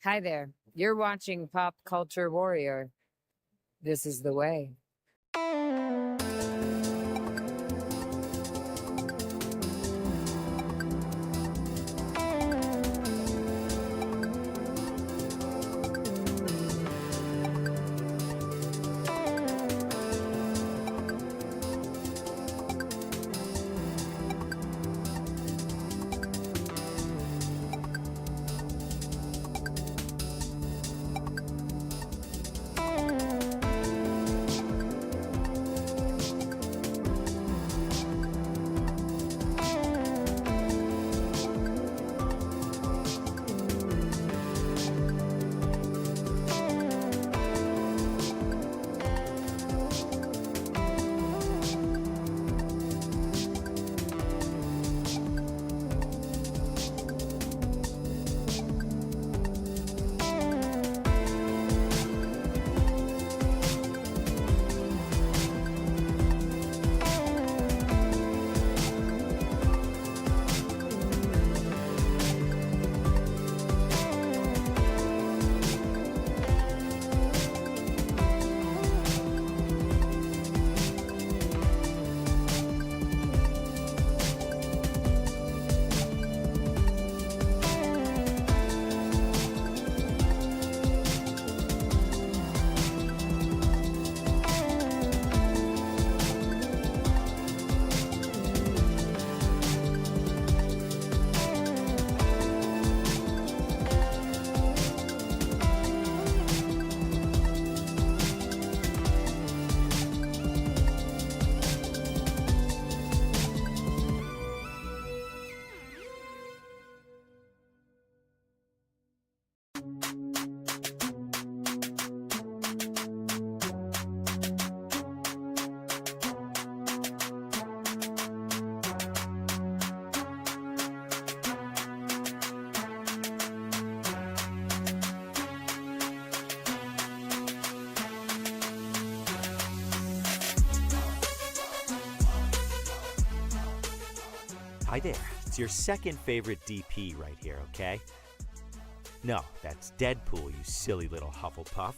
Hi there. You're watching Pop Culture Warrior. This is the way. Hi there. It's your second favorite DP right here, okay? No, that's Deadpool, you silly little Hufflepuff.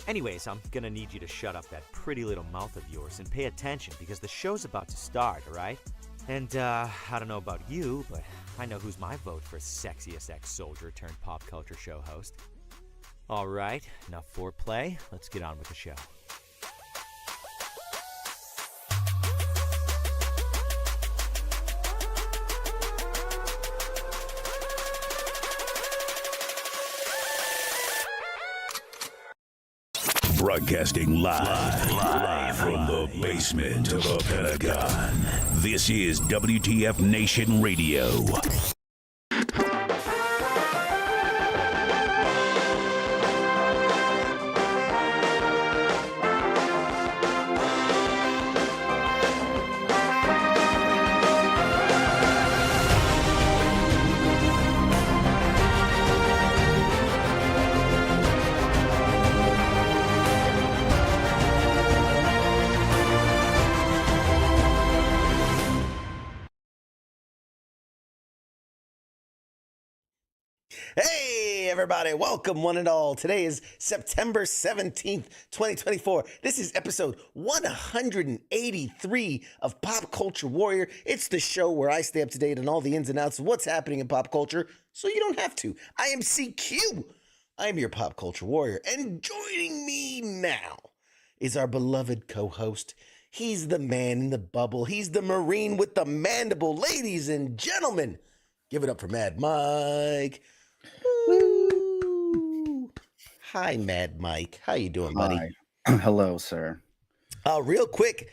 Anyways, I'm gonna need you to shut up that pretty little mouth of yours and pay attention because the show's about to start, alright? And, I don't know about you, but I know who's my vote for sexiest ex-soldier turned pop culture show host. Alright, enough foreplay. Let's get on with the show. Broadcasting live from the basement of the Pentagon. This is W.T.F. Nation Radio. Hey, everybody. Welcome, one and all. Today is September 17th, 2024. This is episode 183 of Pop Culture Warrior. It's the show where I stay up to date on all the ins and outs of what's happening in pop culture, so you don't have to. I am CQ. I am your Pop Culture Warrior. And joining me now is our beloved co-host. He's the man in the bubble. He's the Marine with the mandible. Ladies and gentlemen, give it up for Mad Mike. Woo. Hi, Mad Mike. How you doing, buddy? Hi. Hello, sir. Real quick,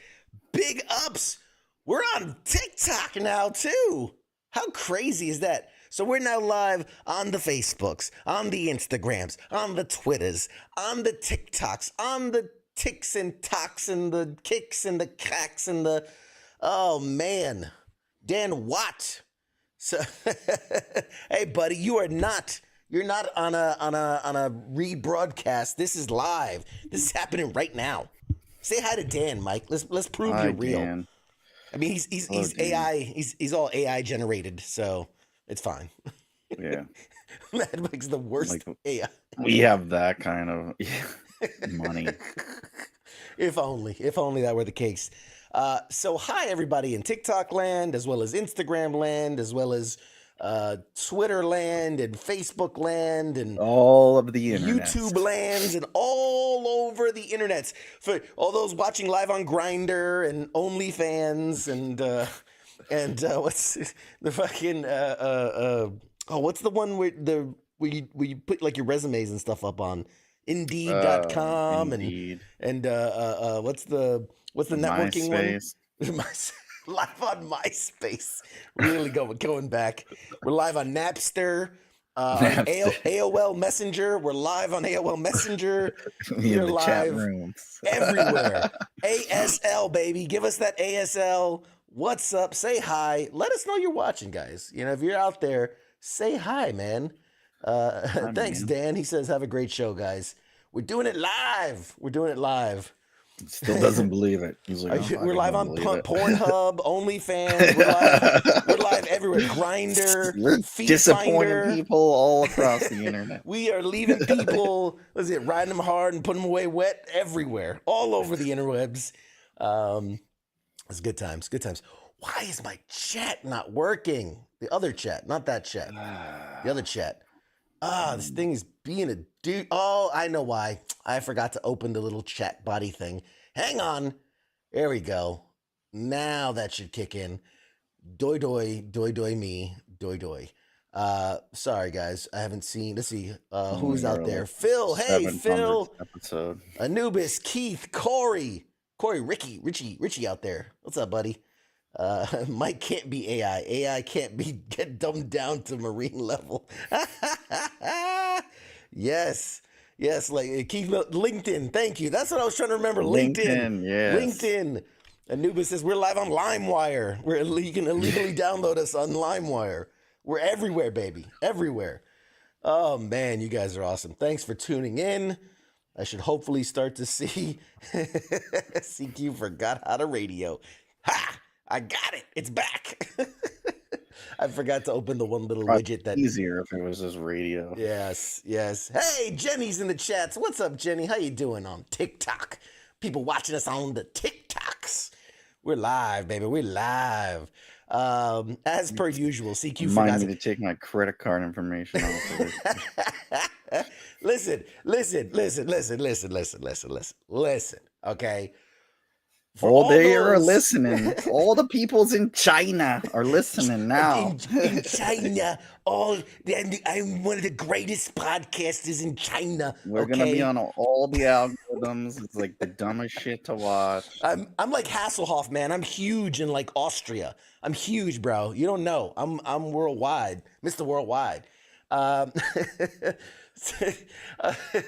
big ups. We're on TikTok now, too. How crazy is that? So we're now live on the Facebooks, on the Instagrams, on the Twitters, on the TikToks, on the ticks and talks and the kicks and the cracks and the... Oh, man. Dan Watt. So, hey, buddy, you're not on a rebroadcast. This is live. This is happening right now. Say hi to Dan, Mike. Let's prove Hi, you're real. Dan. I mean, he's Hello, Dan. AI. He's all AI generated, so it's fine. Yeah. Mad Mike's the worst Like, AI. we have that kind of money. If only that were the case. So hi everybody in TikTok land, as well as Instagram land, as well as Twitter land and Facebook land and All of the internet. YouTube lands and all over the internets. For all those watching live on Grindr and OnlyFans and what's the fucking what's the one where you put like your resumes and stuff up on Indeed.com Indeed. and what's the networking MySpace. one? Live on MySpace. Really going back. We're live on Napster. AOL Messenger. We're live on AOL Messenger. In the chat live rooms. everywhere. ASL, baby. Give us that ASL. What's up? Say hi. Let us know you're watching, guys. You know, if you're out there, say hi, man. Thanks, man. Dan. He says, have a great show, guys. We're doing it live. Still doesn't believe it. He's like, We're live on Pornhub. Pornhub, OnlyFans. We're live everywhere. Grindr, We're Feet disappointing Finder. people all across the internet. We are leaving people, riding them hard and putting them away wet everywhere, all over the interwebs. It's good times. Why is my chat not working? The other chat, not that chat. The other chat. This thing is being a dude. Oh, I know why. I forgot to open the little chat body thing. Hang on. There we go. Now that should kick in. Doi me. Sorry guys. I haven't seen. Let's see. Who's out there? Phil. Hey, 700th Phil. episode. Anubis, Keith, Corey, Richie out there. What's up, buddy? Mike can't be AI. AI can't get dumbed down to Marine level. Yes, like Keith, LinkedIn. Thank you. That's what I was trying to remember. LinkedIn. Yes. LinkedIn. Anubis says we're live on LimeWire. You can illegally download us on LimeWire. We're everywhere, baby. Everywhere. Oh man, you guys are awesome. Thanks for tuning in. I should hopefully start to see CQ forgot how to radio. Ha! I got it. It's back. I forgot to open the one little Probably widget that. easier if it was just radio. Yes. Hey, Jenny's in the chats. What's up, Jenny? How you doing on TikTok? People watching us on the TikToks. We're live, baby. We're live. As per usual, CQ Remind forgot. me to take my credit card information off of it. Listen. Okay. All they are listening. All the peoples in China are listening now. in China, I'm one of the greatest podcasters in China. We're gonna be on all the algorithms. It's like the dumbest shit to watch. I'm like Hasselhoff, man. I'm huge in like Austria. I'm huge, bro. You don't know. I'm worldwide, Mr. Worldwide. I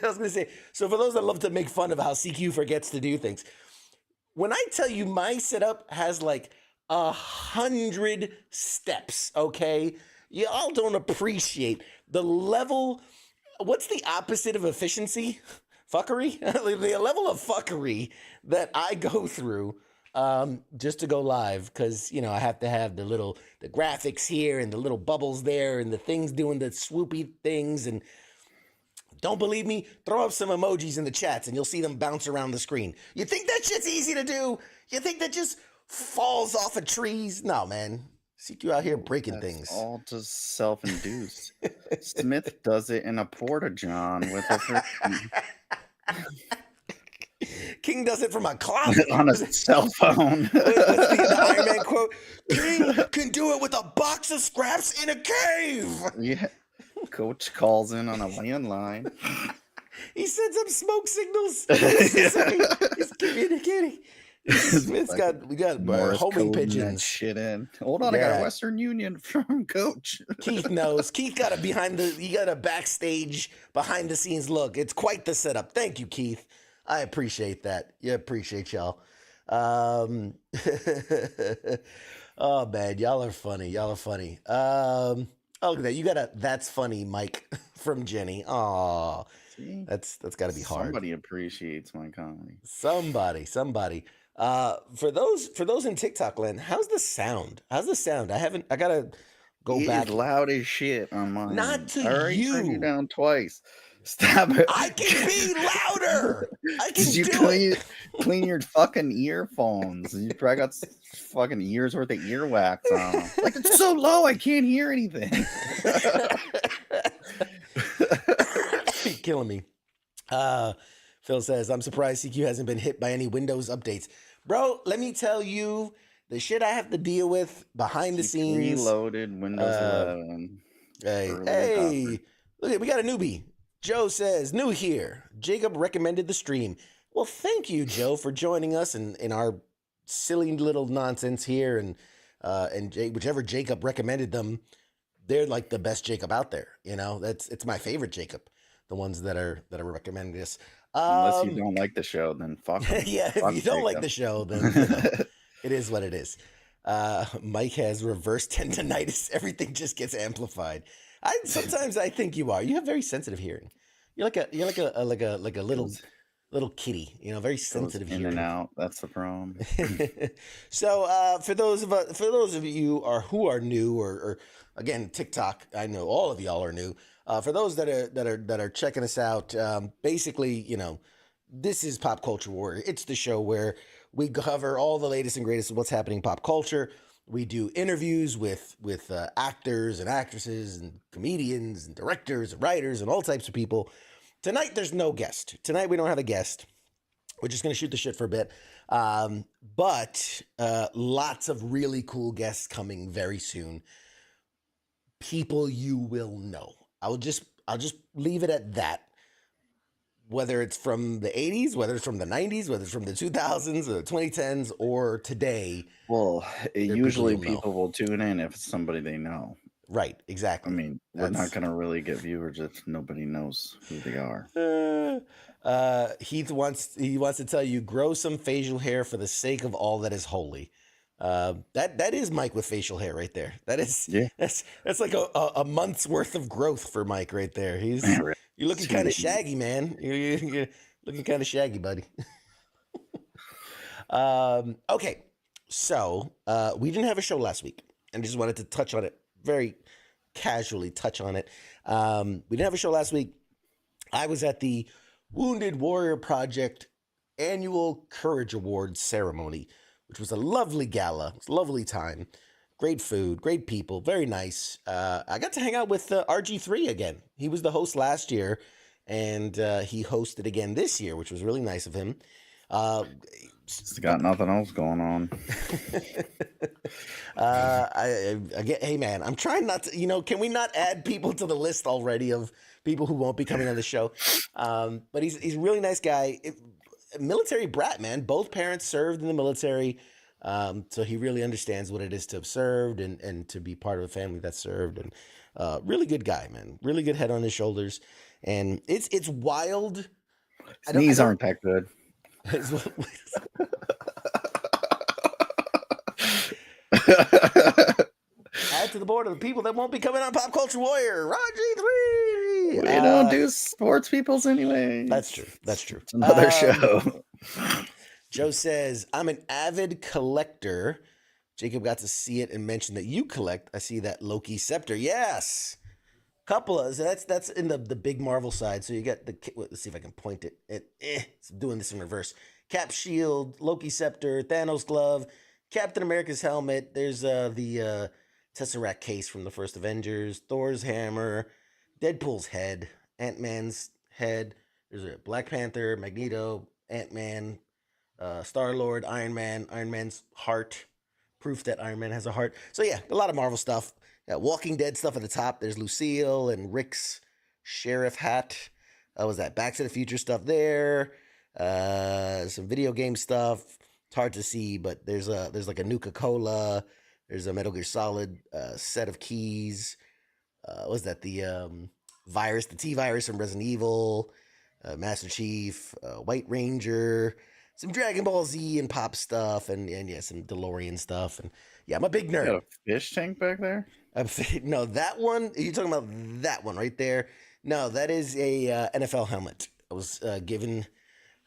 was gonna say. So for those that love to make fun of how CQ forgets to do things, when I tell you my setup has like 100 steps, okay? Y'all don't appreciate the level. What's the opposite of efficiency? Fuckery? The level of fuckery that I go through just to go live, because I have to have the graphics here and the little bubbles there and the things doing the swoopy things. And don't believe me? Throw up some emojis in the chats and you'll see them bounce around the screen. You think that shit's easy to do? You think that just falls off of trees? No, man. CQ out here breaking things. All just self-induced. Smith does it in a porta-john with a King does it from a closet. on a cell phone. What's the Iron Man quote? King can do it with a box of scraps in a cave. Yeah. Coach calls in on a landline. He sends up smoke signals. He's communicating. We got homing pigeons. That shit in. Hold on, I got a Western Union from Coach. Keith knows. Keith got a backstage behind the scenes look. It's quite the setup. Thank you, Keith. I appreciate that. Yeah, appreciate y'all. Oh man, y'all are funny. Oh, you got a "that's funny" mic from Jenny. Aw, that's got to be hard. Somebody appreciates my comedy. Somebody. For those in TikTok land, how's the sound? I gotta go back. Loud as shit on mine. Not to I already you. turned you down twice. Stop it. I can be louder. I can Did you clean your fucking earphones? You probably got fucking years worth of earwax on them. Like, it's so low, I can't hear anything. You're killing me. Phil says, I'm surprised CQ hasn't been hit by any Windows updates. Bro, let me tell you the shit I have to deal with behind the scenes. Reloaded Windows 11. Hey, look, we got a newbie. Joe says, new here. Jacob recommended the stream. Well, thank you, Joe, for joining us in our silly little nonsense here. And whichever Jacob recommended them, they're like the best Jacob out there. It's my favorite Jacob. The ones that are recommending this. Unless you don't like the show, then fuck them. Yeah, if you don't like the show, then it is what it is. Mike has reverse tendonitis. Everything just gets amplified. Sometimes I think you are. You have very sensitive hearing. You're like a little kitty. Very sensitive in hearing. and out. That's the problem. So for those of you who are new or again TikTok, I know all of y'all are new. For those that are checking us out, basically, this is Pop Culture Warrior. It's the show where we cover all the latest and greatest of what's happening in pop culture. We do interviews with actors and actresses and comedians and directors and writers and all types of people. Tonight, there's no guest. Tonight, we don't have a guest. We're just going to shoot the shit for a bit. But lots of really cool guests coming very soon. People you will know. I'll just leave it at that. Whether it's from the 80s, whether it's from the 90s, whether it's from the 2000s or the 2010s or today. Well, usually people will tune in if it's somebody they know. Right, exactly. I mean, we're not going to really get viewers if nobody knows who they are. Heath wants to tell you, grow some facial hair for the sake of all that is holy. That is Mike with facial hair right there. That is, that's like a month's worth of growth for Mike right there. You're looking kind of shaggy, man. You're looking kind of shaggy, buddy. Okay, So we didn't have a show last week, and just wanted to touch on it, very casually touch on it. We didn't have a show last week. I was at the Wounded Warrior Project annual Courage Awards ceremony, which was a lovely gala. It was a lovely time. Great food, great people, very nice. I got to hang out with RG3 again. He was the host last year, and he hosted again this year, which was really nice of him. He's got nothing else going on. I get, hey man, I'm trying not to, can we not add people to the list already of people who won't be coming on the show? But he's a really nice guy. Military brat, man. Both parents served in the military. So he really understands what it is to have served and to be part of a family that served. And really good guy, man. Really good head on his shoulders. And it's wild. His knees aren't that good. Add to the board of the people that won't be coming on Pop Culture Warrior, RG3. We don't do sports peoples anyway. That's true. That's true. It's another show. Joe says, I'm an avid collector. Jacob got to see it and mentioned that you collect. I see that Loki scepter. Yes. Couple of, so that's in the big Marvel side. So you got let's see if I can point it. It's doing this in reverse. Cap shield, Loki scepter, Thanos glove, Captain America's helmet. There's the Tesseract case from the first Avengers, Thor's hammer, Deadpool's head, Ant-Man's head. There's a Black Panther, Magneto, Ant-Man, Star-Lord, Iron Man, Iron Man's heart, proof that Iron Man has a heart. So yeah, a lot of Marvel stuff. Walking Dead stuff at the top. There's Lucille and Rick's sheriff hat. Was that Back to the Future stuff there? Some video game stuff. It's hard to see, but there's like a Nuka-Cola. There's a Metal Gear Solid set of keys. Was that the virus, the T-virus from Resident Evil? Master Chief, White Ranger, some Dragon Ball Z and pop stuff, and yeah, some DeLorean stuff. And yeah, I'm a big nerd. You got a fish tank back there? No, that one. You're talking about that one right there. No, that is a NFL helmet. I was given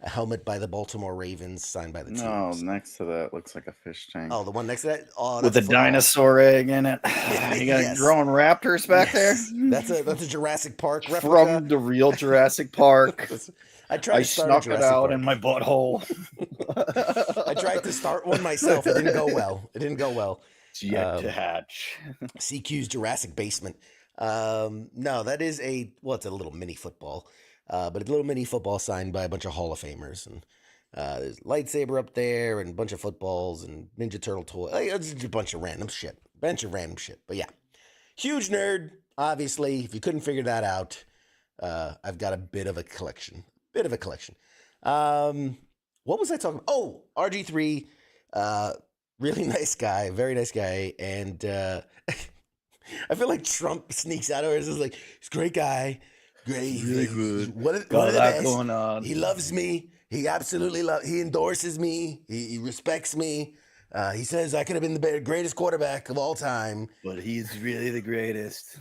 a helmet by the Baltimore Ravens, signed by the team. No, next to that looks like a fish tank. Oh, the one next to that? Oh, with a dinosaur egg in it. You got growing raptors back there? That's a Jurassic Park replica. From the real Jurassic Park. I snuck it out in my butthole. I tried to start one myself. It didn't go well. It's yet to hatch. CQ's Jurassic Basement. No, that is it's a little mini football. But a little mini football signed by a bunch of Hall of Famers. And there's lightsaber up there and a bunch of footballs and Ninja Turtle toys. It's just a bunch of random shit. But yeah, huge nerd, obviously. If you couldn't figure that out, I've got a bit of a collection. What was I talking about? Oh, RG3, really nice guy, very nice guy. And I feel like Trump sneaks out of it. It's like, he's a great guy. Great. Really good. What got that going on. He loves me. He absolutely he endorses me. He respects me. He says I could have been the greatest quarterback of all time. But he's really the greatest.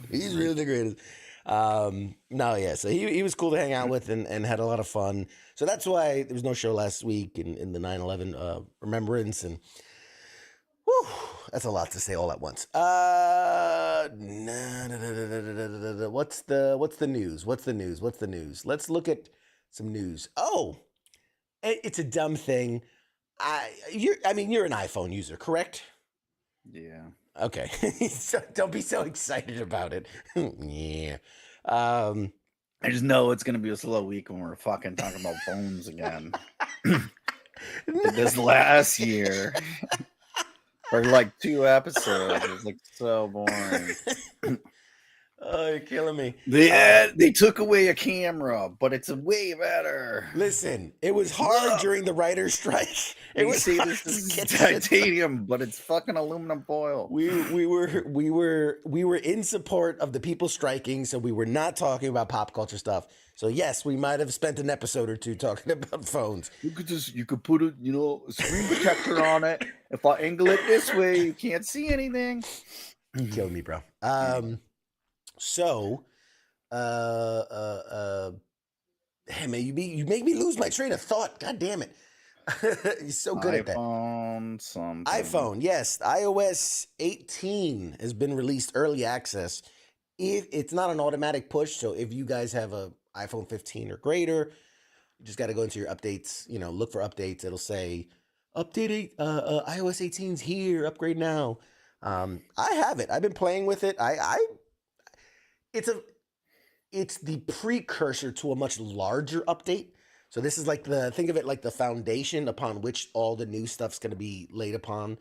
No, yeah. So he was cool to hang out with and had a lot of fun. So that's why there was no show last week in the 9/11 remembrance, and whew, that's a lot to say all at once. What's the news? Let's look at some news. Oh, it's a dumb thing. You're an iPhone user, correct? Yeah. Okay. So don't be so excited about it. Yeah. I just know it's gonna be a slow week when we're fucking talking about phones again. This last year. For like 2 episodes. It was like so boring. Oh, you're killing me. They took away a camera, but it's way better. Listen, it was hard during the writer's strike. It was this is titanium, but it's fucking aluminum foil. We were in support of the people striking, so we were not talking about pop culture stuff. So yes, we might have spent an episode or two talking about phones. You could put a screen protector on it. If I angle it this way, you can't see anything. You killed me, bro. So, hey man, you make me lose my train of thought. God damn it. He's so good at that. iPhone something. iPhone, yes. iOS 18 has been released early access. It's not an automatic push, so if you guys have a iPhone 15 or greater, you just got to go into your updates, look for updates. It'll say iOS 18's here, upgrade now. I have it. I've been playing with it. It's the precursor to a much larger update. So this is think of it like the foundation upon which all the new stuff's going to be laid upon.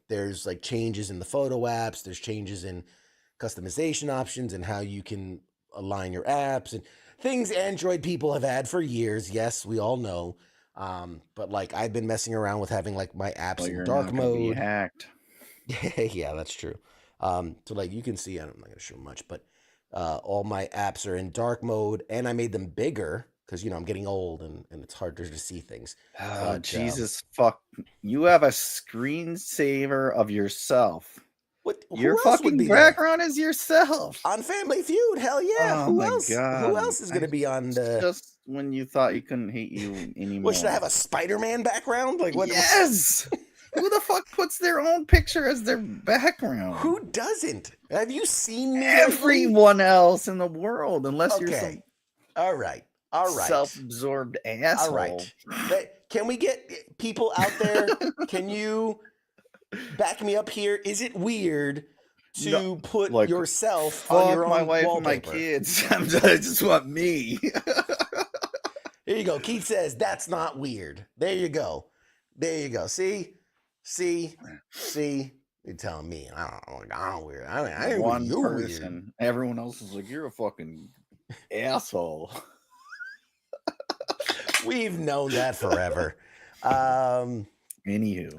There's like changes in the photo apps. There's changes in customization options and how you can align your apps and things Android people have had for years. Yes, we all know. But like I've been messing around with having like my apps in dark mode. Hacked. Yeah, that's true. So like you can see, I'm not going to show much, but all my apps are in dark mode, and I made them bigger because I'm getting old and it's harder to see things. Oh, Jesus fuck! You have a screensaver of yourself. What? Your fucking background is yourself on Family Feud. Hell yeah! Oh who my else? God. Who else is going to be on the? Just when you thought you couldn't hate you anymore. What, should I have a Spider-Man background? Like what? Yes. Who the fuck puts their own picture as their background? Who doesn't? Have you seen me? Everyone else in the world, unless you're some all right. self-absorbed asshole. All right. Can we get people out there? Can you back me up here? Is it weird to put yourself on your own my wife wallpaper? And my kids. I just want me. Here you go. Keith says that's not weird. There you go. See. You're telling me I'm weird. I ain't one you person. Weird. Everyone else is like, you're a fucking asshole. We've known that forever. Anyway.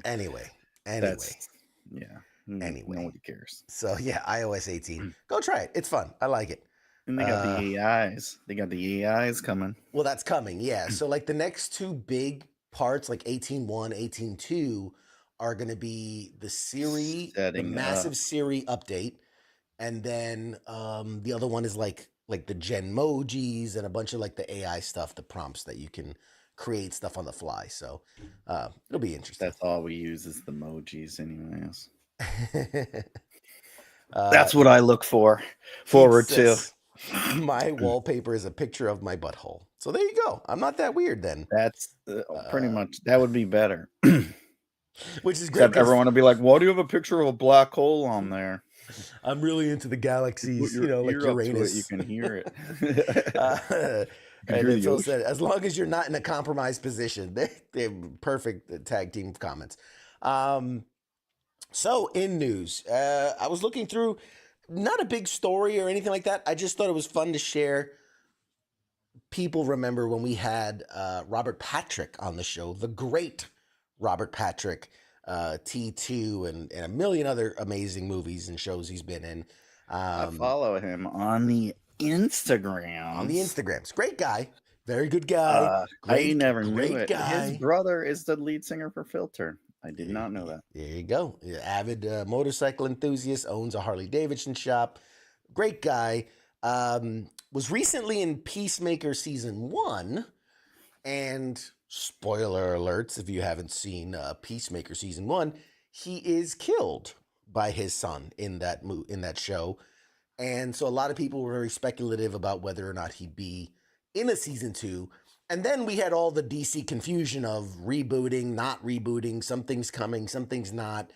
Yeah. Anyway. Nobody cares. So yeah, iOS 18. Go try it. It's fun. I like it. And they got the AIs. They got the AIs coming. Well, that's coming, yeah. So like the next two big parts, like 18.1, 18.2, are going to be the Siri, the massive Siri update. And then the other one is like the Genmojis and a bunch of like the AI stuff, the prompts that you can create stuff on the fly. So it'll be interesting. That's all we use is the emojis anyways. That's what I look forward to. My wallpaper is a picture of my butthole. So there you go. I'm not that weird then. That's pretty much, that would be better. Which is great. Except everyone would be like, why do you have a picture of a black hole on there? I'm really into the galaxies, like Uranus. You can hear it. And then Phil said, as long as you're not in a compromised position, they're perfect tag team comments. So in news, I was looking through, not a big story or anything like that. I just thought it was fun to share. People remember when we had Robert Patrick on the show, the great Robert Patrick, T2, and a million other amazing movies and shows he's been in. I follow him on the Instagrams. Great guy. Very good guy. I never knew it. Guy. His brother is the lead singer for Filter. I did not know that. There you go. Avid motorcycle enthusiast, owns a Harley Davidson shop. Great guy. Was recently in Peacemaker season 1, and spoiler alerts if you haven't seen Peacemaker season 1, he is killed by his son in that show. And so a lot of people were very speculative about whether or not he'd be in a season 2. And then we had all the DC confusion of rebooting, not rebooting, something's coming, something's not.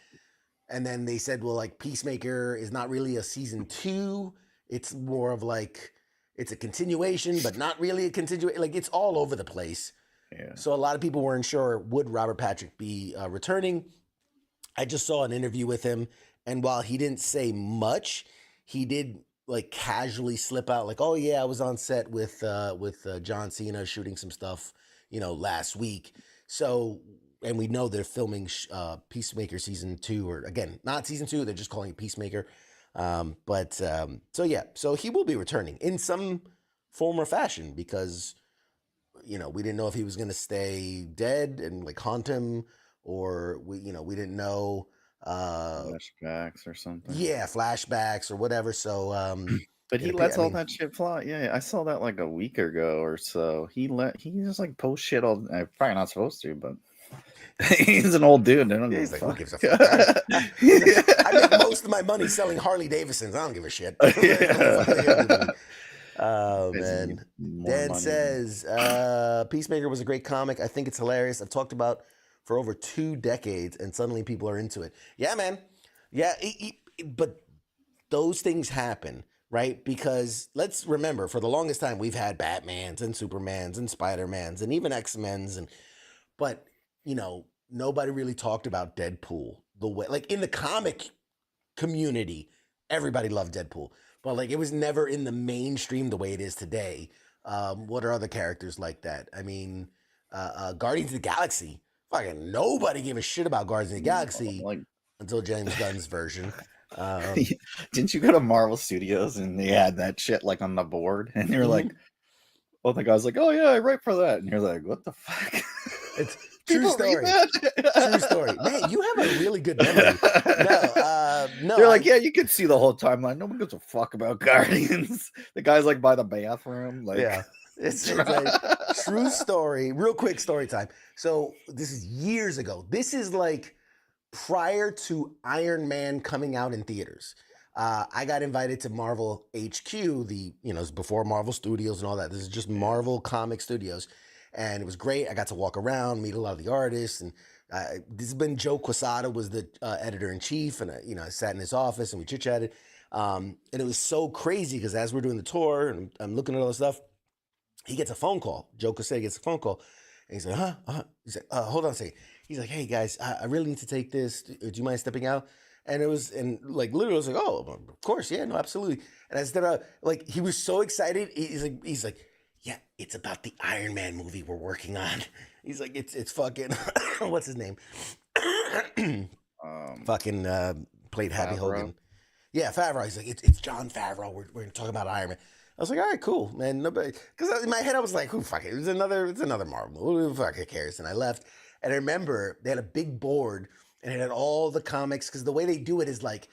And then they said, well, like Peacemaker is not really a season 2. It's more of like, it's a continuation, but not really a continuation. Like it's all over the place. Yeah. So a lot of people weren't sure, would Robert Patrick be returning? I just saw an interview with him. And while he didn't say much, he did like casually slip out like, oh yeah, I was on set with John Cena shooting some stuff, last week. So, and we know they're filming Peacemaker season 2, or again, not season 2, they're just calling it Peacemaker. So he will be returning in some form or fashion because, we didn't know if he was going to stay dead and like haunt him, or we didn't know, flashbacks or something. Yeah, flashbacks or whatever. So But he lets all that shit fly. Yeah, I saw that like a week ago or so. He just like post shit all. Probably not supposed to, but he's an old dude. I don't He's give like, a who fuck. gives a fuck? I make most of my money selling Harley Davidsons. I don't give a shit. Oh man. Dan money. says Peacemaker was a great comic. I think it's hilarious. I've talked about for over 2 decades, and suddenly people are into it. Yeah, man. Yeah, but those things happen, right? Because let's remember, for the longest time, we've had Batmans and Supermans and Spider-Mans and even X-Men's, but nobody really talked about Deadpool the way, like in the comic community, everybody loved Deadpool, but like it was never in the mainstream the way it is today. What are other characters like that? I mean, Guardians of the Galaxy. Fucking nobody gave a shit about Guardians of the Galaxy until James Gunn's version. Didn't you go to Marvel Studios and they had that shit like on the board, and you're like, well, the guy's like, oh yeah, I write for that, and you're like, what the fuck? It's true story. True story. Man, you have a really good memory. No. They're like, yeah, you can see the whole timeline. No one gives a fuck about Guardians. The guy's like by the bathroom. Like, yeah, it's a true story. Real quick story time. So this is years ago. This is like prior to Iron Man coming out in theaters. I got invited to Marvel HQ. It's before Marvel Studios and all that. This is just Marvel Comic Studios. And it was great. I got to walk around, meet a lot of the artists, and this has been Joe Quesada was the editor-in-chief, and I sat in his office and we chit-chatted, and it was so crazy because as we're doing the tour and I'm looking at all the stuff, he gets a phone call. Joe Quesada gets a phone call, and he's like, He's like, hold on a second. He's like, hey guys, I really need to take this. Do you mind stepping out? And literally I was like, oh, of course, yeah, no, absolutely. And I stepped out, like he was so excited. He's like. Yeah, it's about the Iron Man movie we're working on. He's like, it's fucking, what's his name? Played Happy Hogan. Yeah, Favreau. He's like, it's John Favreau. We're talking about Iron Man. I was like, all right, cool, man. Nobody, because in my head I was like, who fuck it? It's another Marvel movie. Who fuck cares? And I left. And I remember they had a big board and it had all the comics, because the way they do it is like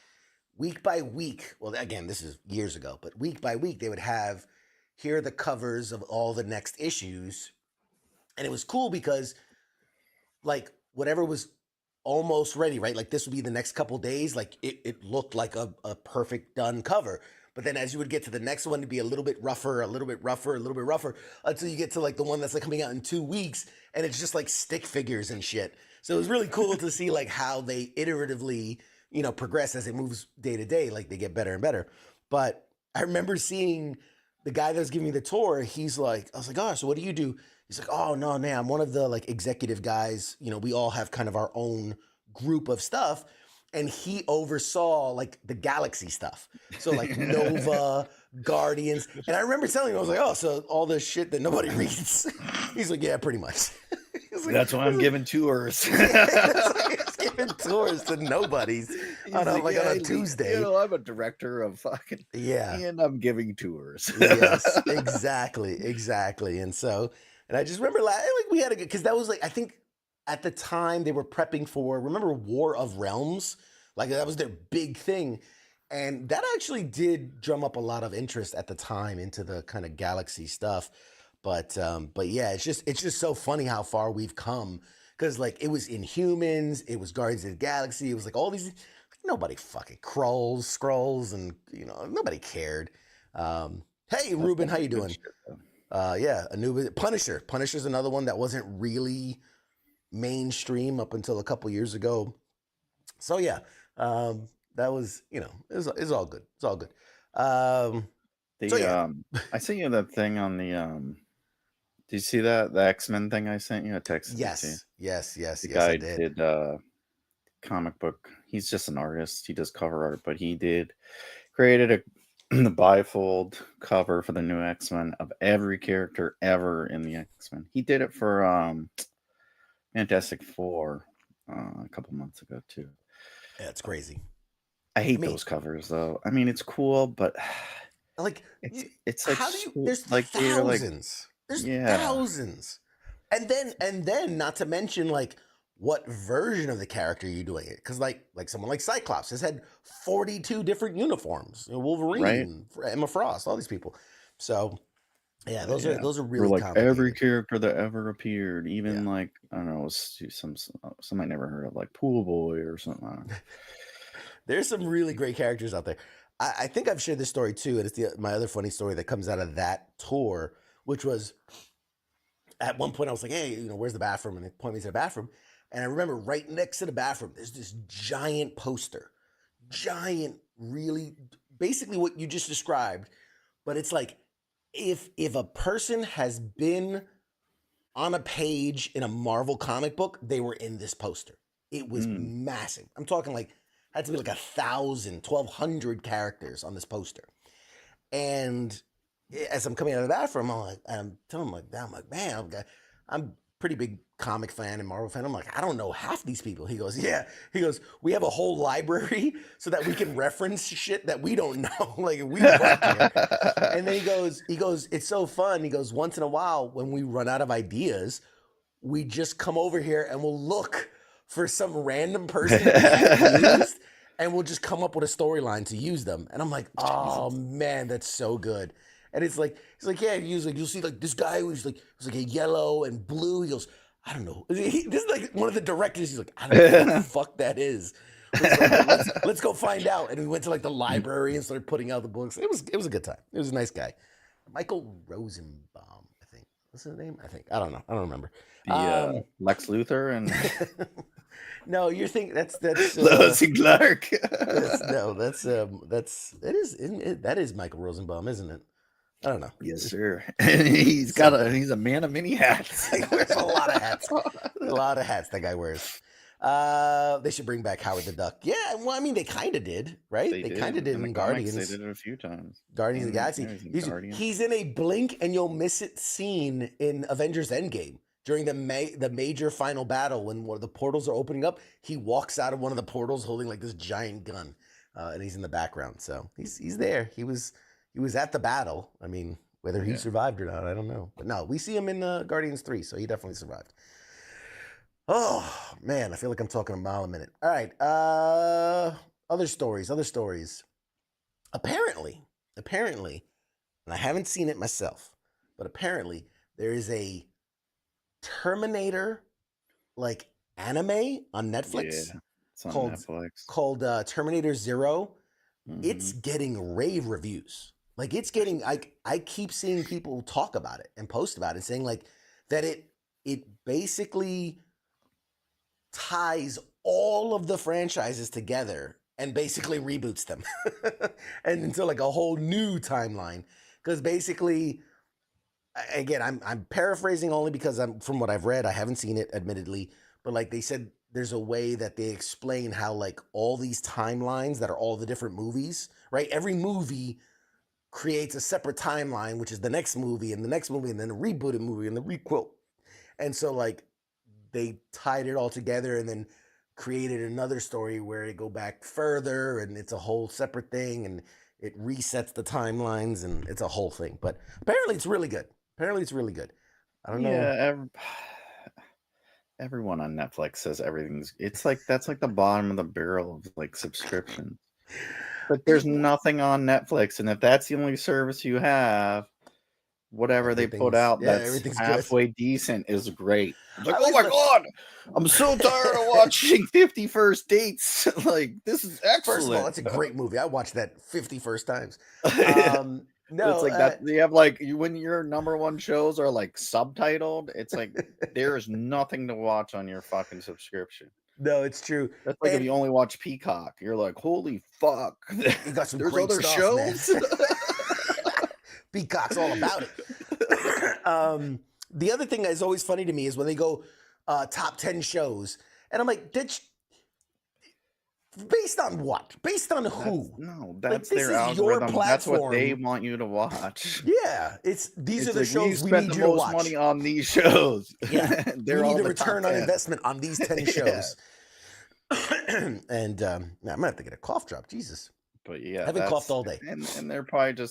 week by week. Well, again, this is years ago, but week by week they would have, here are the covers of all the next issues. And it was cool because like whatever was almost ready, right? Like this would be the next couple days. Like it looked like a perfect done cover. But then as you would get to the next one, it'd be a little bit rougher, until you get to like the one that's like coming out in 2 weeks. And it's just like stick figures and shit. So it was really cool to see like how they iteratively, progress as it moves day to day. Like they get better and better. But I remember seeing the guy that was giving me the tour, I was like, oh, so what do you do? He's like, oh, no, man, I'm one of the like executive guys. We all have kind of our own group of stuff. And he oversaw like the Galaxy stuff. So like Nova, Guardians. And I remember telling him, I was like, oh, so all this shit that nobody reads. He's like, yeah, pretty much. Like, that's why I'm giving tours. He's giving tours to nobodies on a Tuesday. I'm a director of fucking, and I'm giving tours. Yes, exactly. And I just remember like we had because that was like, I think at the time they were prepping for, remember War of Realms? Like that was their big thing. And that actually did drum up a lot of interest at the time into the kind of Galaxy stuff. But yeah, it's just so funny how far we've come, because like it was Inhumans, it was Guardians of the Galaxy, it was like all these, like, nobody fucking scrolls, and nobody cared. Hey Ruben, how you doing? Yeah, Anubis, Punisher's another one that wasn't really mainstream up until a couple years ago. So yeah, that was it's all good. It's all good. I sent you that thing on the did you see that the X-Men thing I sent you? A text. Yes. The guy did comic book. He's just an artist. He does cover art, but he created the bifold cover for the new X-Men of every character ever in the X-Men. He did it for Fantastic Four a couple months ago too. Yeah, it's crazy. I hate those covers though. I mean, it's cool, but like it's like, how do you? There's like thousands. There's thousands, and then not to mention like what version of the character are you doing it? Because like someone like Cyclops has had 42 different uniforms. Wolverine, Emma Frost, all these people. So yeah, those are really like complicated. every character that ever appeared, even like I don't know, some I never heard of, like Pool Boy or something. There's some really great characters out there. I think I've shared this story too, and it's my other funny story that comes out of that tour, which was at one point I was like, hey, where's the bathroom? And they point me to the bathroom. And I remember right next to the bathroom, there's this giant poster. Really, basically what you just described. But it's like, if a person has been on a page in a Marvel comic book, they were in this poster. It was massive. I'm talking like, had to be like 1,000, 1,200 characters on this poster. And as I'm coming out of the bathroom, I'm telling him man, I'm a pretty big comic fan and Marvel fan. I'm like, I don't know half these people. He goes, yeah. He goes, we have a whole library so that we can reference shit that we don't know. Like we work here. And then he goes, it's so fun. He goes, once in a while when we run out of ideas, we just come over here and we'll look for some random person that we haven't used, and we'll just come up with a storyline to use them. And I'm like, oh man, that's so good. And it's like, he's like, yeah, you'll see like this guy who's like, it's like a yellow and blue. He goes, I don't know. This is like one of the directors. He's like, I don't know what the fuck that is. Like, let's go find out. And we went to like the library and started putting out the books. It was a good time. It was a nice guy. Michael Rosenbaum, I think. What's his name? I don't know. I don't remember. Lex Luthor and no, you're thinking that's Lois and Clark. That is Michael Rosenbaum, isn't it? I don't know. Yes, sir. He's a man of many hats. He wears a lot of hats. A lot of hats that guy wears. They should bring back Howard the Duck. Yeah, well, I mean, they kind of did, right? They kind of did in Guardians. They did it a few times. Guardians of the Galaxy. He's in a blink and you'll miss it scene in Avengers Endgame during the major final battle when one of the portals are opening up. He walks out of one of the portals holding like this giant gun, and he's in the background. So he's there. He was at the battle. I mean, whether he survived or not, I don't know. But no, we see him in Guardians 3, so he definitely survived. Oh, man, I feel like I'm talking a mile a minute. All right. Other stories. Apparently, and I haven't seen it myself, but apparently there is a Terminator like anime on Netflix. Yeah, it's on Netflix. Called Terminator Zero. Mm-hmm. It's getting rave reviews. Like it's getting, I keep seeing people talk about it and post about it, saying like that it basically ties all of the franchises together and basically reboots them and into like a whole new timeline. Because basically, again, I'm paraphrasing only because from what I've read, I haven't seen it admittedly, but like they said, there's a way that they explain how like all these timelines that are all the different movies, right? Every movie creates a separate timeline, which is the next movie and the next movie and then a rebooted movie and the requel. And so like they tied it all together and then created another story where they go back further and it's a whole separate thing and it resets the timelines and it's a whole thing. But apparently it's really good. I don't know. Yeah, everyone on Netflix says it's like that's like the bottom of the barrel of like subscription. But there's nothing on Netflix, and if that's the only service you have, whatever they put out that's halfway decent is great. It's like, oh my God, I'm so tired of watching 50 First Dates. Like, this is excellent. First of all, that's a great movie. I watched that 50 first times. No, it's like that. You have like when your number one shows are like subtitled, it's like there is nothing to watch on your fucking subscription. No, it's true. That's like if you only watch Peacock, you're like, holy fuck. You got some There's great other stuff, shows. Peacock's all about it. The other thing that is always funny to me is when they go top 10 shows, and I'm like, based on what? Based on who? That's their algorithm. That's what they want you to watch. Yeah, these are the shows we need you to watch. Money on these shows. Yeah, we need a return on investment on these 10 shows. And I'm gonna have to get a cough drop. Jesus. But yeah, I haven't coughed all day. And they're probably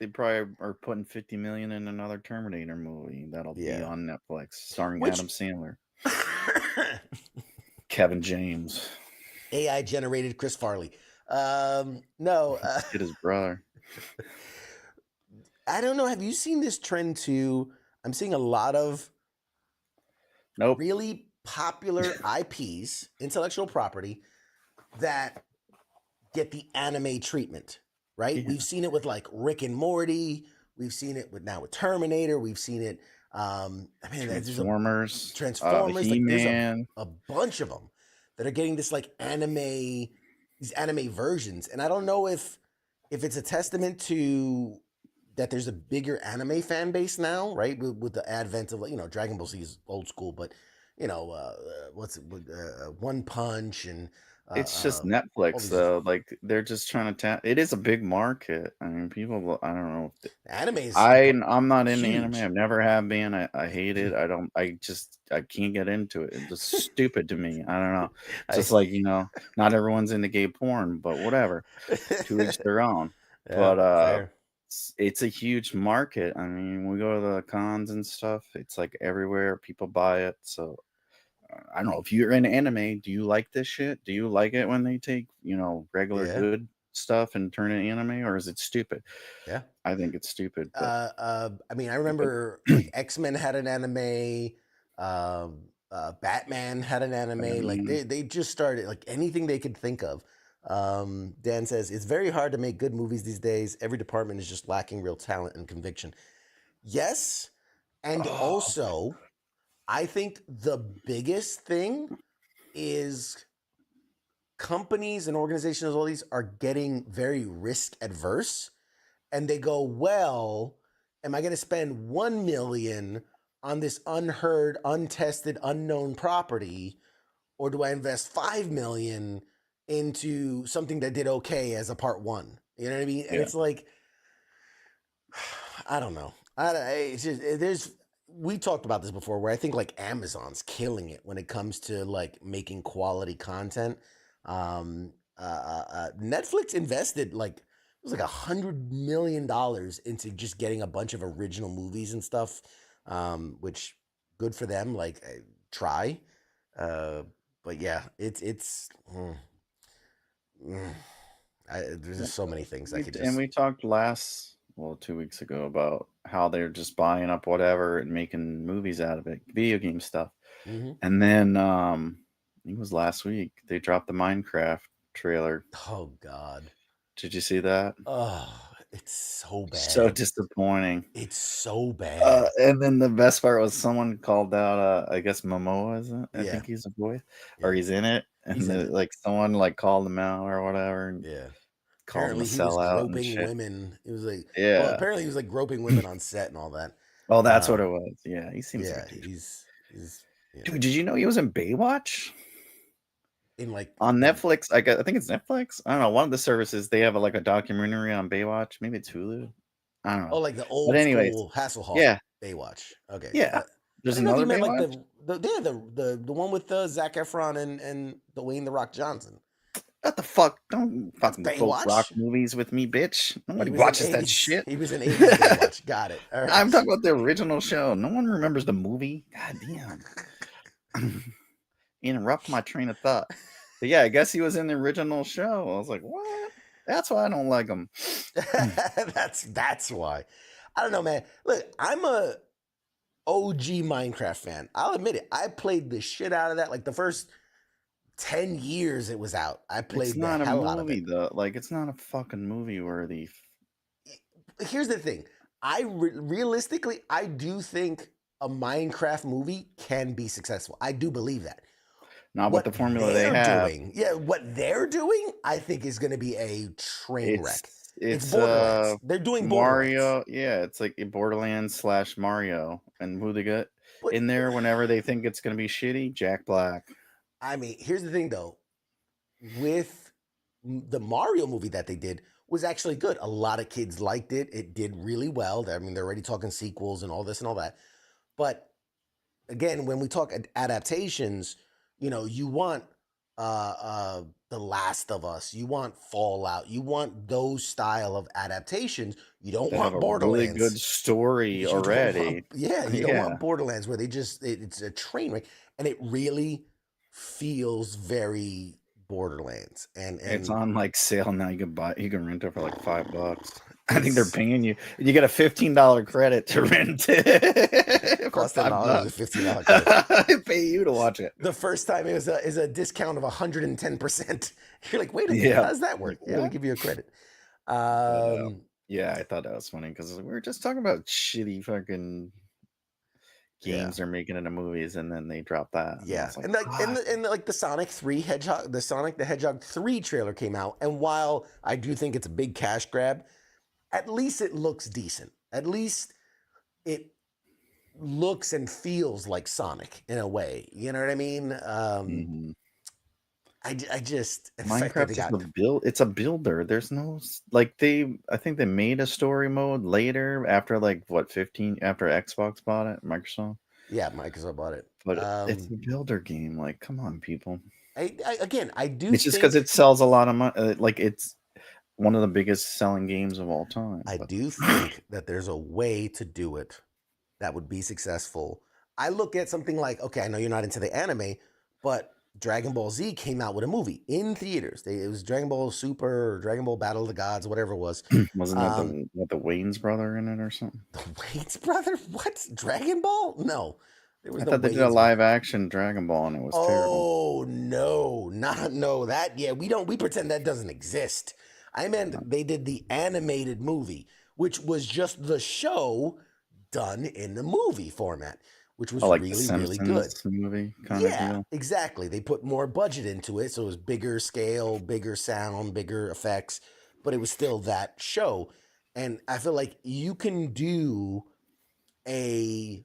they probably are putting $50 million in another Terminator movie that'll be on Netflix, starring Adam Sandler. Kevin James. AI generated Chris Farley. No. Hit his brother. I don't know. Have you seen this trend too? I'm seeing a lot of Nope. really popular IPs, intellectual property, that get the anime treatment, right? Yeah. We've seen it with like Rick and Morty. We've seen it with Terminator. We've seen it. Transformers. Transformers. Like He-Man. there's a bunch of them that are getting this like these anime versions, and I don't know if it's a testament to that there's a bigger anime fan base now, right? With the advent of, Dragon Ball Z is old school, but One Punch and It's just all Netflix, these though. Like, they're just trying to tap. It is a big market. I mean, people. I don't know. anime is I'm not into huge. anime. I've never have been. I hate it. I can't get into it. It's just stupid to me. I don't know. Just like, not everyone's into gay porn, but whatever. To each their own. Yeah, But fair. it's a huge market. I mean, we go to the cons and stuff. It's like everywhere. People buy it. So I don't know, if you're in anime, do you like this shit? Do you like it when they take, regular Yeah. good stuff and turn it anime, or is it stupid? Yeah. I think it's stupid. But I mean, I remember like X-Men had an anime, Batman had an anime. Like they just started like anything they could think of. Dan says it's very hard to make good movies these days. Every department is just lacking real talent and conviction. Yes, and also I think the biggest thing is companies and organizations, all these are getting very risk adverse, and they go, well, am I going to spend 1 million on this unheard, untested, unknown property, or do I invest 5 million into something that did okay as a part one? You know what I mean? And it's like, I don't know. It's just we talked about this before, where I think like Amazon's killing it when it comes to like making quality content. Netflix invested like it was like $100 million into just getting a bunch of original movies and stuff, which good for them. Like try, but yeah, it's. There's just so many things I could just. And we talked 2 weeks ago about how they're just buying up whatever and making movies out of it, video game stuff. Mm-hmm. And then I think it was last week they dropped the Minecraft trailer. Oh God! Did you see that? Oh, it's so bad. So disappointing. It's so bad. And then the best part was someone called out, I guess Momoa, is it? I think he's a boy, or he's in it, and like someone like called him out or whatever. And called him a sellout and shit. Women. It was like, well, apparently he was like groping women on set and all that. Oh, that's what it was. Yeah, he seems like he's Dude, did you know he was in Baywatch? In like on Netflix? I think it's Netflix. I don't know. One of the services, they have a documentary on Baywatch. Maybe it's Hulu. I don't know. Oh, like the old school Hasselhoff. Yeah. Baywatch. Okay. Yeah. There's another Baywatch. Like the one with Zac Efron and Dwayne The Rock Johnson. What the fuck? Don't fucking quote Rock movies with me, bitch. Nobody watches that shit. He was in 80s Baywatch. Got it. All right. I'm talking about the original show. No one remembers the movie. God damn. Interrupt my train of thought. But yeah, I guess he was in the original show. I was like, what? That's why I don't like him. That's why. I don't know, man. Look, I'm a OG Minecraft fan. I'll admit it. I played the shit out of that. Like the first 10 years it was out. I played the hell out of it. Though. Like, it's not a fucking movie worthy. Here's the thing. Realistically, I do think a Minecraft movie can be successful. I do believe that. Not with the formula they have. What they're doing, I think is going to be a train wreck. It's Borderlands. They're doing Mario. Yeah, it's like Borderlands / Mario. And who they got in there whenever they think it's going to be shitty? Jack Black. I mean, here's the thing, though. With the Mario movie that they did was actually good. A lot of kids liked it. It did really well. I mean, they're already talking sequels and all this and all that. But again, when we talk adaptations, you want The Last of Us, you want Fallout, you want those style of adaptations. You don't want Borderlands. Really good story already. You don't want Borderlands where it's a train wreck, and it really feels very Borderlands, and It's on like sale now. You can rent it for like $5. I think they're it's paying you. You get a $15 credit to rent it for cost $10 a $5. $15 credit. They pay you to watch it. The first time is a discount of 110%. You're like, wait a minute, Yeah. how does that work? Yeah, I'll give you a credit. Yeah, I thought that was funny because we were just talking about shitty fucking games they're making into movies, and then they drop that. And I Yeah, was like, and like the Sonic the Hedgehog 3 trailer came out, and while I do think it's a big cash grab, at least it looks decent. At least it looks and feels like Sonic in a way. You know what I mean? mhm. I just the fact that Minecraft they is got a build. It's a builder. There's no I think they made a story mode later after like what 15 after Xbox bought it, Microsoft. Microsoft bought it. But it's a builder game. Like, come on, people. I do It's just because think it sells a lot of money. Like, it's one of the biggest selling games of all time. I But do think that there's a way to do it that would be successful. I look at something like, okay, I know you're not into the anime, but Dragon Ball Z came out with a movie in theaters. It was Dragon Ball Super or Dragon Ball Battle of the Gods, whatever it was. wasn't that the Wayne's brother in it or something? The Wayne's brother? What? Dragon Ball? No. There was I no thought they did a Wayne's live action Dragon Ball and it was terrible. Oh no, we pretend that doesn't exist. I meant they did the animated movie, which was just the show done in the movie format, which was Like the really, really good. Simpsons movie kind of deal. Exactly. They put more budget into it, so it was bigger scale, bigger sound, bigger effects, but it was still that show. And I feel like you can do a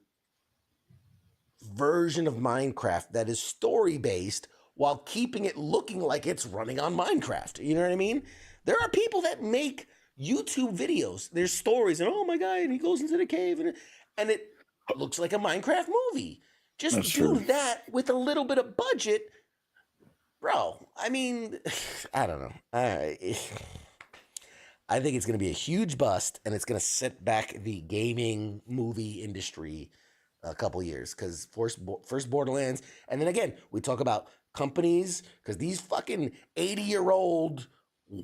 version of Minecraft that is story based while keeping it looking like it's running on Minecraft. You know what I mean? There are people that make YouTube videos. There's stories, and oh my god, and he goes into the cave, and it looks like a Minecraft movie. Just That's do true. that with a little bit of budget, bro. I mean, I don't know. I think it's going to be a huge bust, and it's going to set back the gaming movie industry a couple years, because first Borderlands, and then again we talk about companies, because these fucking 80-year-old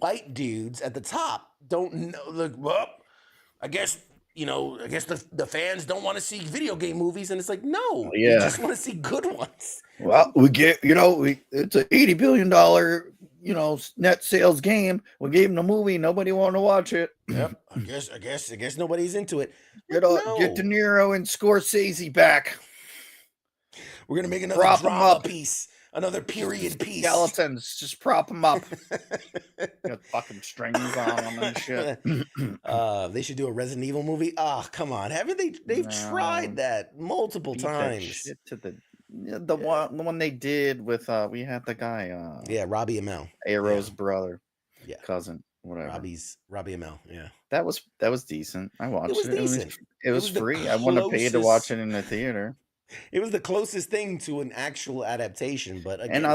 white dudes at the top don't know. Like, well, I guess the fans don't want to see video game movies, and it's like, no, we just want to see good ones. Well, we get it's an $80 billion net sales game. We gave them the movie. Nobody wanted to watch it. Yep. I guess nobody's into it. Get De Niro and Scorsese back. We're gonna make another drama piece, another period piece. Skeletons, just prop them up. Got fucking strings on them and shit. They should do a Resident Evil movie. Oh, come on, haven't they? They've tried that multiple times. That shit to the one they did with we had the guy Robbie Amell, Arrow's brother, cousin, whatever. Robbie Amell. Yeah, that was decent. I watched it. It was decent. It was free. I wouldn't have paid to watch it in the theater. It was the closest thing to an actual adaptation, but again, and I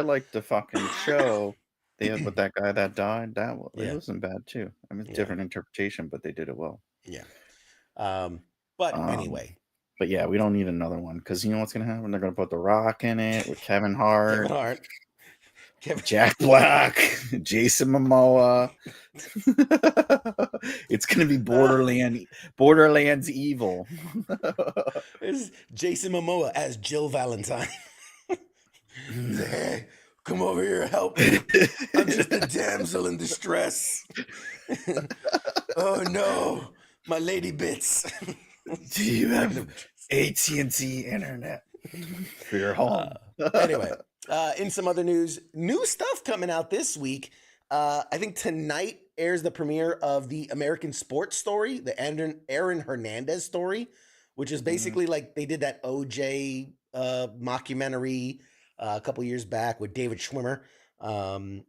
liked the fucking show they had with that guy that died. It wasn't bad too. I mean, different interpretation, but they did it well. Yeah. But anyway. But yeah, we don't need another one, because you know what's gonna happen? They're gonna put The Rock in it with Kevin Hart. Jack Black, Jason Momoa. It's gonna be Borderlands evil. This is Jason Momoa as Jill Valentine. Hey, come over here, help me. I'm just a damsel in distress. Oh no, my lady bits. Do you have AT&T internet for your home? Anyway. In some other news, new stuff coming out this week. I think tonight airs the premiere of the American Sports Story, the Aaron Hernandez story, which is basically like they did that OJ mockumentary a couple years back with David Schwimmer. And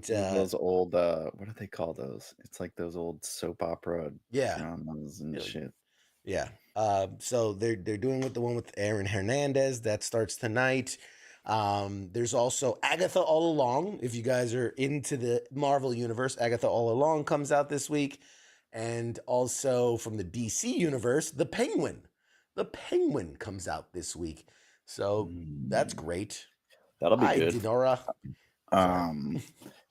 those old what do they call those? It's like those old soap opera dramas and shit. Yeah. So they're doing the one with Aaron Hernandez that starts tonight. There's also Agatha All Along. If you guys are into the Marvel universe, Agatha All Along comes out this week. And also from the DC universe, The Penguin. The Penguin comes out this week. So that's great. That'll be Hi, good. Dinora.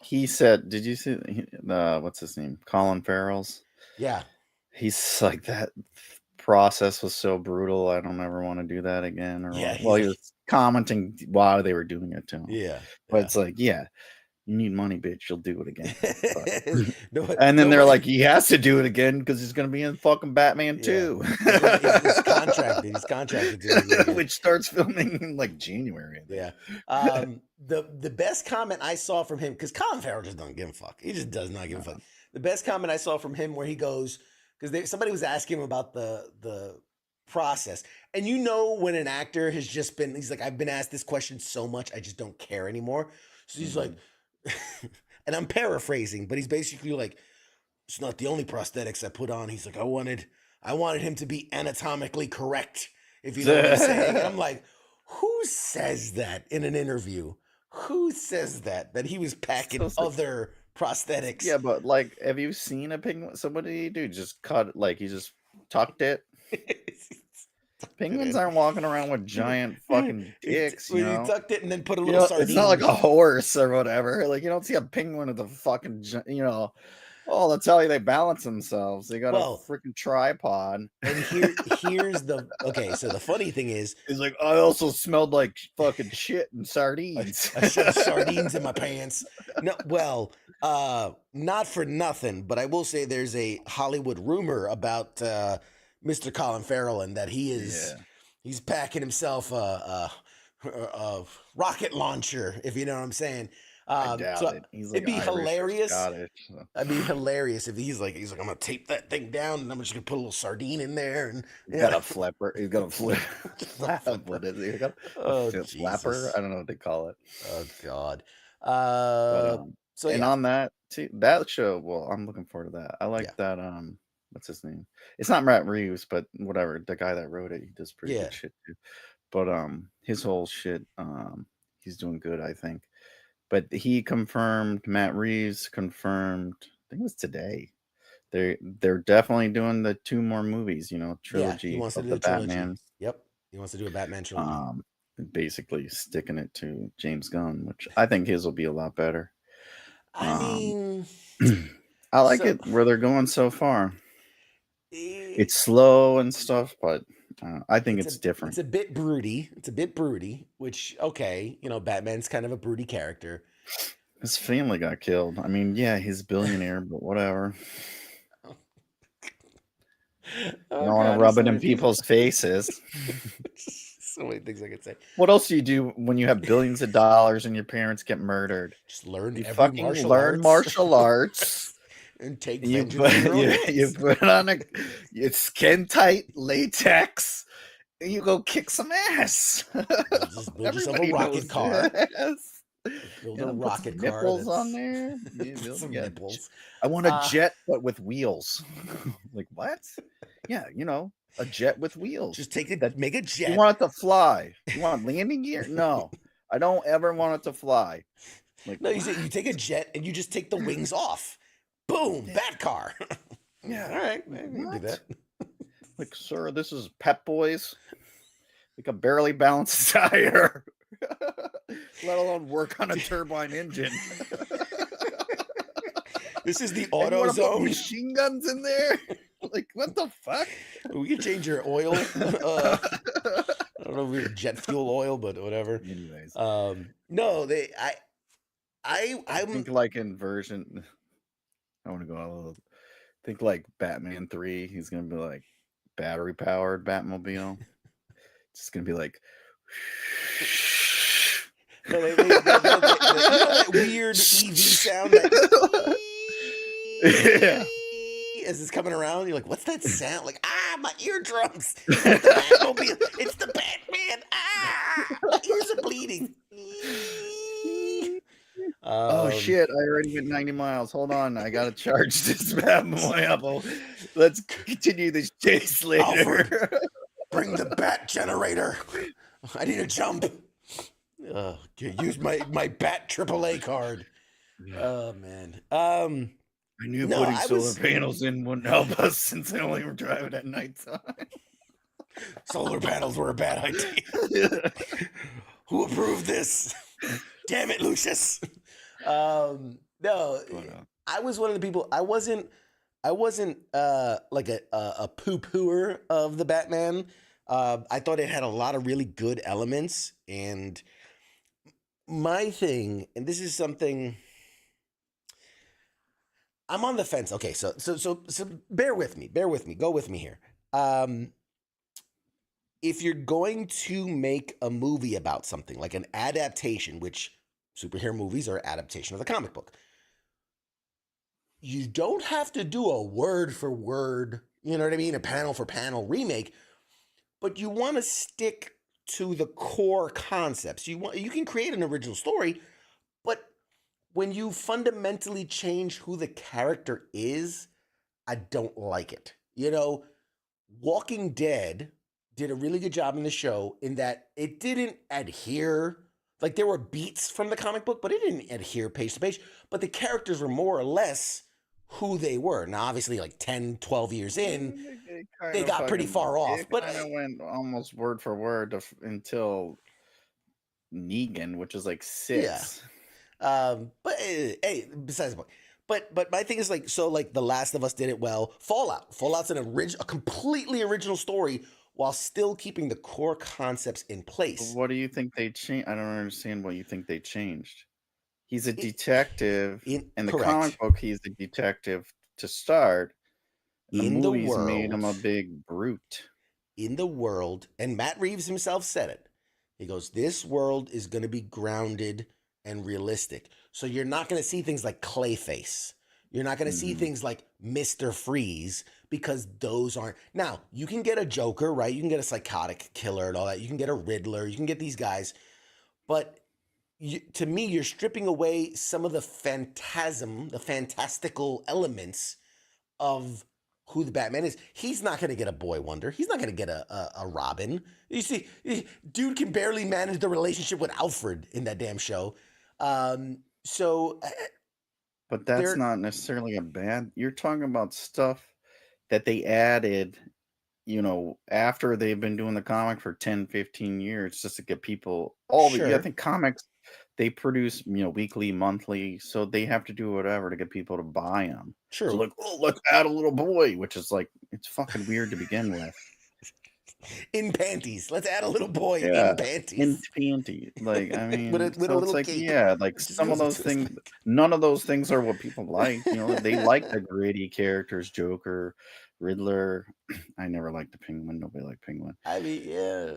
He said, did you see what's his name? Colin Farrell's? Yeah. He's like, that process was so brutal. I don't ever want to do that again. Or Yeah, well, he was commenting why they were doing it to him. Yeah. But it's like, yeah, you need money, bitch. You'll do it again. No, And then they're nobody- like, he has to do it again because he's going to be in fucking Batman 2. He's contracted. He's contracted to do it again. Which starts filming in like January. I think. Yeah. The best comment I saw from him, because Colin Farrell just don't give a fuck. He just does not give a fuck. The best comment I saw from him where he goes, because somebody was asking him about the process. And you know when an actor has just been, he's like, I've been asked this question so much, I just don't care anymore. So he's like, and I'm paraphrasing, but he's basically like, it's not the only prosthetics I put on. He's like, I wanted him to be anatomically correct, if you know what I'm saying. And I'm like, who says that in an interview? Who says that he was packing other prosthetics? Yeah, but like, have you seen a penguin? Somebody dude just cut, like, he just tucked it. Penguins aren't walking around with giant fucking dicks, you know? He tucked it and then put a little sardine. It's not like a horse or whatever. Like, you don't see a penguin with a fucking, oh, that's how they balance themselves. They got a freaking tripod. And here's so the funny thing is, like, I also smelled like fucking shit and sardines. I shoved sardines in my pants. No, well, not for nothing, but I will say there's a Hollywood rumor about Mr. Colin Farrell, and that he's packing himself a rocket launcher, if you know what I'm saying. I doubt it. He's like, it'd be hilarious. Scottish, so. I'd be hilarious if he's like, I'm gonna tape that thing down and I'm just gonna put a little sardine in there and he's got a flipper. He's got a flip. What is he? Flapper? I don't know what they call it. Oh God. On that too, that show. Well, I'm looking forward to that. I like that. What's his name? It's not Matt Reeves, but whatever. The guy that wrote it, he does pretty good shit too. But his whole shit, he's doing good, I think. But he confirmed, Matt Reeves confirmed, I think it was today. They're definitely doing the 2 more movies, trilogy. He wants to do the Batman. Trilogy. Yep, he wants to do a Batman trilogy. Basically sticking it to James Gunn, which I think his will be a lot better. I mean, I like it where they're going so far. It's slow and stuff, but I think it's different. It's a bit broody. Which, okay, Batman's kind of a broody character. His family got killed. I mean, yeah, he's a billionaire, but whatever. You don't want to rub it in people's faces. So many things I could say. What else do you do when you have billions of dollars and your parents get murdered? Just learn martial arts. And take you put on a skin tight latex and you go kick some ass. Just build yourself a rocket car. Build a rocket car. Nipples on there. Some nipples. I want a jet, but with wheels. Like what? Yeah, a jet with wheels. Just make a jet. You want it to fly? You want landing gear? No, I don't ever want it to fly. Like no, you take a jet and you just take the wings off. Boom, Bat car. Yeah. All right, maybe do that. Like, sir, this is Pep Boys. We can barely balance a tire, let alone work on a turbine engine. This is the auto zone. Machine guns in there. Like, what the fuck? We can change your oil. I don't know if we're jet fuel oil, but whatever. Anyways, no, I think like in version. I want to go out a little. Think like Batman 3. He's gonna be like battery powered Batmobile. It's gonna be like. No, that weird EV sound. As it's coming around, you're like, "What's that sound?" Like, my eardrums. It's the Batmobile. It's the Batman. My ears are bleeding. Oh shit! I already went 90 miles. Hold on, I gotta charge this bad boy up. Let's continue this chase later. Alfred, bring the bat generator. I need a jump. Use my bat AAA card. Oh man. I knew putting solar panels in wouldn't help us since I only were driving at nighttime. Solar panels were a bad idea. Who approved this? Damn it, Lucius. No, I was one of the people. I wasn't like a poo-pooer of the Batman. I thought it had a lot of really good elements, and my thing, and this is something I'm on the fence. Okay, so bear with me, go with me here. If you're going to make a movie about something like an adaptation, which superhero movies are adaptation of the comic book, you don't have to do a word for word, you know what I mean, a panel for panel remake, but you want to stick to the core concepts. You can create an original story, but when you fundamentally change who the character is, I don't like it. You know, Walking Dead did a really good job in the show in that it didn't adhere, like there were beats from the comic book, but it didn't adhere page to page, but the characters were more or less who they were. Now, obviously, like 10, 12 years in, they got pretty far off. But I went almost word for word until Negan, which is like 6. Yeah. But hey, besides the point. But my thing is like, so like The Last of Us did it well. Fallout's a completely original story while still keeping the core concepts in place. What do you think they changed? I don't understand what you think they changed. He's a detective. In the comic book, he's a detective to start. The movies made him a big brute. In the world, and Matt Reeves himself said it. He goes, this world is going to be grounded and realistic. So you're not going to see things like Clayface. You're not going to see things like Mr. Freeze because those aren't. Now, you can get a Joker, right? You can get a psychotic killer and all that. You can get a Riddler. You can get these guys. But to me, you're stripping away some of the fantastical elements of who the Batman is. He's not going to get a Boy Wonder. He's not going to get a Robin. You see, dude can barely manage the relationship with Alfred in that damn show. But that's not necessarily a bad. You're talking about stuff that they added, after they've been doing the comic for 10, 15 years just to get people. I think comics, they produce, weekly, monthly, so they have to do whatever to get people to buy them. Sure. So like, let's add a little boy, which is like, it's fucking weird to begin with. In panties. Let's add a little boy in panties. In panties. Like, I mean, with a little like, cake. like some of those things, none of those things are what people like. They like the gritty characters, Joker, Riddler. I never liked the Penguin. Nobody liked Penguin. I mean, yeah,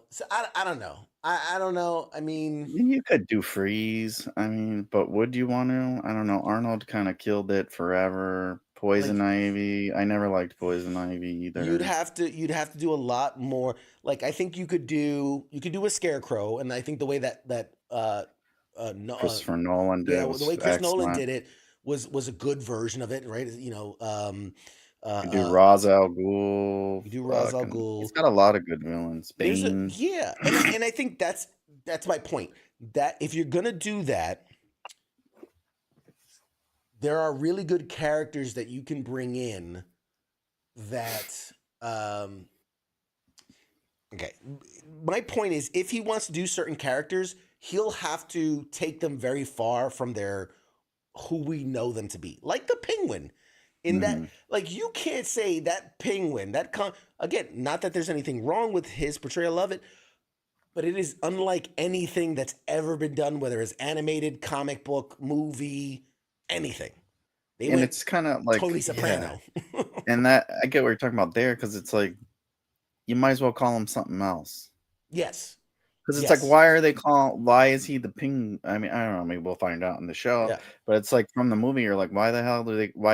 so I don't know. I don't know. I mean, you could do Freeze. I mean, but would you want to? I don't know. Arnold kind of killed it forever. Poison Ivy. I never liked Poison Ivy either. You'd have to do a lot more. Like I think you could do a Scarecrow, and I think the way that Christopher Nolan did. Yeah, the way Chris Nolan did it was a good version of it, right? You do Ra's al Ghul. You do Ra's al Ghul. He's got a lot of good villains. Bane. And I think that's my point. That if you're gonna do that, there are really good characters that you can bring in. That okay. My point is, if he wants to do certain characters, he'll have to take them very far from who we know them to be, like the Penguin. In that, like, you can't say that Penguin, again, not that there's anything wrong with his portrayal of it, but it is unlike anything that's ever been done, whether it's animated, comic book, movie, anything. And it's kind of like Tony Soprano. Yeah. And that, I get what you're talking about there, because it's like, you might as well call him something else. Yes. Because it's like, why is he the Penguin? I mean, I don't know, maybe we'll find out in the show. Yeah. But it's like, from the movie, you're like, why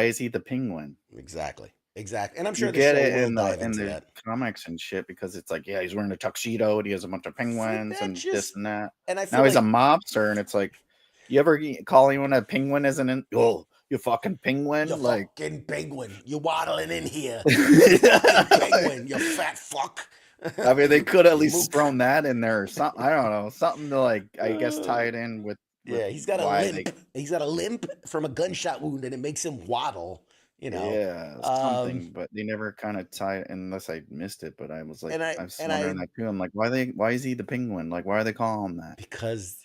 is he the Penguin? Exactly. And I'm sure you get it in the comics and shit, because it's like, yeah, he's wearing a tuxedo and he has a bunch of penguins and this and that. And I feel now he's a mobster, and it's like, you ever call anyone a penguin as you fucking penguin? You fucking penguin. You waddling in here. You penguin, you fat fuck. I mean, they could at least thrown that in there or something. I don't know. Something to, like, I guess, tie it in with he's got a limp. He's got a limp from a gunshot wound, and it makes him waddle. you know. Yeah, something, but they never kind of tie it unless I missed it. But I was like, And I was I wondering that too. I'm like, why is he the penguin? Like, why are they calling him that? because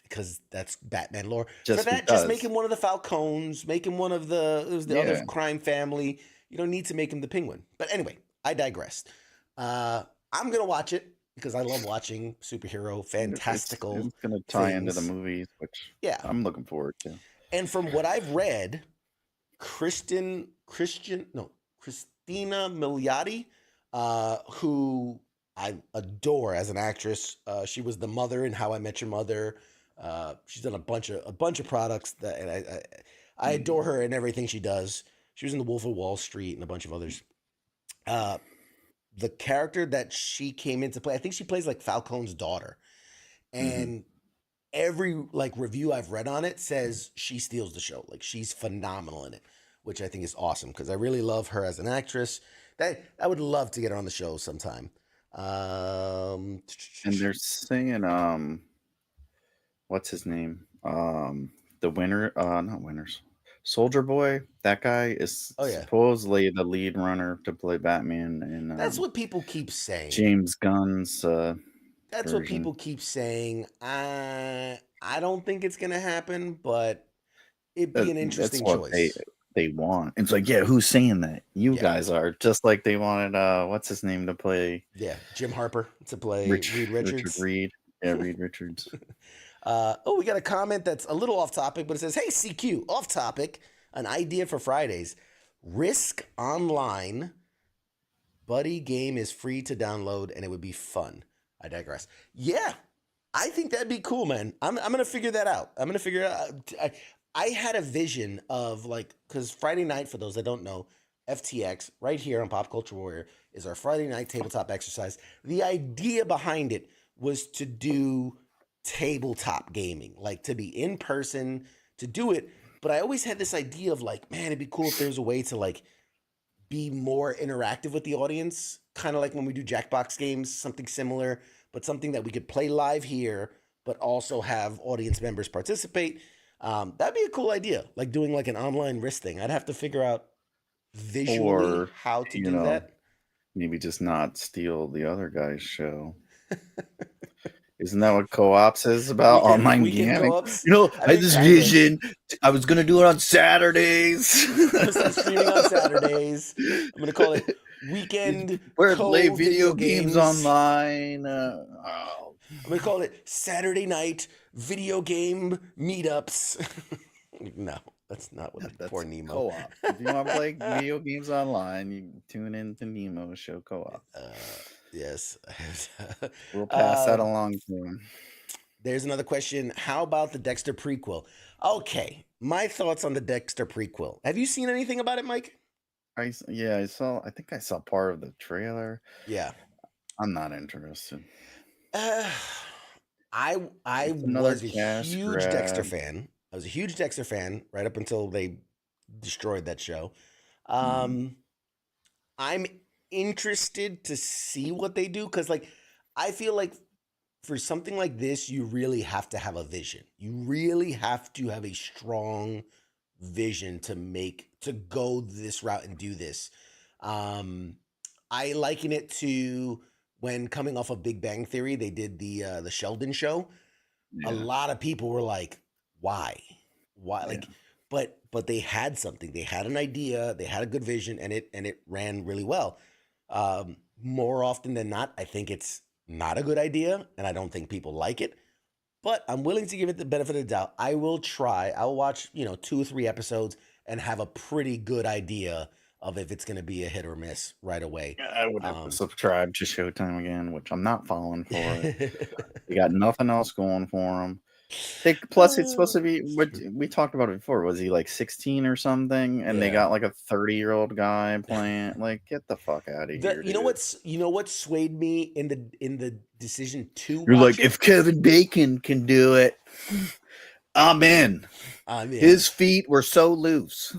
that's Batman lore. For Just that, just make because. him one of the Falcons, make him one of the other Yeah. crime family. You don't need to make him the Penguin. But anyway, I digressed. I'm gonna watch it because I love watching superhero fantastical It's gonna tie into the things. movies, which Yeah, I'm looking forward to. and from what I've read, Christina Milioti, who I adore as an actress. She was the mother in How I Met Your Mother. She's done a bunch of products that, and I adore her and everything she does. She was in The Wolf of Wall Street and a bunch of others. The character that she came into play, I think she plays like Falcone's daughter, and every like review I've read on it says she steals the show. Like she's phenomenal in it, which I think is awesome because I really love her as an actress. That I would love to get her on the show sometime. And they're saying, what's his name? The winner, not winners. Soldier Boy, that guy is Oh, yeah. supposedly the lead runner to play Batman in That's what people keep saying. James Gunn's That's what version. people keep saying. I don't think it's gonna happen, but it'd be an interesting That's what choice. they want. It's like, yeah, who's saying that? You Yeah. guys are. Just like they wanted what's his name to play Yeah, Jim Harper to play Reed Richard Richards. Reed. Yeah, Reed Richards. We got a comment that's a little off topic, but it says, "Hey CQ, off topic, an idea for Fridays. Risk Online buddy game is free to download and it would be fun." I digress. Yeah, I think that'd be cool, man. I'm gonna figure that out. I'm gonna figure it out. I had a vision of like, because Friday night, for those that don't know, FTX right here on Pop Culture Warrior is our Friday night tabletop exercise. The idea behind it was to do tabletop gaming, like to be in person, to do it. But I always had this idea of like, man, it'd be cool if there's a way to like be more interactive with the audience, kind of like when we do Jackbox games, something similar, but something that we could play live here, but also have audience members participate. That'd be a cool idea, like doing like an online wrist thing. I'd have to figure out visually Or, how to you do know, that. maybe just not steal the other guy's show. Isn't that what co-ops is about? Online weekend gaming? co-ops? You know, I I mean, had this kinda. vision. I was gonna do it on Saturdays. I'm gonna start streaming on Saturdays. I'm gonna call it Weekend We're play Co video games online. I'm gonna call it Saturday Night Video Game Meetups. No, that's not what That's poor Nemo. co-op. If you want to play video games online, you tune into Nemo's show co-op. Yes. We'll pass that along to him. There's another question. How about the Dexter prequel? Okay, my thoughts on the Dexter prequel. Have you seen anything about it, Mike? I think I saw part of the trailer. Yeah. I'm not interested. I It's another was a cash huge Dexter grab. fan. I was a huge Dexter fan right up until they destroyed that show. Mhm. I'm interested to see what they do because, like, I feel like for something like this, you really have to have a vision. You really have to have a strong vision to go this route and do this. I liken it to when coming off of Big Bang Theory, they did the Sheldon show. A Yeah. lot of people were like, "Why? Why?" Yeah. Like, but they had something. They had an idea. They had a good vision, and it ran really well. More often than not, I think it's not a good idea, and I don't think people like it. But I'm willing to give it the benefit of the doubt. I will try. I'll watch 2 or 3 episodes and have a pretty good idea of if it's going to be a hit or miss right away. I would have to subscribe to Showtime again, which I'm not falling for it. They got nothing else going for them. Plus, it's supposed to be what we talked about it before. Was he like 16 or something? And they Yeah. got like a 30-year-old guy playing. Like, get the fuck out of here! You know what swayed me in the decision to You're watch like, if Kevin Bacon can do it, I'm in. His feet were so loose.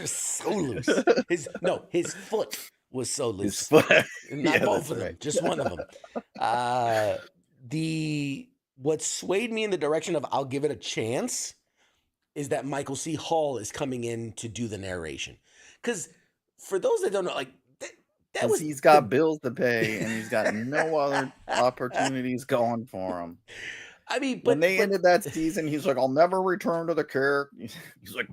So loose. His foot was so loose. His foot. Not Yeah, both that's of them, right. just one of them. What swayed me in the direction of I'll give it a chance is that Michael C. Hall is coming in to do the narration. Because for those that don't know, like that was he's got bills to pay and he's got no other opportunities going for him. I mean, When but they ended that season, he's like, "I'll never return to the character." He's like,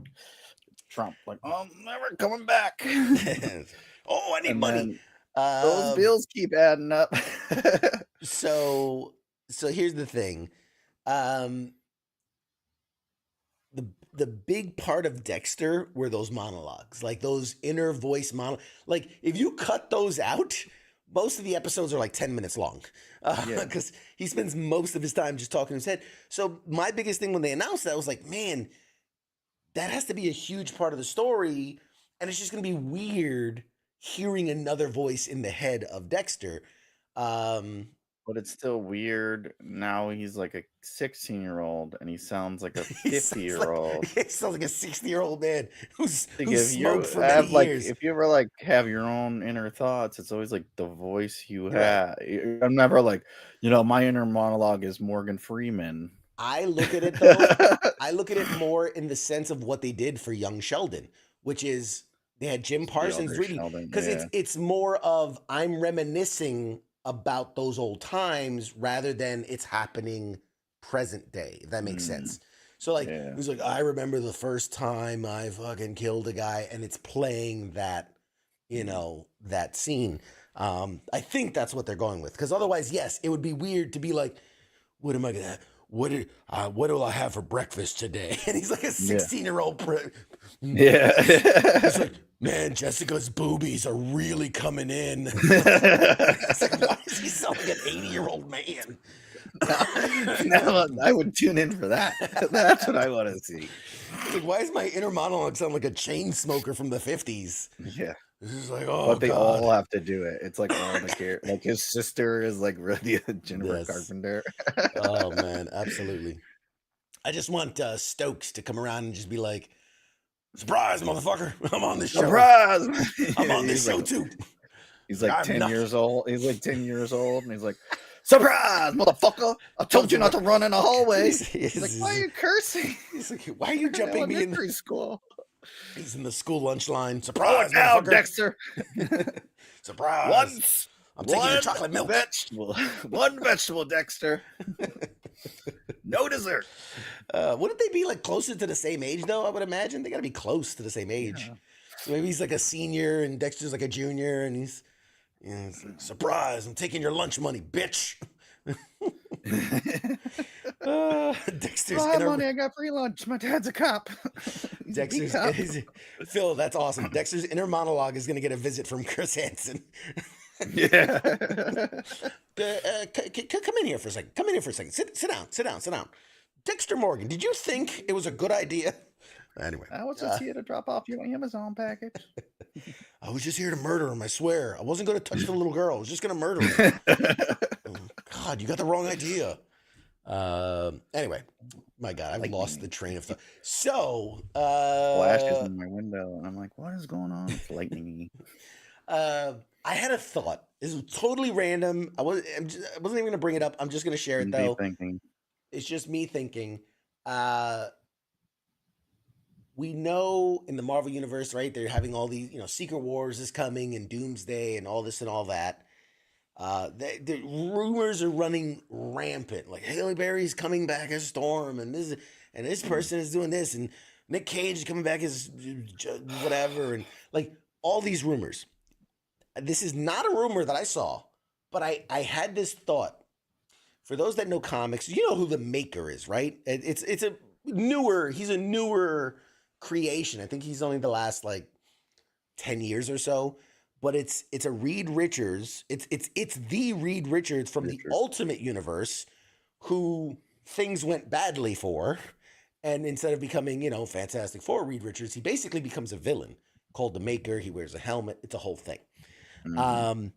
Trump, like, "I'm never coming back." I need And money. then those bills keep adding up. So here's the thing. The big part of Dexter were those monologues, like those inner voice like if you cut those out, most of the episodes are like 10 minutes long because he spends most of his time just talking in his head. So my biggest thing when they announced that was like, man, that has to be a huge part of the story, and it's just going to be weird hearing another voice in the head of Dexter. But it's still weird. Now he's like a 16-year-old and he sounds like a He sounds 50-year-old. he sounds like a 60-year-old man who's Like who's if you smoked for many have like years. if you ever like have your own inner thoughts, it's always like the voice you Right. have. I'm never like, my inner monologue is Morgan Freeman. I look at it though. I look at it more in the sense of what they did for young Sheldon, which is they had Jim Parsons reading, because it's more of I'm reminiscing about those old times rather than it's happening present day, if that makes sense. So like it was like, I remember the first time I fucking killed a guy, and it's playing that, that scene. I think that's what they're going with, because otherwise, yes, it would be weird to be like, what am I gonna what do I have for breakfast today? And he's like a 16-year-old. It's like, man, Jessica's boobies are really coming in. It's like, why does he sound like an 80-year-old man? Now, I would tune in for that. That's what I want to see. It's like, why does my inner monologue sound like a chain smoker from the 50s? Yeah. This is like, oh, but they God. all have to do it. It's like all the care. Like his sister is like really Jennifer Carpenter. Oh man, absolutely. I just want Stokes to come around and just be like, surprise, motherfucker! I'm on this show. Surprise! I'm on this show too. He's like 10 years old. He's like 10 years old, and he's like, surprise, motherfucker! I told you not to run in the hallway. He's like, why are you cursing? He's like, why are you jumping me in school? He's in the school lunch line. Surprise, now, Dexter! Surprise! I'm taking your chocolate milk. One vegetable, Dexter. No dessert. Wouldn't they be like closer to the same age though? I would imagine they got to be close to the same age. Yeah. So maybe he's like a senior and Dexter's like a junior, and he's like, surprise! I'm taking your lunch money, bitch. Dexter's money. I got free lunch. My dad's a cop. Phil, that's awesome. Dexter's inner monologue is going to get a visit from Chris Hansen. Yeah. Come in here for a second. Come in here for a second. Sit down. Dexter Morgan, did you think it was a good idea? Anyway, I was just here to drop off your Amazon package. I was just here to murder him, I swear. I wasn't going to touch the little girl. I was just going to murder her. Oh, God, you got the wrong idea. Anyway, my God, I've lost the train of thought. So, flashes in my window, and I'm like, what is going on? It's lightning. I had a thought. This was totally random. I wasn't even going to bring it up. I'm just going to share it though. It's just me thinking. We know in the Marvel universe, right? They're having all these, Secret Wars is coming and Doomsday and all this and all that. The rumors are running rampant. Like Halle Berry's coming back as Storm, and this person is doing this, and Nick Cage is coming back as whatever, and like all these rumors. This is not a rumor that I saw, but I had this thought. For those that know comics, you know who the Maker is, right? He's a newer creation. I think he's only the last like 10 years or so, but it's a Reed Richards. It's the Reed Richards from the Ultimate Universe who things went badly for, and instead of becoming, Fantastic Four Reed Richards, he basically becomes a villain called the Maker. He wears a helmet. It's a whole thing. Mm-hmm.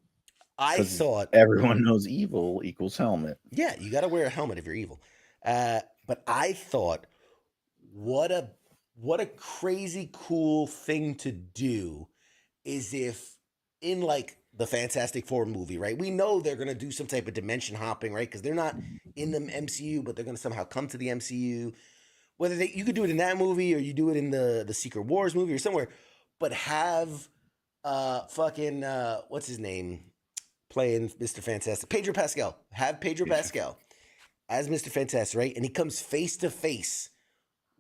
I thought everyone knows evil equals helmet. Yeah, you got to wear a helmet if you're evil. But I thought, what a crazy cool thing to do is if in like the Fantastic Four movie, right? We know they're going to do some type of dimension hopping, right? Because they're not in the MCU, but they're going to somehow come to the MCU. Whether you could do it in that movie or you do it in the Secret Wars movie or somewhere, but have fucking what's his name playing Mr. Fantastic? Pedro Pascal. Have Pedro Pascal as Mr. Fantastic, right? And he comes face to face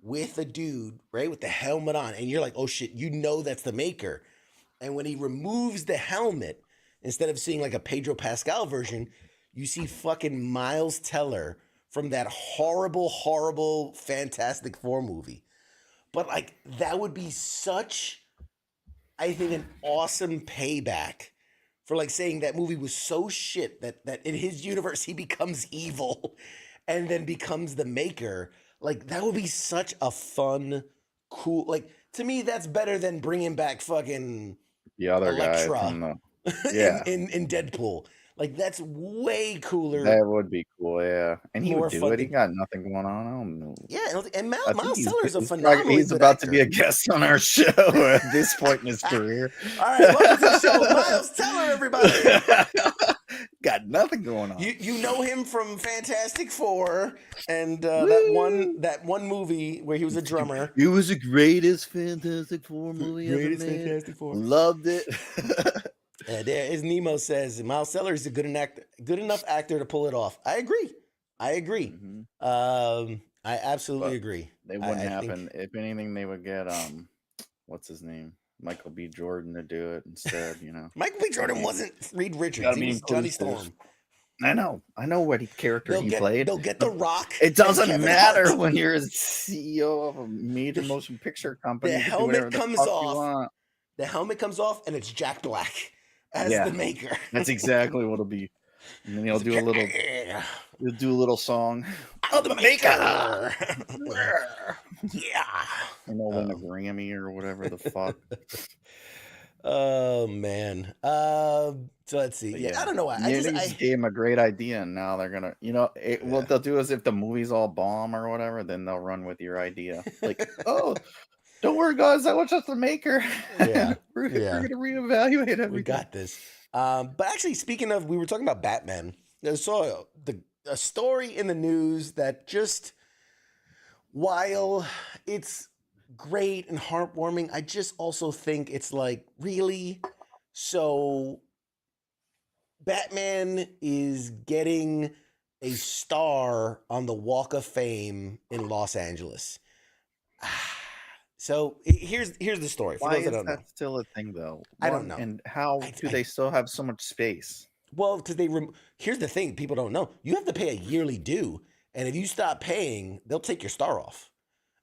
with a dude, right, with the helmet on, and you're like, oh shit, you know that's the Maker. And when he removes the helmet, instead of seeing like a Pedro Pascal version, you see fucking Miles Teller from that horrible, horrible Fantastic Four movie. But like that would be such, I think, an awesome payback for like saying that movie was so shit that in his universe he becomes evil and then becomes the Maker. Like that would be such a fun, cool. Like to me, that's better than bringing back fucking The other guy Elektra from the yeah, in Deadpool. Like that's way cooler, that would be cool. Yeah, and he would more do fun it. He than got nothing going on. I don't know. yeah. And I think Miles Teller is a he's phenomenally he's good about actor. to be a guest on our show at this point in his career. All right, welcome to the show, Miles Teller, everybody. Got nothing going on. You know him from Fantastic Four and Woo! that one movie where he was a drummer. It was the greatest Fantastic Four movie ever Greatest made. Fantastic Four. Loved it. There, as Nemo says, Miles Teller is a good enough actor to pull it off. I agree. Mhm. I absolutely But agree. It wouldn't happen. If anything, they would get what's his name? Michael B. Jordan to do it instead, you know. Michael B. Jordan wasn't Reed Richards. Gotta He be was Johnny inclusive. Storm. I know what character he played. They'll get The Rock. It and doesn't Kevin matter Hart. when you're a CEO of a major motion picture company. The You can do helmet whatever the comes fuck you off. want. The helmet comes off, and it's Jack Black as Yeah. the Maker. That's exactly what it'll be. And then he'll do a little song. I'm the Maker. Yeah. And they'll win a Grammy or whatever the fuck. Oh man. So let's see. Yeah, I don't know why. They just gave him a great idea, and now they're gonna, what they'll do is if the movie's all bomb or whatever, then they'll run with your idea. Like, oh, don't worry, guys, that was just the Maker. Yeah, we're gonna reevaluate everything. We got this. But actually, speaking of, we were talking about Batman. I saw a story in the news that just, while it's great and heartwarming, I just also think it's like, really? So Batman is getting a star on the Walk of Fame in Los Angeles. So here's the story. For Why those that is don't know. that still a thing, though? I don't know. And how do they still have so much space? Well, because here's the thing people don't know. You have to pay a yearly due. And if you stop paying, they'll take your star off.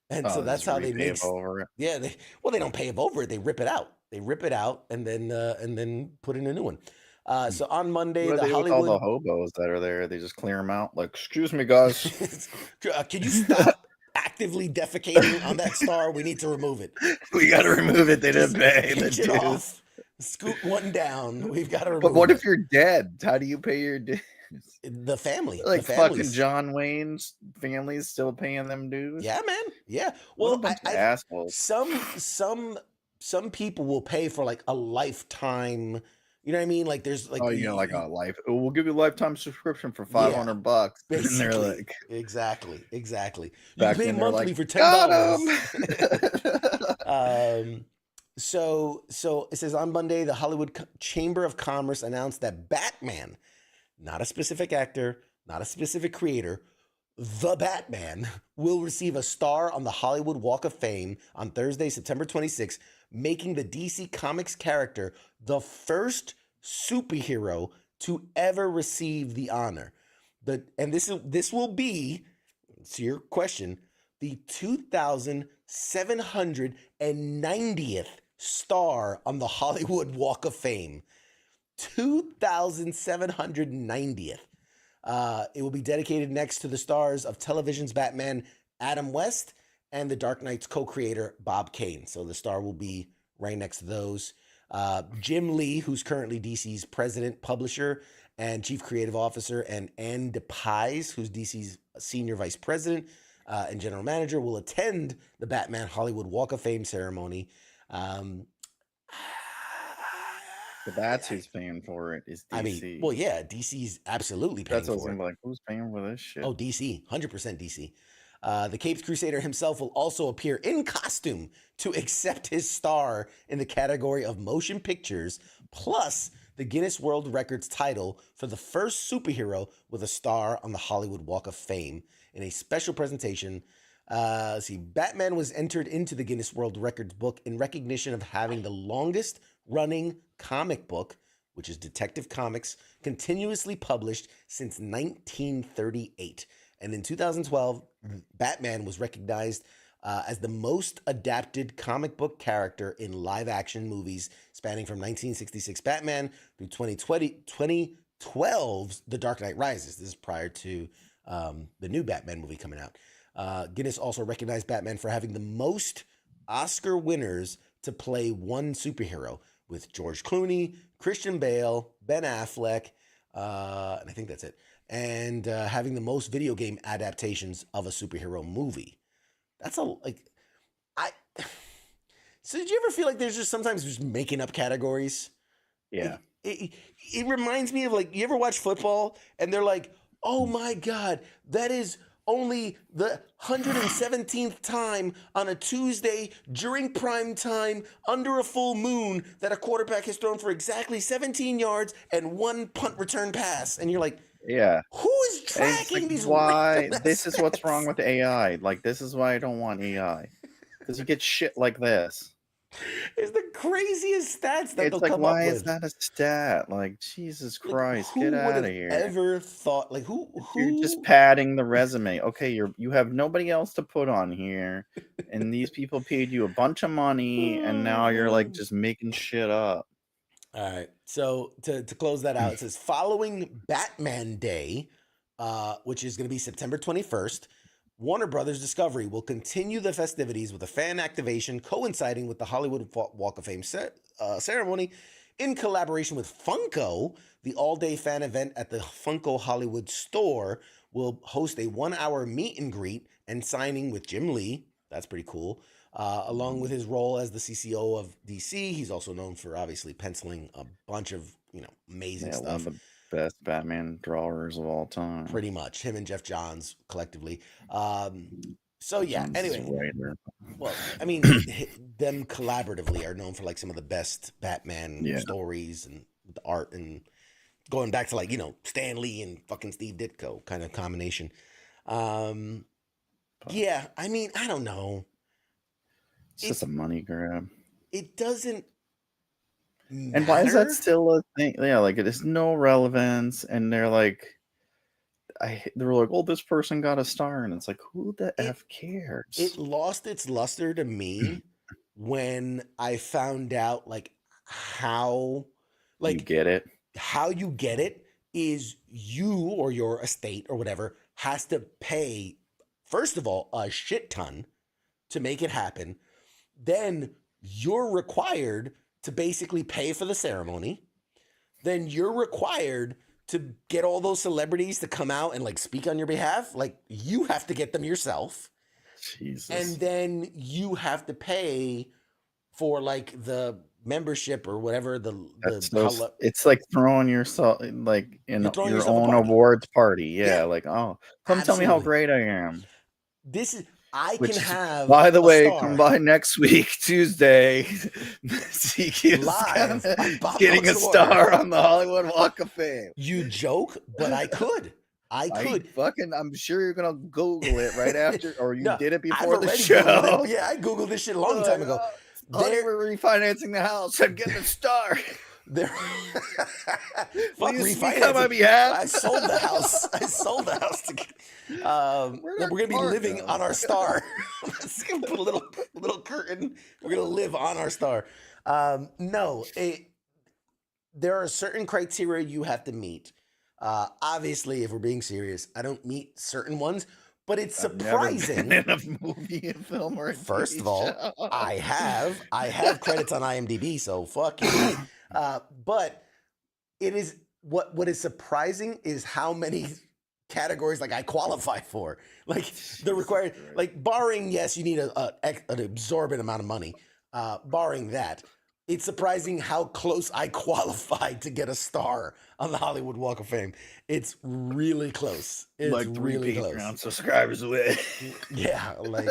And so that's how they make over it. Yeah, they don't pay over it. They rip it out. They rip it out and then put in a new one. So on Monday, What do the they do with Hollywood all the hobos that are there, they just clear them out. Like, excuse me, guys, can you stop actively defecating on that star? We need to remove it. we got to remove it. They didn't pay the Pinch it dues. off. Scoot one down. We've got to remove But what it. if you're dead? How do you pay your dues? The family? Like the fucking families. John Wayne's family's still paying them dues? Yeah, man. Yeah. What a Well, bunch of assholes. some people will pay for like a lifetime. You know what I mean? Like there's like like a life. Oh, we'll give you a lifetime subscription for $500. And they're like, exactly. You back pay then they're monthly like, for "Got $10. So it says on Monday, the Hollywood Chamber of Commerce announced that Batman, not a specific actor, not a specific creator, the Batman will receive a star on the Hollywood Walk of Fame on Thursday, September 26th, making the DC Comics character the first superhero to ever receive the honor. This will be, to your question, the 2,790th star on the Hollywood Walk of Fame. 2,790th. It will be dedicated next to the stars of television's Batman, Adam West, and The Dark Knight's co-creator, Bob Kane. So the star will be right next to those. Jim Lee, who's currently DC's president, publisher, and chief creative officer, and Ann DePies, who's DC's senior vice president and general manager, will attend the Batman Hollywood Walk of Fame ceremony. But that's who's paying for it is DC. I mean, well, yeah, DC's absolutely paying That's what for it. I'm like, who's paying for this shit? Oh, DC, 100% DC. The Capes Crusader himself will also appear in costume to accept his star in the category of motion pictures, plus the Guinness World Records title for the first superhero with a star on the Hollywood Walk of Fame in a special presentation. Batman was entered into the Guinness World Records book in recognition of having the longest running comic book, which is Detective Comics, continuously published since 1938. And in 2012, Batman was recognized as the most adapted comic book character in live-action movies spanning from 1966 Batman through 2012's The Dark Knight Rises. This is prior to the new Batman movie coming out. Guinness also recognized Batman for having the most Oscar winners to play one superhero, with George Clooney, Christian Bale, Ben Affleck, and I think that's it, and having the most video game adaptations of a superhero movie. That's so did you ever feel like there's just sometimes just making up categories? Yeah. It reminds me of, like, you ever watch football and they're like, oh my God, that is only the 117th time on a Tuesday during prime time under a full moon that a quarterback has thrown for exactly 17 yards and one punt return pass. And you're like, yeah, who is tracking these? Why? This is what's wrong with AI. Like, this is why I don't want AI, because you get shit like this. It's the craziest stats that It's they'll like, come up why with. is that a stat? Like, Jesus Christ, who get would out have of here! Ever thought, like, who? You're just padding the resume. Okay, you have nobody else to put on here, and these people paid you a bunch of money, and now you're like just making shit up. All right. So to close that out, it says following Batman Day, which is going to be September 21st, Warner Brothers Discovery will continue the festivities with a fan activation coinciding with the Hollywood Walk of Fame ceremony in collaboration with Funko. The all-day fan event at the Funko Hollywood store will host a 1-hour meet and greet and signing with Jim Lee. That's pretty cool. Along with his role as the CCO of DC, he's also known for obviously penciling a bunch of amazing stuff. One of the best Batman drawers of all time. Pretty much him and Jeff Johns collectively. So yeah. Johns Anyway, well, I mean, them collaboratively are known for like some of the best Batman stories and the art, and going back to, like, Stan Lee and fucking Steve Ditko kind of combination. Yeah, I mean, I don't know. It's just a money grab. It doesn't matter. And why is that still a thing? Yeah, like, it has no relevance, and they're like, oh, this person got a star, and it's like, who the F cares? It lost its luster to me when I found out, like, how, like, you get it. How you get it is you or your estate or whatever has to pay, first of all, a shit ton to make it happen. Then you're required to basically pay for the ceremony. Then you're required to get all those celebrities to come out and, like, speak on your behalf. Like, you have to get them yourself. Jesus. And then you have to pay for, like, the membership or whatever. It's like throwing yourself like in your own awards party. Yeah, like, oh, come tell me how great I am. This is can have. By the way, come by next week, Tuesday. Live getting a star on the Hollywood Walk of Fame. You joke, but I could. I'm sure you're gonna Google it right after, or you did it before the show. Yeah, I Googled this shit a long time ago. We're refinancing the house. I'm getting a star. Please speak on my behalf. I sold the house. To get, we're gonna be living on our star. Let's put a little curtain. We're gonna live on our star. There are certain criteria you have to meet. Obviously, if we're being serious, I don't meet certain ones. But it's surprising. Never been in a movie, a film, or a First of all, I have credits on IMDb, so fuck you. But it is what is surprising is how many categories, like, I qualify for. Like, the required, like, barring, yes, you need an absorbent amount of money. Barring that, it's surprising how close I qualified to get a star on the Hollywood Walk of Fame. It's really close. It's Like 3 really close. Patreon subscribers away. Yeah, like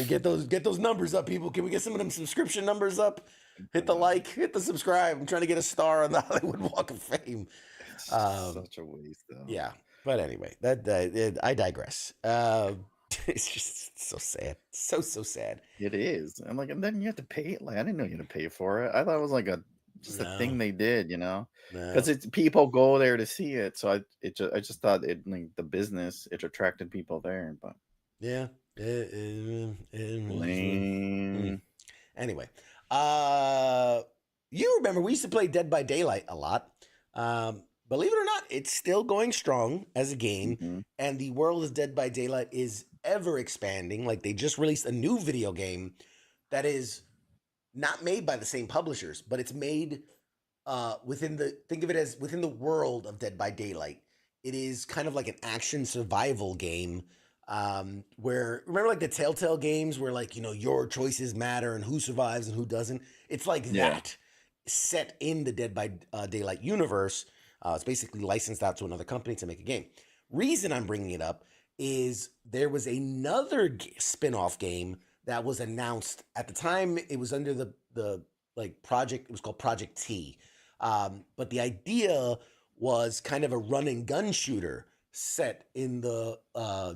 get those numbers up, people. Can we get some of them subscription numbers up? Hit the like, hit the subscribe. I'm trying to get a star on the Hollywood Walk of Fame. It's such a waste, though. Yeah, but anyway, I digress. It's just so sad, so sad. It is. And then you have to pay. Like, I didn't know you had to pay for it. I thought it was like a thing they did, because it's people go there to see it. So I just thought it, like, the business, it attracted people there, but yeah. lame. Anyway, you remember we used to play Dead by Daylight a lot. Believe it or not, it's still going strong as a game, Mhm. and the world of Dead by Daylight is ever expanding. Like, they just released a new video game that is not made by the same publishers, but it's made think of it as within the world of Dead by Daylight. It is kind of like an action survival game, where, remember, like the Telltale games where, like, your choices matter and who survives and who doesn't. It's like that, set in the Dead by Daylight universe. It's basically licensed out to another company to make a game. Reason I'm bringing it up is there was another spin-off game that was announced at the time. It was under the project. It was called Project T. But the idea was kind of a run and gun shooter set in the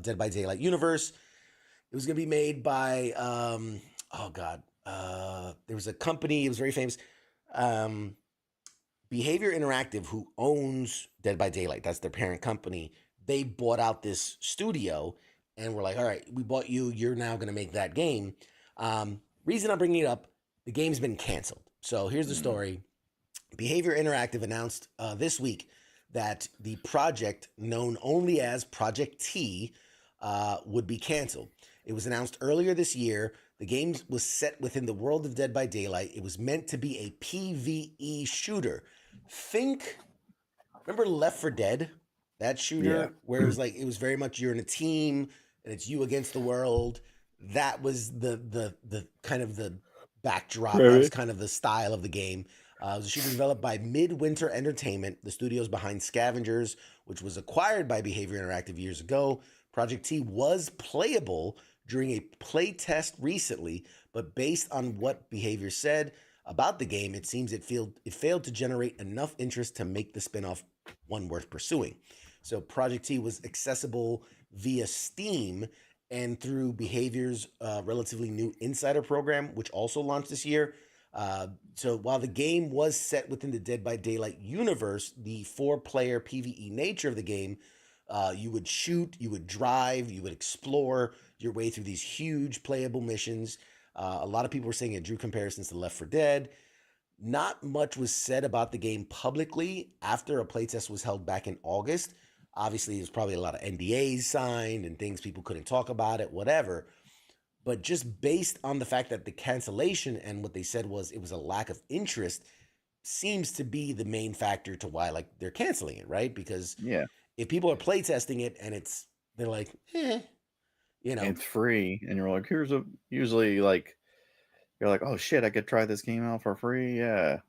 Dead by Daylight universe. It was going to be made by there was a company. It was very famous. Behavior Interactive, who owns Dead by Daylight, that's their parent company. They bought out this studio and were like, all right, we bought you. You're now going to make that game. Reason I'm bringing it up, the game's been canceled. So here's the story. Behavior Interactive announced this week that the project, known only as Project T, would be canceled. It was announced earlier this year. The game was set within the world of Dead by Daylight. It was meant to be a PvE shooter. Remember Left 4 Dead? That shooter, where it was like, it was very much you're in a team and it's you against the world. That was the kind of the backdrop. That was kind of the style of the game. It was a shooter developed by Midwinter Entertainment, the studios behind Scavengers, which was acquired by Behavior Interactive years ago. Project T was playable during a play test recently, but based on what Behavior said about the game, it seems it failed to generate enough interest to make the spinoff one worth pursuing. So Project T was accessible via Steam and through Behavior's relatively new Insider program, which also launched this year. So while the game was set within the Dead by Daylight universe, the 4-player PvE nature of the game, you would shoot, you would drive, you would explore your way through these huge playable missions. A lot of people were saying it drew comparisons to Left 4 Dead. Not much was said about the game publicly after a playtest was held back in August. Obviously, there's probably a lot of NDAs signed and things people couldn't talk about it, whatever. But just based on the fact that the cancellation and what they said was it was a lack of interest, seems to be the main factor to why, like, they're canceling it, right? Because if people are playtesting it and they're like, it's free, and you're like, usually, like, you're like, oh shit, I could try this game out for free. Yeah,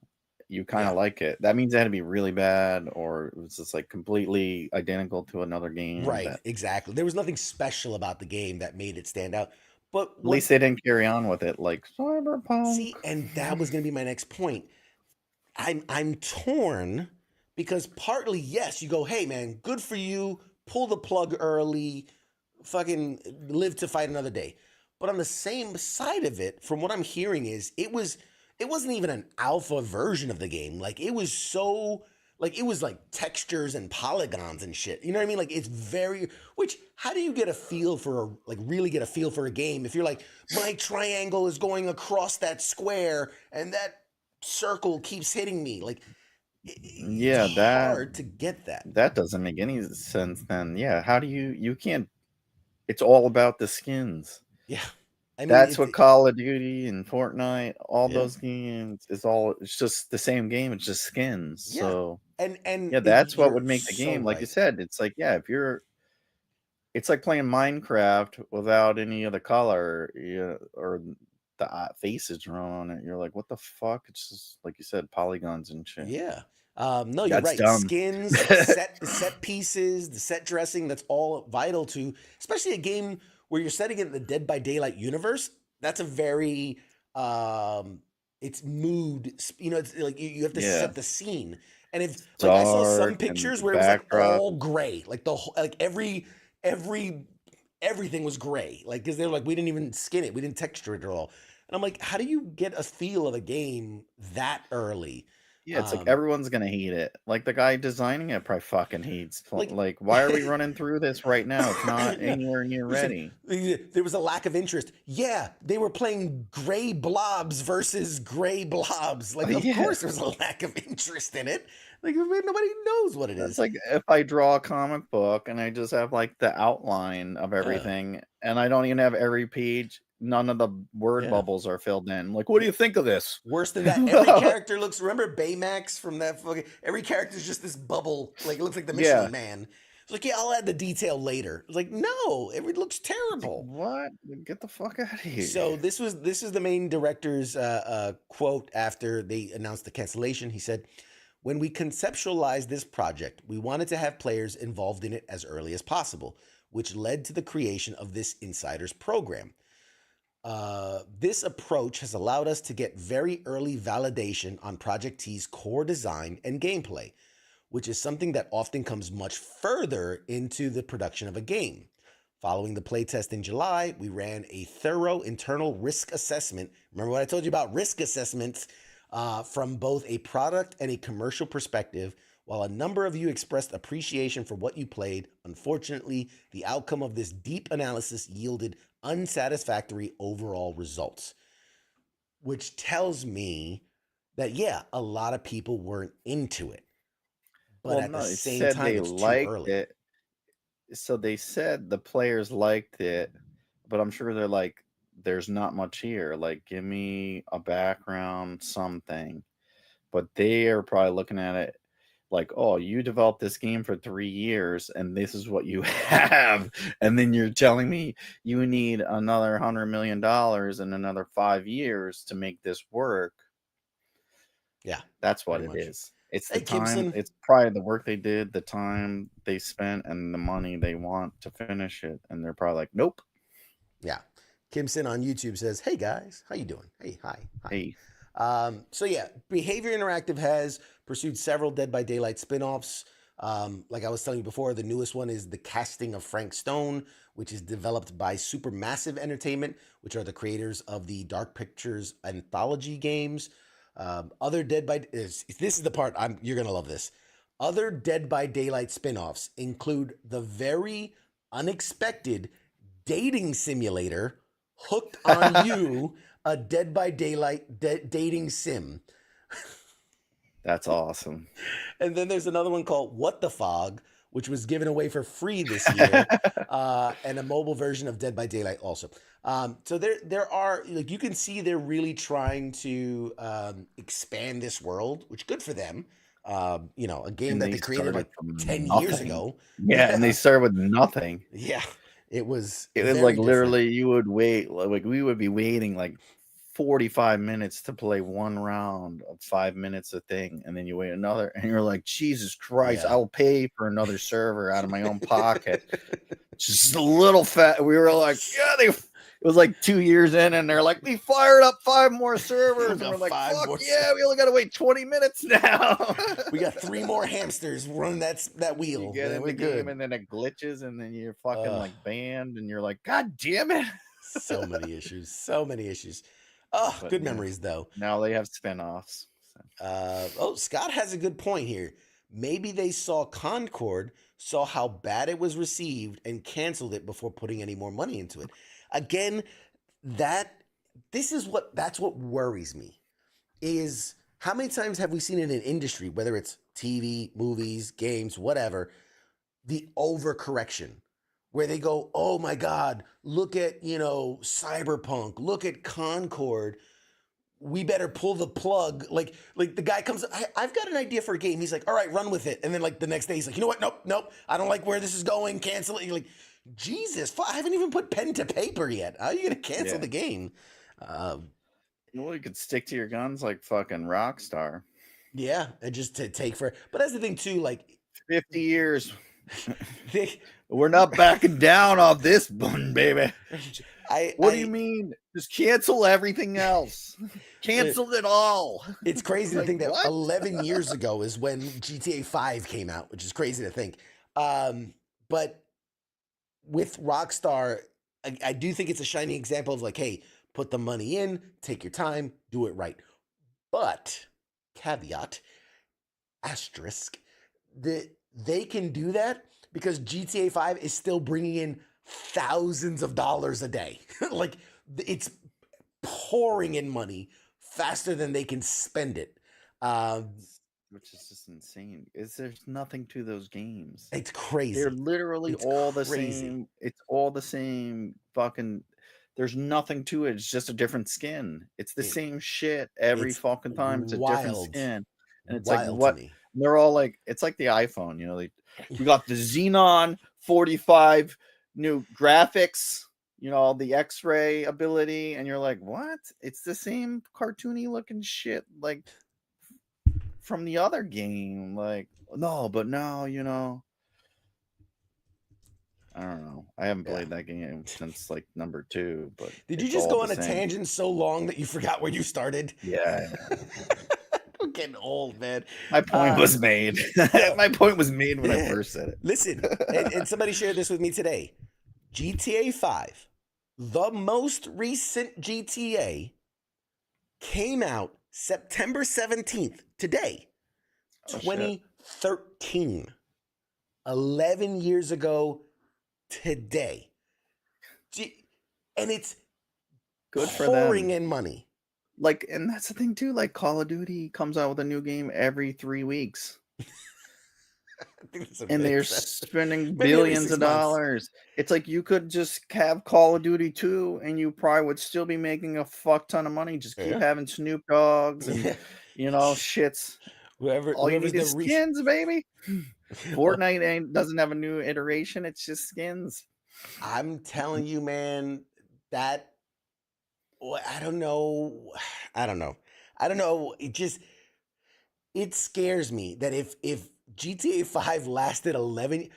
you kind of like it. That means it had to be really bad, or it was just like completely identical to another game. Right, exactly. There was nothing special about the game that made it stand out. But at least they didn't carry on with it like Cyberpunk. See, and that was going to be my next point. I'm torn because partly, yes, you go, hey man, good for you, pull the plug early, fucking live to fight another day. But on the same side of it, from what I'm hearing, is it wasn't even an alpha version of the game. Like, it was so, like, it was like textures and polygons and shit. You know what I mean? Like, it's very, how do you get a feel for really get a feel for a game if you're like, my triangle is going across that square and that circle keeps hitting me? Like, it's hard to get that. That doesn't make any sense then. Yeah, how do you can't, it's all about the skins. Yeah. I mean, that's what Call of Duty and Fortnite, all those games, it's just the same game. It's just skins. Yeah. So and that's what would make the game. Like you said, it's like, it's like playing Minecraft without any of the color, or the faces drawn on it. You're like, what the fuck? It's just like you said, polygons and shit. Yeah. No, you're That's right. dumb. Skins, set pieces, the set dressing, that's all vital to, especially a game where you're setting it in the Dead by Daylight universe. That's a very, it's mood, it's like you have to Yeah. set the scene. And if, It's like, I saw some dark and pictures the where it was like backdrop. all gray, like the whole, like everything was gray, like, because they're like, we didn't even skin it, we didn't texture it at all. And I'm like, how do you get a feel of a game that early? Yeah, it's like everyone's gonna hate it. Like the guy designing it probably fucking hates. Like- Like, why are we running through this right now? It's not Yeah. anywhere near Listen, ready. there was a lack of interest. Yeah, they were playing gray blobs versus gray blobs. Like, of Yeah. course, there was a lack of interest in it. Like, nobody knows what it It's is. like if I draw a comic book and I just have like the outline of everything, and I don't even have every page. None of the word Yeah. bubbles are filled in. Like, what do you think of this? Worse than that, every character looks. Remember Baymax from that fucking? Every character is just this bubble. Like, it looks like the Michelin Yeah. Man. It's like, yeah, I'll add the detail later. It's like, no, it looks terrible. What? Get the fuck out of here. So this is the main director's quote after they announced the cancellation. He said, "When we conceptualized this project, we wanted to have players involved in it as early as possible, which led to the creation of this Insiders program. This approach has allowed us to get very early validation on Project T's core design and gameplay, which is something that often comes much further into the production of a game. Following the playtest in July, we ran a thorough internal risk assessment. Remember what I told you about risk assessments from both a product and a commercial perspective. While a number of you expressed appreciation for what you played, unfortunately, the outcome of this deep analysis yielded unsatisfactory overall results." Which tells me that, yeah, a lot of people weren't into it. But at the it same said time, they it's too liked early. it. So they said the players liked it, but I'm sure they're like, there's not much here. Like, give me a background, something. But they are probably looking at it like, oh, you developed this game for 3 years and this is what you have. And then you're telling me you need another $100 million in another 5 years to make this work. Yeah. That's what pretty it much. is. It's Hey, the time. Gibson. It's probably the work they did, the time they spent, and the money they want to finish it. And they're probably like, nope. Yeah. Kimson on YouTube says, "Hey guys, how you doing? Hey, hi. Hey, So yeah, Behavior Interactive has pursued several Dead by Daylight spin-offs. Like I was telling you before, the newest one is The Casting of Frank Stone, which is developed by Supermassive Entertainment, which are the creators of the Dark Pictures anthology games. Other Dead by this is the part you're gonna love this. Other Dead by Daylight spin-offs include the very unexpected dating simulator Hooked on You, a Dead by Daylight dating sim. that's awesome. And then there's another one called What the Fog, which was given away for free this year, and a mobile version of Dead by Daylight also. So there are, like, you can see they're really trying to expand this world, which good for them. A game And that they they created started like from 10 years nothing. ago. Yeah, and they started with nothing. Yeah, it was It was very like different. literally you would wait, like we would be waiting like 45 minutes to play one round of 5 minutes a thing, and then you wait another, and you're like, Jesus Christ, Yeah. I'll pay for another server out of my own pocket. Just a little fat. We were like, yeah, it was like 2 years in, and they're like, we fired up 5 more servers, and we're like, fuck yeah, we only got to wait 20 minutes now. We got 3 more hamsters running that wheel. You get in the game, and then it glitches, and then you're fucking like banned, and you're like, God damn it. So many issues. So many issues. Oh, But good yeah. memories though. Now they have spinoffs. Scott has a good point here. Maybe they saw Concord, saw how bad it was received, and canceled it before putting any more money into it. Again, that's what worries me. Is how many times have we seen in an industry, whether it's TV, movies, games, whatever, the overcorrection, where they go, oh my God, look at, Cyberpunk, look at Concord. We better pull the plug. Like the guy comes, I've got an idea for a game. He's like, all right, run with it. And then like the next day he's like, you know what? Nope. I don't like where this is going. Cancel it. You're like, Jesus, I haven't even put pen to paper yet. How are you going to cancel the game? Well, you could stick to your guns like fucking Rockstar. Yeah, and just to take for. But that's the thing too. Like 50 years. they, We're not backing down off this one, baby. What do you I mean? Just cancel everything else. Cancel it all. It's crazy to Like, think that what? 11 years ago is when GTA 5 came out, which is crazy to think. But with Rockstar, I do think it's a shining example of like, hey, put the money in, take your time, do it right. But caveat, asterisk, that they can do that because GTA 5 is still bringing in thousands of dollars a day. Like it's pouring in money faster than they can spend it. Which is just insane. There's nothing to those games. It's crazy. They're literally It's all the crazy. same. It's all the same fucking. There's nothing to it. It's just a different skin. It's the same shit every it's fucking time. It's a different wild. skin. And it's Wild like, to what? me. They're all like, it's like the iPhone, you know, we got the Xenon 45 new graphics, you know, the X-ray ability. And you're like, what? It's the same cartoony looking shit. Like, from the other game, like, no, but now, you know, I don't know. I haven't played that game since like number 2, but did you it's just all go the on a same. tangent so long that you forgot where you started? Yeah. I'm getting old, man. My point was made. My point was made when I first said it. Listen, and somebody shared this with me today. GTA 5, the most recent GTA, came out September 17th, today, 2013. 11 years ago today. And it's good for pouring them. in money. Like, and that's the thing too. Like, Call of Duty comes out with a new game every 3 weeks. And they're spending billions of dollars. It's like you could just have Call of Duty 2 and you probably would still be making a fuck ton of money. Just keep having Snoop Dogs and, you know, shits. All you need is skins, baby. Fortnite doesn't have a new iteration. It's just skins. I'm telling you, man, that I don't know. It scares me that if GTA 5 lasted 11,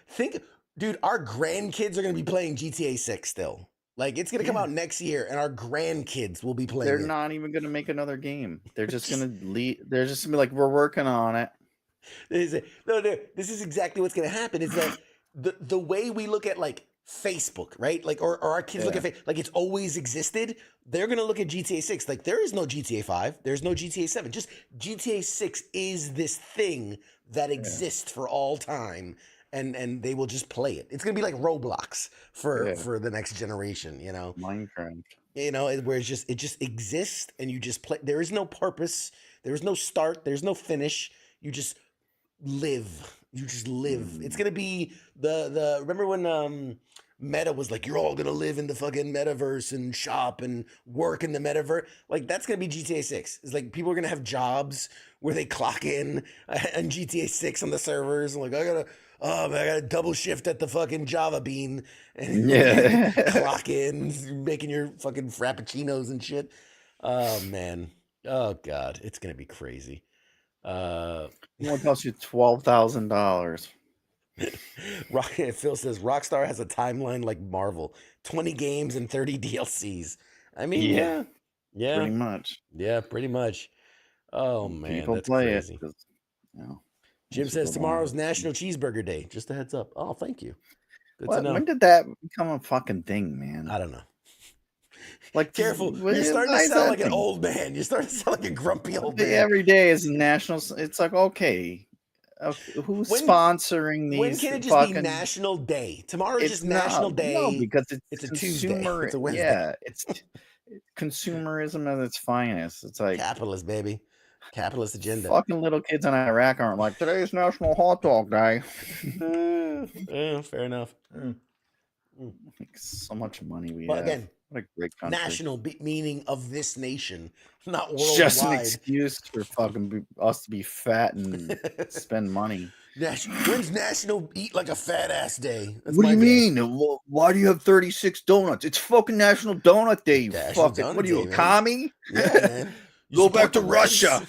dude, our grandkids are going to be playing GTA 6 still. Like, it's going to come out next year, and our grandkids will be playing They're it. not even going to make another game. They're just going to leave. They're just going to be like, we're working on it. This is exactly what's going to happen. Is that the way we look at, like, Facebook, right? Like, or our kids look at Facebook, like it's always existed. They're going to look at GTA 6. Like, there is no GTA 5. There's no GTA 7. Just GTA 6 is this thing that exists for all time. And they will just play it. It's going to be like Roblox for the next generation, you know? Minecraft. You know, where it just exists and you just play. There is no purpose. There is no start. There's no finish. You just live. You just live. It's going to be the remember when Meta was like, you're all going to live in the fucking metaverse and shop and work in the metaverse. Like, that's going to be GTA 6. It's like people are going to have jobs where they clock in on GTA 6 on the servers. And like, I got to double shift at the fucking Java Bean and clock in, making your fucking frappuccinos and shit. Oh, man. Oh, God. It's going to be crazy. It costs you $12,000. Phil says Rockstar has a timeline like Marvel, 20 games and 30 DLCs. I mean, yeah, pretty much. Yeah, pretty much. Oh man, people that's play crazy. it. You know, Jim says tomorrow's National Cheeseburger Day. Just a heads up. Oh, thank you. Good to know. When did that become a fucking thing, man? I don't know. Like, careful, you're starting to sound like an old man. You're starting to sound like a grumpy old man. Every day is national. It's like, okay, who's sponsoring these? When can it just be National Day? Tomorrow's just National Day. No, because it's a Tuesday. It's a Wednesday. Yeah, it's consumerism at its finest. It's like capitalist, baby. Capitalist agenda. Fucking little kids in Iraq aren't like, today's National Hot Dog Day. Fair enough. Like, so much money we have. Again, what a great country. National meaning of this nation, not worldwide. Just an excuse for fucking us to be fat and spend money. When's National Eat Like a Fat Ass Day? That's What do my you guess. mean? Why do you have 36 donuts? It's fucking National Donut Day, you National fucking. Donut What are you, Day, a man. commie? Yeah, man. You Go back support to the Reds? Russia.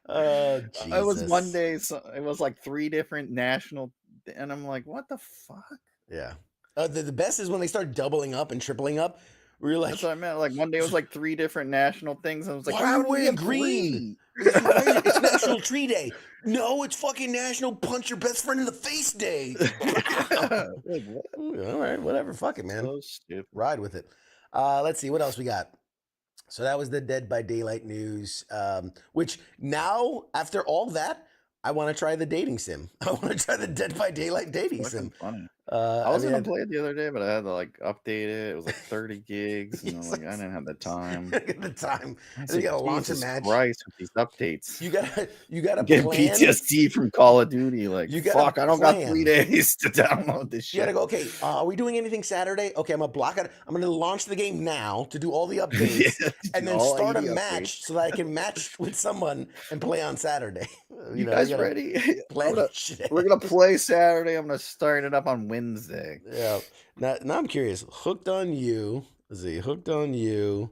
Oh, I was one Jesus. day, so it was like 3 different national, and I'm like, what the fuck? Yeah. The best is when they start doubling up and tripling up. Where you're That's like, what I meant. Like one day it was like 3 different national things. I was like, why are you how do we wearing have green? 3? It's National Tree Day. No, it's fucking National Punch Your Best Friend in the Face Day. Like, what? All right, whatever. Fuck it, man. So stupid. Ride with it. Let's see what else we got. So that was the Dead by Daylight news. Which now, after all that, I want to try the dating sim. I want to try the Dead by Daylight dating sim. Fucking funny. I was mean, gonna play it the other day, but I had to like update it. It was like 30 gigs, and I'm Yes, like, I didn't have the time. at the time, I and was you like, gotta launch a Jesus match. Christ with these updates. You gotta Get plan. PTSD from Call of Duty. Like, You gotta fuck, I don't got 3 plan. days to download this You gotta shit. go. Okay, are we doing anything Saturday? Okay, I'm gonna block it. I'm gonna launch the game now to do all the updates, Yeah, and then all start a 80 match so that I can match with someone and play on Saturday. You We guys gotta ready? plan this shit We're ahead. gonna play Saturday. I'm gonna start it up on Wednesday. Yeah. Now I'm curious. Hooked on You. Let's see. Hooked on You.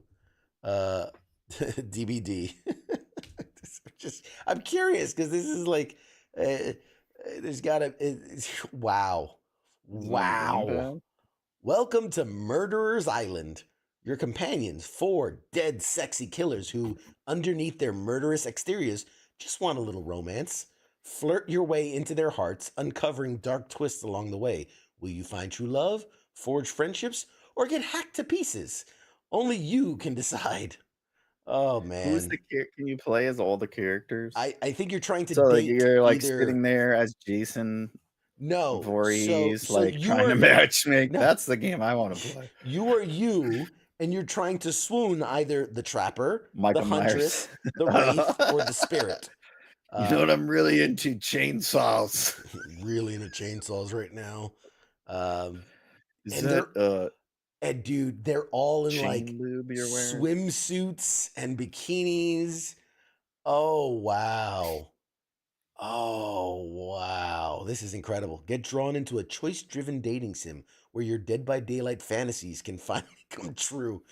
DBD. I'm curious because this is like, there's gotta. Wow. Is it on Game Wow. Pass? Welcome to Murderer's Island. Your companions, 4 dead, sexy killers who, underneath their murderous exteriors, just want a little romance. Flirt your way into their hearts, uncovering dark twists along the way. Will you find true love, forge friendships, or get hacked to pieces? Only you can decide. Oh Who's man. the Can you play as all the characters? I think you're trying to So like date you're like either. sitting there as Jason No. So Voorhees, so like you trying to are matchmake. no. That's the game I want to play. You are you, and you're trying to swoon either the trapper, the Michael huntress, Myers. the wraith, or the spirit. You know what I'm really into? Chainsaws. Really into chainsaws right now. Is And that dude, they're all in like chain lube you're wearing? swimsuits and bikinis. Oh wow. Oh, wow. This is incredible. Get drawn into a choice driven dating sim where your Dead by Daylight fantasies can finally come true.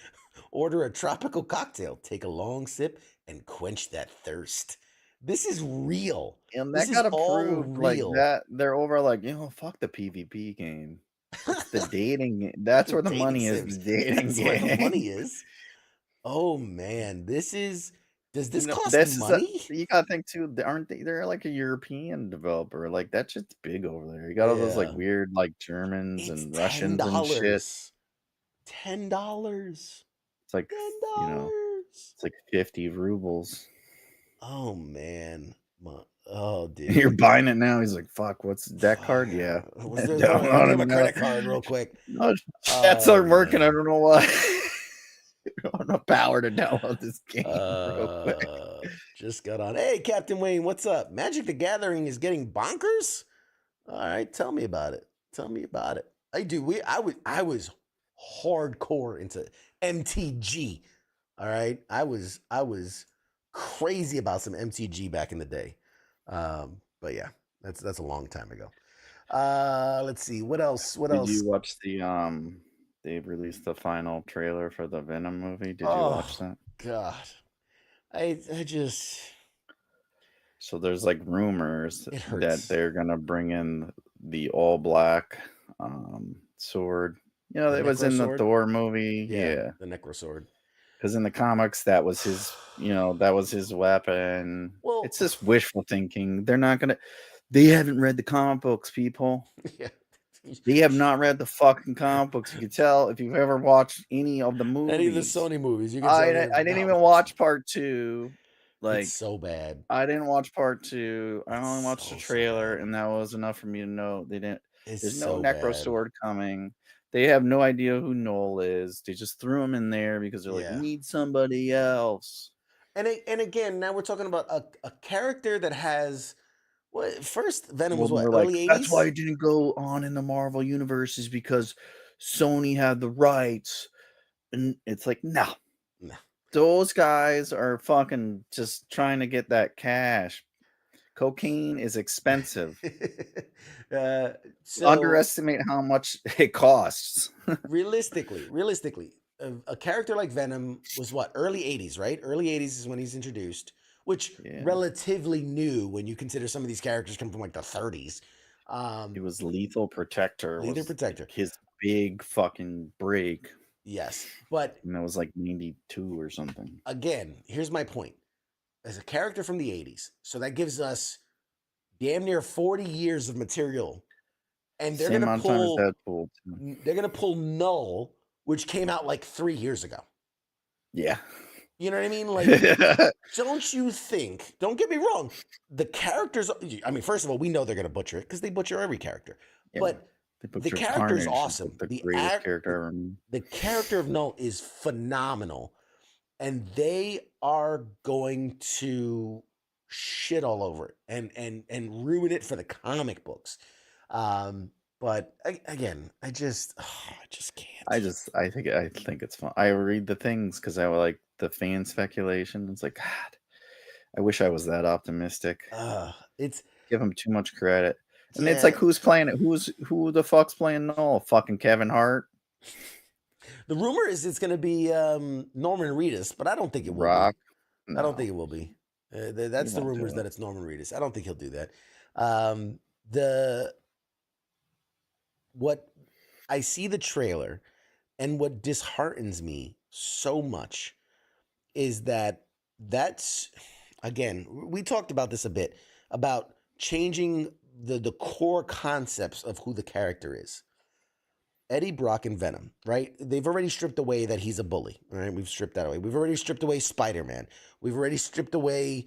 Order a tropical cocktail, take a long sip, and quench that thirst. This is real. And This that is got all approved like real. that. They're over like, fuck the PvP game. It's the dating game. That's where the Dating money is, sims. the dating That's where the money game. is. Oh, man. Does this cost This is money? you gotta think too, aren't they? They're like a European developer. Like that shit's big over there. You got all those like Yeah. weird like Germans It's and $10. Russians and shit. $10. It's like $10. it's like 50 rubles. Oh man. Oh You're dude. buying it now. He's like, fuck, what's that Fuck. card? Yeah. Let me Download get it my now. credit card real quick. No, chats aren't working. I man. don't know why. I don't have power to download this game real quick. Just got on. Hey, Captain Wayne, what's up? Magic the Gathering is getting bonkers? All right, tell me about it. Tell me about it. I was hardcore into MTG. All right. I was crazy about some MTG back in the day. But yeah, that's a long time ago. Let's see. What else? Did you watch the they've released the final trailer for the Venom movie? Did you watch that? God. I just So there's like rumors It that hurts. they're gonna bring in the all black sword. The It was in the Necrosword? Thor movie. Yeah. The Necrosword. Because in the comics that was his that was his weapon. Well, It's just wishful thinking. They haven't read the comic books, people. yeah. They have not read the fucking comic books. You can tell if you've ever watched any of the movies. Any of the Sony movies. You can I tell didn't even watch part 2. Like, it's so bad. I didn't watch part 2. I only It's watched the so trailer, bad. and that was enough for me to know It's there's no so Necro bad. Sword coming. They have no idea who Noel is. They just threw him in there because they're like, Yeah. we need somebody else. And again, now we're talking about a character that has first Venom was they're early 80s? That's why it didn't go on in the Marvel universe is because Sony had the rights. And it's like, no. No. Those guys are fucking just trying to get that cash. Cocaine is expensive. So Underestimate how much it costs. realistically, a character like Venom was what, early 80s, right? Early 80s is when he's introduced, which Yeah. relatively new when you consider some of these characters come from like the 30s. It was Lethal Protector. Leader Was like Protector. his big fucking break. Yes, but And that was like 92 or something. again, here's my point. As a character from the 80s, so that gives us damn near 40 years of material. And they're Same gonna amount of time as pull Deadpool. Too. they're gonna pull Null, which came out like 3 years ago. Yeah. You know what I mean? Like, don't you think? Don't get me wrong. The characters. I mean, first of all, we know they're gonna butcher it because they butcher every character. Yeah, But they the butchered character's Carnage, awesome. the greatest character ever. The character of Null is phenomenal, and they are going to shit all over it and ruin it for the comic books. But again, I just can't. I think it's fun. I read the things because I like the fan speculation. It's like, God, I wish I was that optimistic. It's Give him too much credit. And yeah. it's like, who's playing it? Who the fuck's playing Null? Fucking Kevin Hart. The rumor is it's going to be Norman Reedus, but I don't think it will Rock. be. I don't think it will be. That's the rumors that it's Norman Reedus. I don't think he'll do that. What I see the trailer, and what disheartens me so much is that's again, we talked about this a bit about changing the core concepts of who the character is. Eddie Brock and Venom, right? They've already stripped away that he's a bully, right? We've stripped that away. We've already stripped away Spider-Man. We've already stripped away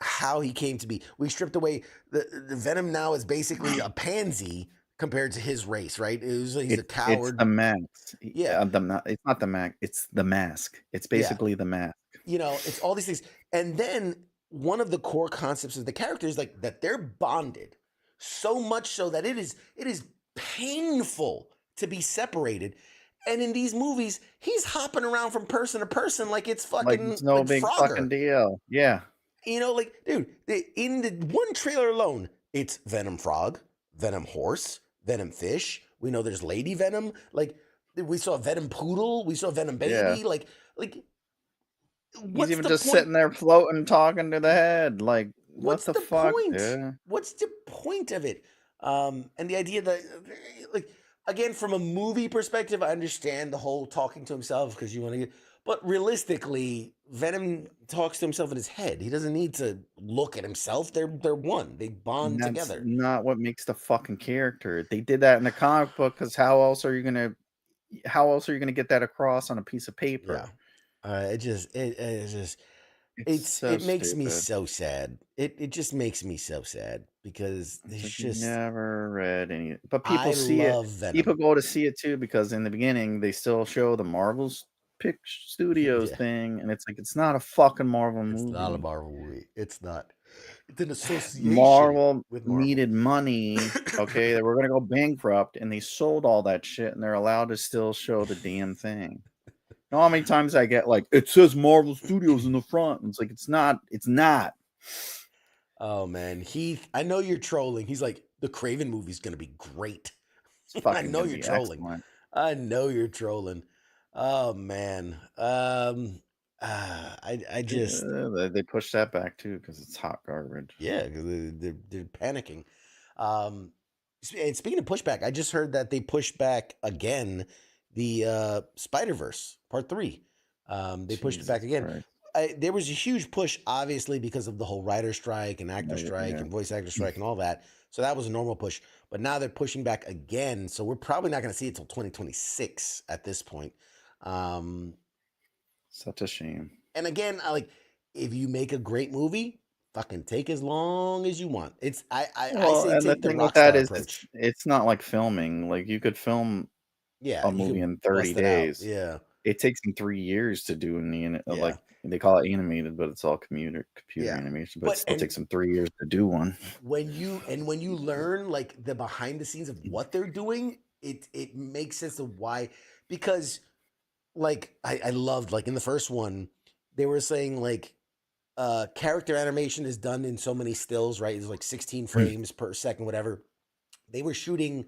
how he came to be. We stripped away the Venom now is basically a pansy compared to his race, right? He's a coward. It's the mask. Yeah. It's not the mask. It's the mask. It's basically the mask. You know, it's all these things. And then one of the core concepts of the character is like that they're bonded so much so that it is painful to be separated. And in these movies, he's hopping around from person to person like it's fucking like it's no big Frogger. fucking deal. Yeah. You know, like, dude, in the one trailer alone, it's Venom Frog, Venom Horse, Venom Fish. We know there's Lady Venom. Like, we saw Venom Poodle. We saw Venom Baby. Yeah. Like, he's even just sitting there floating, talking to the head. Like, what the fuck? Point? Yeah. What's the point of it? And the idea that, like, again, from a movie perspective, I understand the whole talking to himself because you want to get, but realistically, Venom talks to himself in his head. He doesn't need to look at himself. They're one. They bond together. Not what makes the fucking character. They did that in the comic book because how else are you gonna get that across on a piece of paper? Yeah. It makes me so sad. It just makes me so sad because it's just never read any. But people see it. Venom. People go to see it too because in the beginning they still show the Marvel's Studios thing, and it's like it's not a fucking Marvel movie. It's not a Marvel movie. It's not. It's an association. Marvel with Marvel. needed money. Okay, they were gonna go bankrupt, and they sold all that shit, and they're allowed to still show the damn thing. You know how many times I get like, it says Marvel Studios in the front. And it's like, it's not. It's not. Oh, man. Heath, I know you're trolling. He's like, the Craven movie's going to be great. I know you're trolling. Excellent. I know you're trolling. Oh, man. I just... they pushed that back, too, because it's hot garbage. Yeah, because they're panicking. And speaking of pushback, I just heard that they pushed back again the Spider-Verse Part 3. They pushed it back again. There was a huge push, obviously, because of the whole writer strike and actor strike and voice actor strike and all that. So that was a normal push. But now they're pushing back again. So we're probably not going to see it until 2026 at this point. Such a shame. And again, if you make a great movie, fucking take as long as you want. I say take the Rockstar approach. It's not like filming. Like you could film a movie in 30 days. Yeah. It takes them 3 years to do like they call it animated, but it's all computer animation. But it still takes them 3 years to do one. When you learn like the behind the scenes of what they're doing, it makes sense of why. Because like I loved like in the first one, they were saying like character animation is done in so many stills, right? It's like 16 frames per second, whatever. They were shooting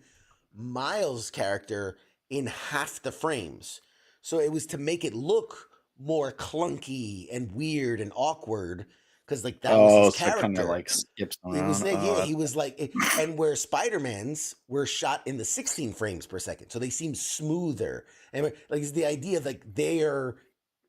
Miles' character in half the frames. So it was to make it look more clunky and weird and awkward because like that was his Oh, so it kind of character. like skips It was around. like, yeah, Oh, he was like, and where Spider-Man's were shot in the 16 frames per second. So they seem smoother. And like, it's the idea of like they're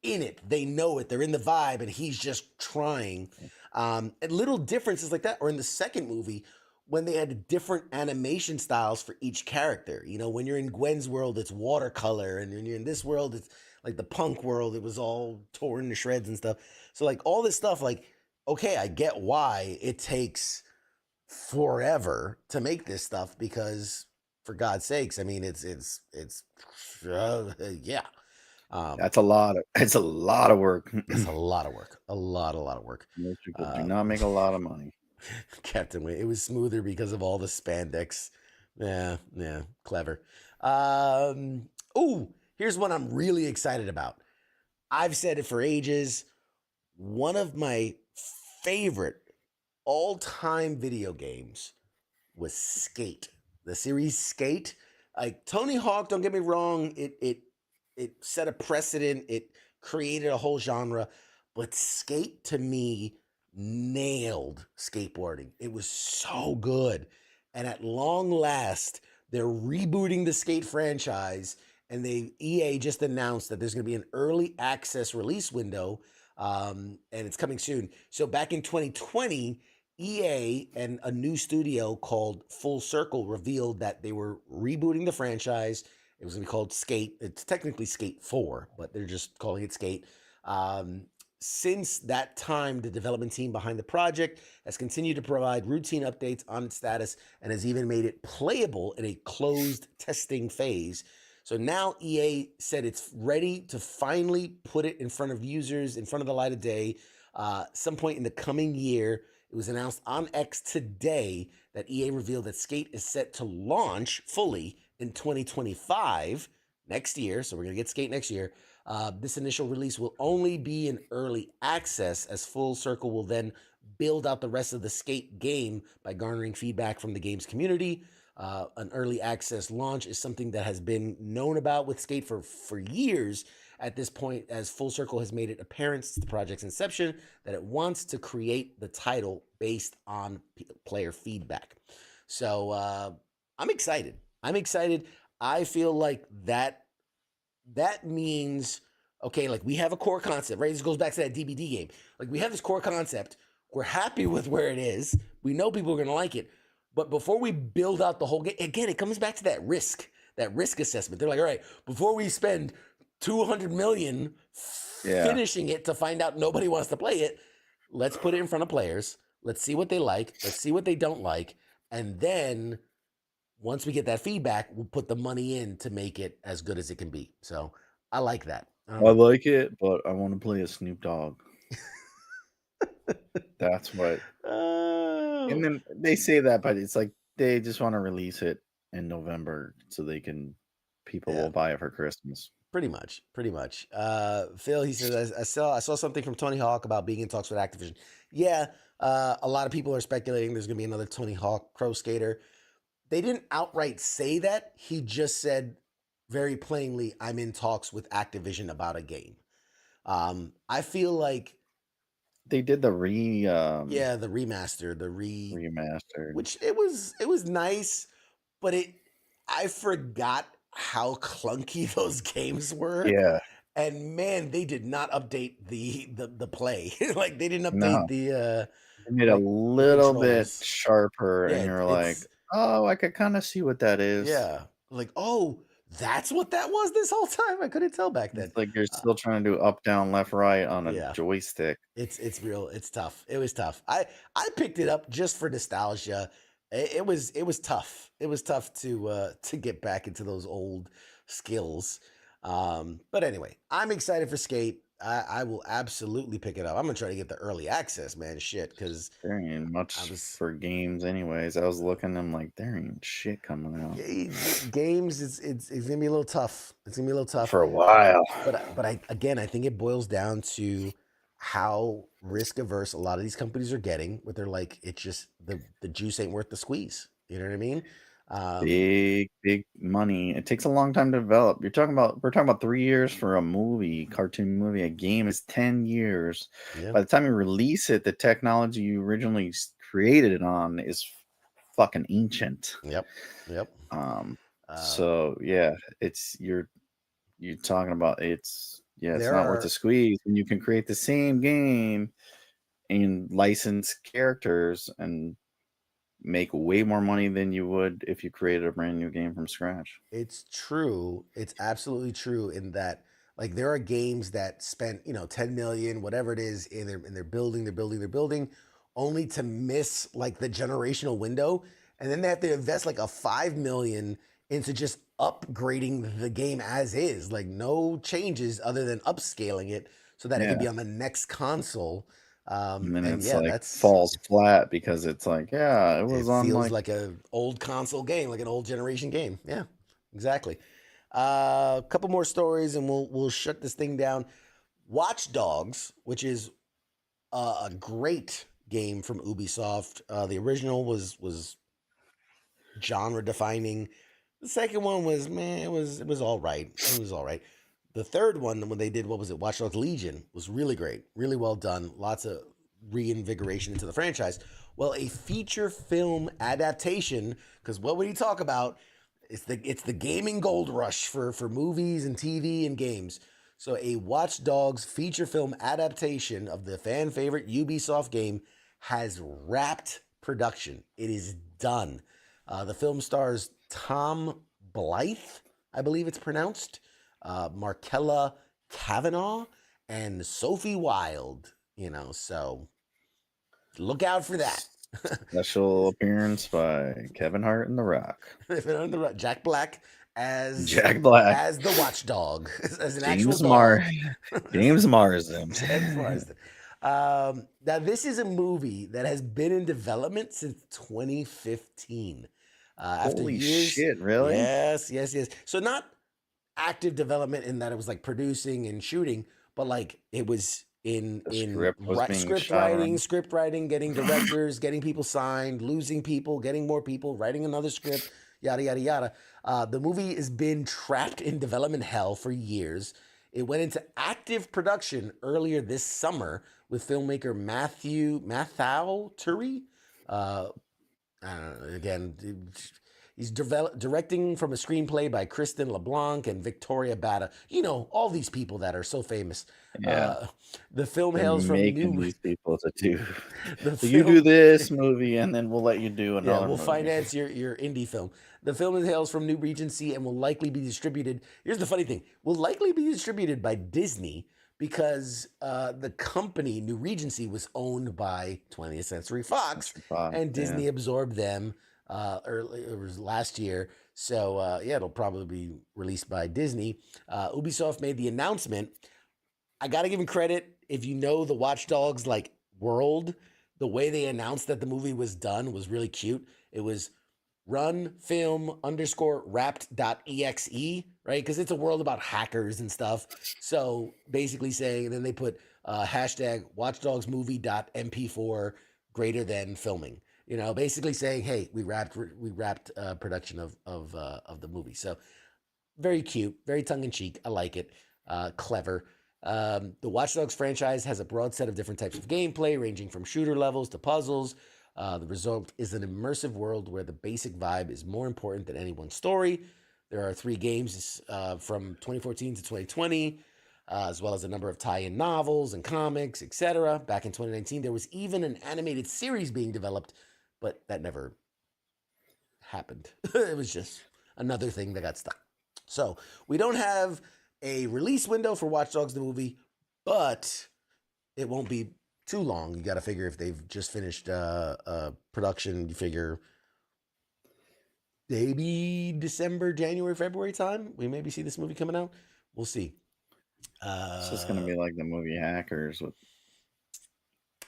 in it, they know it, they're in the vibe, and he's just trying. And little differences like that. Or in the second movie, when they had different animation styles for each character. You know, when you're in Gwen's world, it's watercolor, and when you're in this world, it's like the punk world, it was all torn to shreds and stuff. So like all this stuff, like, okay, I get why it takes forever to make this stuff because, for God's sakes, I mean, it's yeah. that's a lot of it's a lot of work. It's a lot of work, a lot of work. Most people do not make a lot of money. Captain Wayne, it was smoother because of all the spandex. Yeah, clever. Oh, here's one I'm really excited about. I've said it for ages. One of my favorite all-time video games was Skate, the series Skate. Like Tony Hawk, don't get me wrong, it set a precedent, it created a whole genre, but Skate to me nailed skateboarding. It was so good. And at long last, they're rebooting the Skate franchise, and EA just announced that there's going to be an early access release window, and it's coming soon. So back in 2020, EA and a new studio called Full Circle revealed that they were rebooting the franchise. It was going to be called Skate. It's technically Skate 4, but they're just calling it Skate. Since that time, the development team behind the project has continued to provide routine updates on its status and has even made it playable in a closed testing phase. So now EA said it's ready to finally put it in front of users, in front of the light of day, some point in the coming year. It was announced on X today that EA revealed that Skate is set to launch fully in 2025, next year. So we're going to get Skate next year. This initial release will only be in early access, as Full Circle will then build out the rest of the Skate game by garnering feedback from the game's community. An early access launch is something that has been known about with Skate for years at this point, as Full Circle has made it apparent since the project's inception that it wants to create the title based on player feedback. So I'm excited. I feel like that means, okay, like we have a core concept, right? This goes back to that DBD game. Like we have this core concept. We're happy with where it is. We know people are going to like it. But before we build out the whole game, again, it comes back to that risk assessment. They're like, all right, before we spend $200 million finishing it to find out nobody wants to play it, let's put it in front of players. Let's see what they like. Let's see what they don't like. And then once we get that feedback, we'll put the money in to make it as good as it can be. So I like that. I like it, but I want to play a Snoop Dogg. That's what. And then they say that, but it's like they just want to release it in November so people will buy it for Christmas. Pretty much. Phil, he says, I saw something from Tony Hawk about being in talks with Activision. Yeah, a lot of people are speculating there's going to be another Tony Hawk Pro Skater. They didn't outright say that. He just said very plainly, I'm in talks with Activision about a game. I feel like they did the the remaster, remastered, which it was nice, but I forgot how clunky those games were. Yeah. And man, they did not update the play. Like they didn't update they made a little bit sharper, and you're like, oh, I could kind of see what that is. Yeah. Like, oh, that's what that was this whole time. I couldn't tell back then. It's like you're still trying to do up, down, left, right on a joystick. It's real. It's tough. It was tough. I picked it up just for nostalgia. It was tough. It was tough to get back into those old skills. But anyway, I'm excited for Skate. I will absolutely pick it up. I'm gonna try to get the early access, man. Shit, because there ain't much for games, anyways. I was looking, I'm like, there ain't shit coming out. Games, it's gonna be a little tough. It's gonna be a little tough for a while. But I think it boils down to how risk averse a lot of these companies are getting, where they're like, it's just the juice ain't worth the squeeze. You know what I mean? Big money. It takes a long time to develop. We're talking about 3 years for a movie, cartoon movie. A game is 10 years. Yeah. By the time you release it, the technology you originally created it on is fucking ancient. Yep. So yeah, it's you're talking about it's There not worth are the squeeze when you can create the same game and license characters and make way more money than you would if you created a brand new game from scratch. It's true. It's absolutely true in that, like, there are games that spent 10 million, whatever it is, in their building, only to miss like the generational window, and then they have to invest like a 5 million into just upgrading the game as is, like no changes other than upscaling it so that it can Yeah. be on the next console. And then And it's yeah, like that's falls flat because it's like, yeah, it it was on feels like like a old console game, like an old generation game. Yeah, exactly. A couple more stories, and we'll shut this thing down. Watch Dogs, which is a great game from Ubisoft. The original was genre defining. The second one was man, it was all right. It was all right. The third one, when they did what was it, Watch Dogs Legion, was really great, really well done. Lots of reinvigoration into the franchise. Well, a feature film adaptation, because what would he talk about? It's the gaming gold rush for movies and TV and games. So a Watch Dogs feature film adaptation of the fan favorite Ubisoft game has wrapped production. It is done. The film stars Tom Blythe, I believe it's pronounced, Markella Kavanaugh, and Sophie Wilde. So look out for that. special appearance by Kevin Hart and The Rock. Jack Black as Jack Black. as the watchdog, as an James actual dog. James Marsden. James Marsden. Now, this is a movie that has been in development since 2015. After Holy years, shit, really? Yes. So not active development in that it was like producing and shooting, but like it was in script writing, getting directors, getting people signed, losing people, getting more people, writing another script, yada yada yada. The movie has been trapped in development hell for years. It went into active production earlier this summer with filmmaker Matthew Turi. Again, he's directing from a screenplay by Kristen LeBlanc and Victoria Bata. All these people that are so famous. Yeah. The film They're hails from making these people to do. The You do film- this movie, and then we'll let you do another. Yeah, we'll movie. finance your indie film. The film hails from New Regency and will likely be distributed. Here's the funny thing: will likely be distributed by Disney because the company New Regency was owned by 20th Century Fox, and Disney absorbed them early. It was last year, so yeah, it'll probably be released by Disney. Ubisoft made the announcement. I got to give him credit. If you know the Watch Dogs like world, the way they announced that the movie was done was really cute. It was runfilm_wrapped.exe, right? Because it's a world about hackers and stuff. So basically saying, and then they put hashtag watchdogsmovie.mp4 greater than filming. Basically saying, hey, we wrapped production of the movie. So very cute, very tongue in cheek. I like it. Clever. The Watch Dogs franchise has a broad set of different types of gameplay, ranging from shooter levels to puzzles. The result is an immersive world where the basic vibe is more important than any one story. There are 3 games from 2014 to 2020, as well as a number of tie-in novels and comics, etc. Back in 2019, there was even an animated series being developed, but that never happened. It was just another thing that got stuck. So we don't have a release window for Watch Dogs the movie, but it won't be too long. You got to figure if they've just finished production, you figure maybe December, January, February time. We maybe see this movie coming out. We'll see. It's just gonna be like the movie Hackers with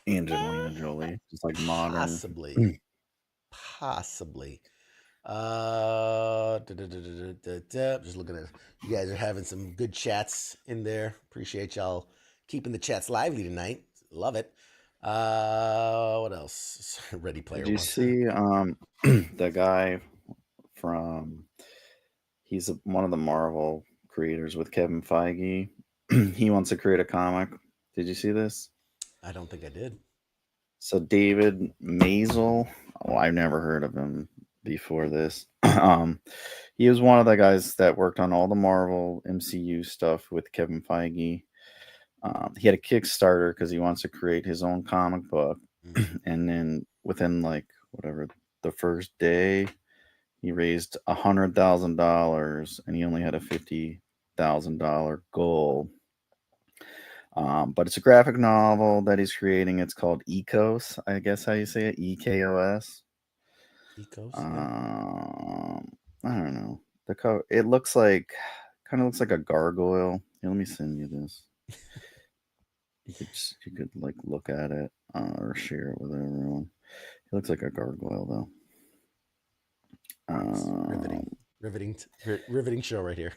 Angelina Jolie, just like modern. Possibly. Just looking at you guys are having some good chats in there. Appreciate y'all keeping the chats lively tonight. Love it. What else? Ready Player Did you One. see the guy from? He's one of the Marvel creators with Kevin Feige. He wants to create a comic. Did you see this? I don't think I did. So David Mazel, I've never heard of him before this. He was one of the guys that worked on all the Marvel MCU stuff with Kevin Feige. He had a Kickstarter because he wants to create his own comic book, and then within like whatever the first day, he raised $100,000, and he only had a $50,000 goal. But it's a graphic novel that he's creating. It's called Ecos, I guess how you say it, EKOS. Ecos. I don't know. The cover. It looks like, kind of looks like a gargoyle. Here, let me send you this. You could like look at it or share it with everyone. It looks like a gargoyle though. Riveting show right here.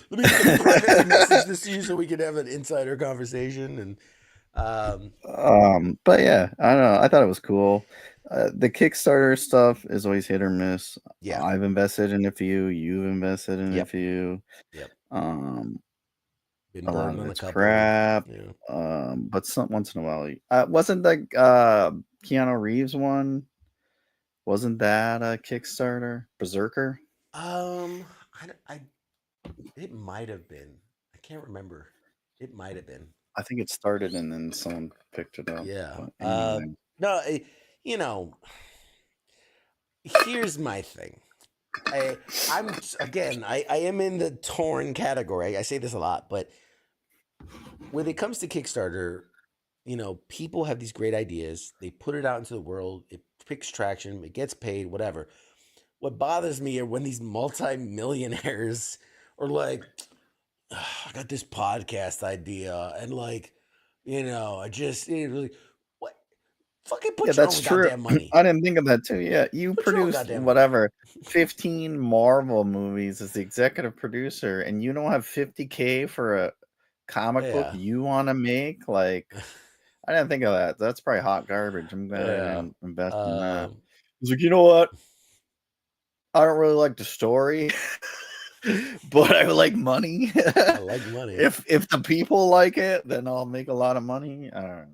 Let me privately message this to you so we can have an insider conversation. And but yeah, I don't know. I thought it was cool. The Kickstarter stuff is always hit or miss. Yeah, I've invested in a few. You've invested in a Yep. few. Yep. A lot of it's crap. Yeah. But once in a while, wasn't the Keanu Reeves one? Wasn't that a Kickstarter? Berserker? It might have been. I can't remember. It might have been. I think it started and then someone picked it up. Yeah. Anyway. No, here's my thing. I am in the torn category. I say this a lot, but when it comes to Kickstarter, people have these great ideas. They put it out into the world. It picks traction. It gets paid, whatever. What bothers me are when these multi-millionaires are like, I got this podcast idea, and like, I just really, what? Fucking put your own goddamn money. I didn't think of that too. Yeah, you produced whatever 15 Marvel movies as the executive producer, and you don't have $50K for a comic book you want to make. Like, I didn't think of that. That's probably hot garbage. I'm glad I didn't invest in that. He's like, you know what? I don't really like the story, but I like money. I like money. If the people like it, then I'll make a lot of money. I don't know.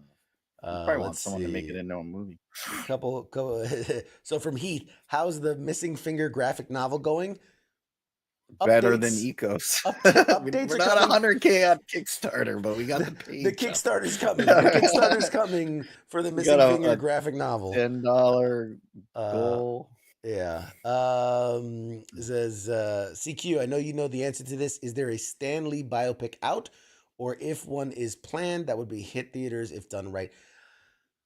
Probably want someone to make it into a movie. Couple. So from Heath, how's the Missing Finger graphic novel going? Better than Ecos. Updates We're not 100K on Kickstarter, but we got the page. The Kickstarter's coming. The Kickstarter's coming for the Missing Finger graphic novel. $10 goal. Yeah. Says CQ, I know you know the answer to this. Is there a Stan Lee biopic out? Or if one is planned, that would be hit theaters if done right.